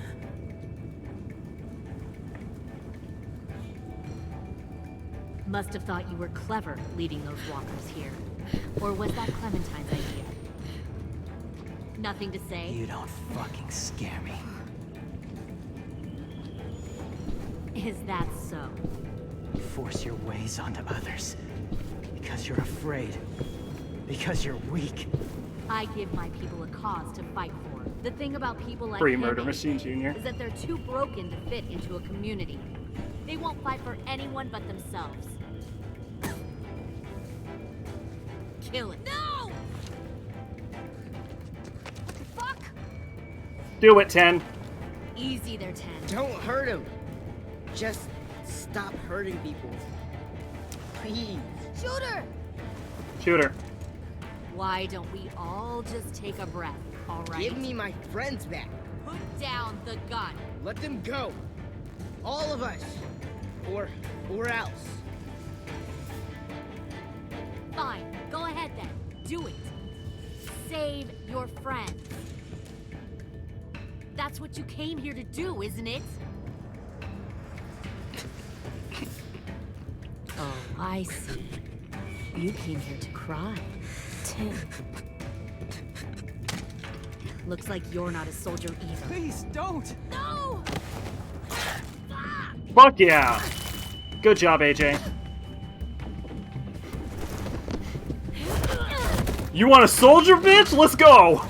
Must have thought you were clever leading those walkers here. Or was that Clementine's idea? Nothing to say? You don't fucking scare me. Is that so? You force your ways onto others. Because you're afraid. Because you're weak. I give my people a cause to fight for. The thing about people like Free him Murder Machine Jr. is that they're too broken to fit into a community. They won't fight for anyone but themselves. Kill it. No! Fuck! Do it, 10. Easy there, 10. Don't hurt him. Just stop hurting people. Please. Shoot her! Shoot her. Why don't we all just take a breath, all right? Give me my friends back. Put down the gun. Let them go. All of us. Or else. Fine, go ahead then. Do it. Save your friends. That's what you came here to do, isn't it? Oh, I see. You came here to cry. Tim. Looks like you're not a soldier either. Please, don't! No! Fuck yeah! Good job, AJ. You want a soldier, bitch? Let's go!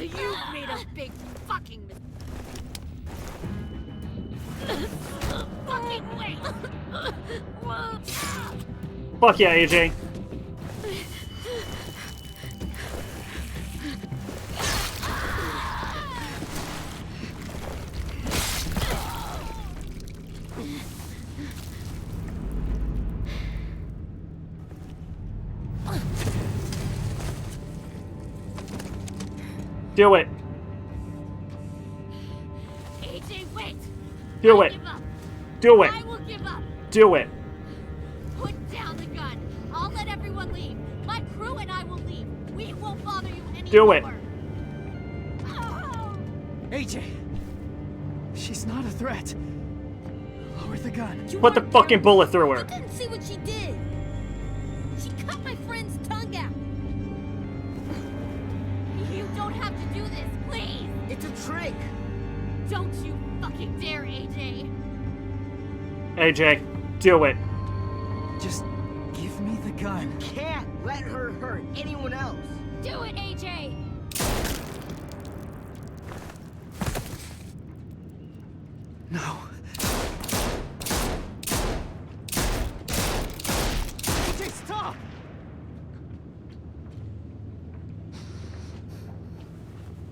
You made a big fucking fucking wait! Fuck yeah, AJ. Do it. AJ, wait! Do I it. give up. Do it. I will give up. Do it. Put down the gun. I'll let everyone leave. My crew and I will leave. We won't bother you anymore. Do it. AJ! She's not a threat. Lower the gun. Put the fucking bullet through her. Didn't see what she did. She cut my friend's tongue out. You don't have to do this, please. It's a trick. Don't you fucking dare, AJ. AJ, do it. Just give me the gun. Can't let her hurt anyone else. Do it, AJ. No. AJ, stop!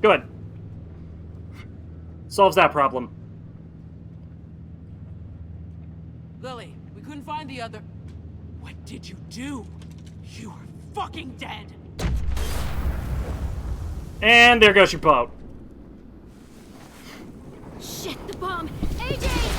Good. Solves that problem. Lily, we couldn't find the other. What did you do? You are fucking dead. And there goes your boat. Shit, the bomb. AJ!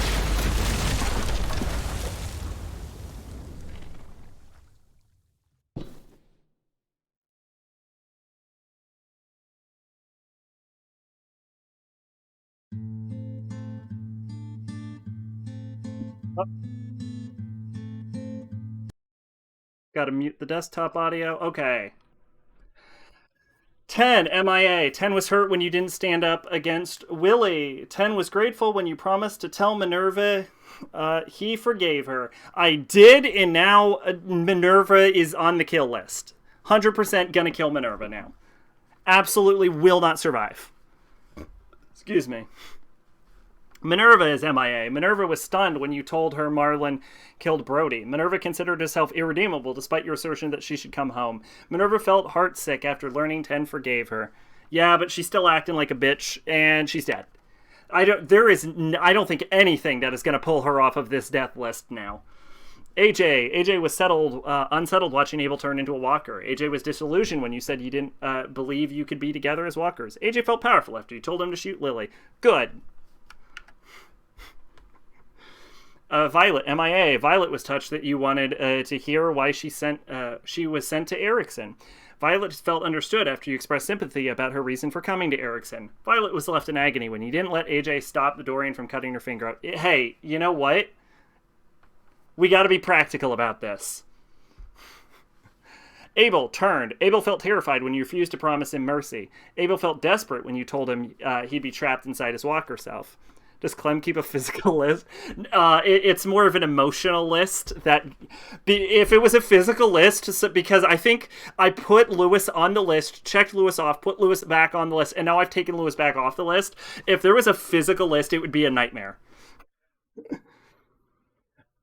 Gotta mute the desktop audio. Okay. 10, MIA. 10 was hurt when you didn't stand up against Willie. 10 was grateful when you promised to tell Minerva he forgave her. I did, and now Minerva is on the kill list. 100% gonna kill Minerva now. Absolutely will not survive. Excuse me. Minerva is MIA. Minerva was stunned when you told her Marlon killed Brody. Minerva considered herself irredeemable despite your assertion that she should come home. Minerva felt heartsick after learning 10 forgave her. Yeah, but she's still acting like a bitch, and she's dead. I don't think anything that is going to pull her off of this death list now. AJ was unsettled watching Abel turn into a walker. AJ was disillusioned when you said you didn't believe you could be together as walkers. AJ felt powerful after you told him to shoot Lily. Good. Violet, MIA. Violet was touched that you wanted to hear why she was sent to Erickson. Violet felt understood after you expressed sympathy about her reason for coming to Erickson. Violet was left in agony when you didn't let AJ stop the Dorian from cutting her finger out. Hey, you know what? We gotta be practical about this. Abel turned. Abel felt terrified when you refused to promise him mercy. Abel felt desperate when you told him he'd be trapped inside his walker self. Does Clem keep a physical list? It's more of an emotional list. If it was a physical list, because I think I put Lewis on the list, checked Lewis off, put Lewis back on the list, and now I've taken Lewis back off the list. If there was a physical list, it would be a nightmare.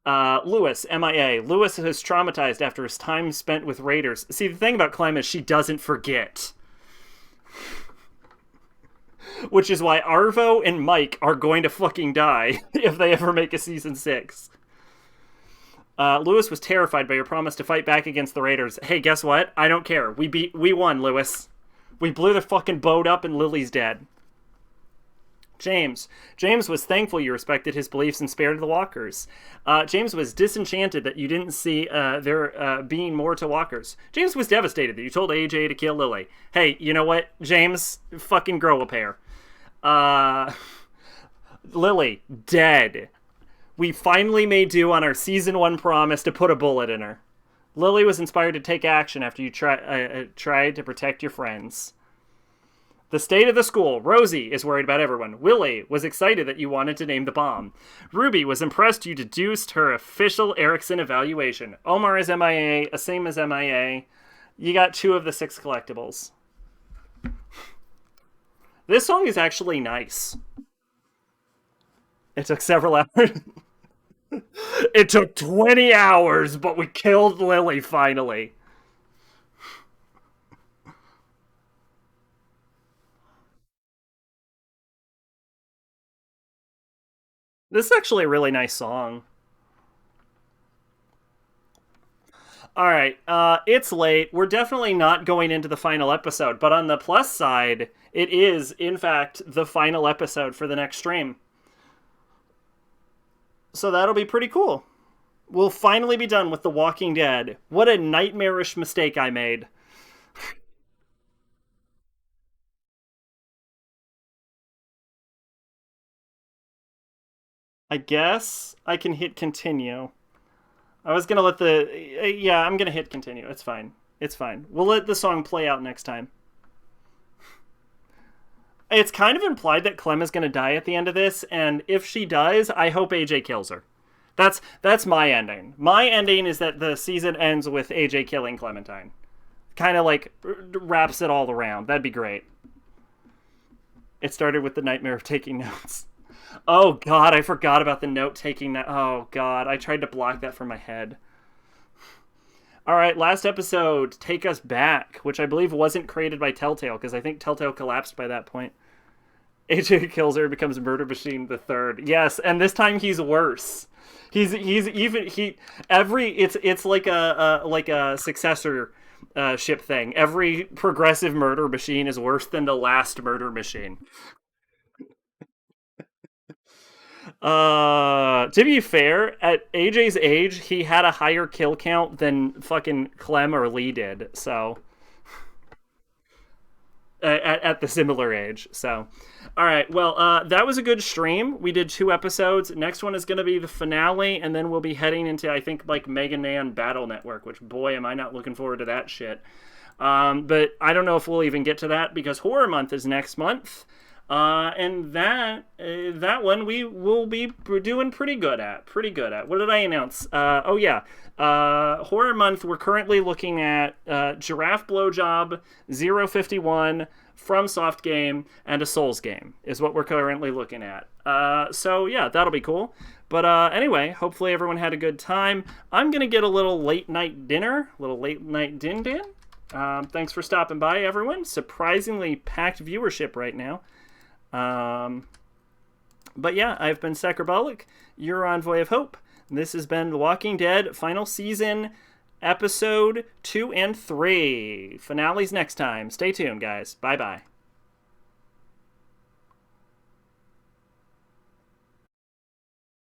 Lewis, MIA. Lewis is traumatized after his time spent with raiders. See, the thing about Clem is she doesn't forget. Which is why Arvo and Mike are going to fucking die if they ever make a season 6. Lewis was terrified by your promise to fight back against the raiders. Hey, guess what? I don't care. We won, Lewis. We blew the fucking boat up and Lily's dead. James was thankful you respected his beliefs and spared the walkers. James was disenchanted that you didn't see there being more to walkers. James was devastated that you told AJ to kill Lily. Hey, you know what, James? Fucking grow a pair. Lily, dead. We finally made do on our season 1 promise to put a bullet in her. Lily was inspired to take action after you tried to protect your friends. The state of the school. Rosie is worried about everyone. Willie was excited that you wanted to name the bomb. Ruby was impressed you deduced her official Erickson evaluation. Omar is MIA, Asim is MIA. You got 2 of the 6 collectibles. This song is actually nice. It took several hours. It took 20 hours, but we killed Lily finally. This is actually a really nice song. Alright, it's late. We're definitely not going into the final episode, but on the plus side, it is, in fact, the final episode for the next stream. So that'll be pretty cool. We'll finally be done with The Walking Dead. What a nightmarish mistake I made. I guess I can hit continue. I was gonna let yeah, I'm gonna hit continue. It's fine. It's fine. We'll let the song play out next time. It's kind of implied that Clem is gonna die at the end of this, and if she does, I hope AJ kills her. That's my ending. My ending is that the season ends with AJ killing Clementine. Kind of like wraps it all around. That'd be great. It started with the nightmare of taking notes. Oh god, I forgot about the note-taking. Oh god, I tried to block that from my head. Alright, last episode, Take Us Back, which I believe wasn't created by Telltale, because I think Telltale collapsed by that point. AJ kills her, becomes Murder Machine the Third. Yes, and this time he's worse. It's like a successor ship thing. Every progressive murder machine is worse than the last murder machine. To be fair, at AJ's age, he had a higher kill count than fucking Clem or Lee did, so... At the similar age, so... Alright, well, that was a good stream. We did 2 episodes. Next one is going to be the finale, and then we'll be heading into, I think, like, Mega Man Battle Network, which, boy, am I not looking forward to that shit. But I don't know if we'll even get to that, because Horror Month is next month. And that one we will be doing pretty good at. What did I announce? Oh yeah, Horror Month. We're currently looking at Giraffe Blowjob, 051, FromSoft game, and a Souls game is what we're currently looking at. So yeah, that'll be cool. But anyway, hopefully everyone had a good time. I'm gonna get a little late night dinner, din. Thanks for stopping by, everyone. Surprisingly packed viewership right now. But yeah, I've been Sakrabolic, your Envoy of Hope. This has been The Walking Dead final season, episode 2 and 3. Finales next time. Stay tuned, guys. Bye-bye.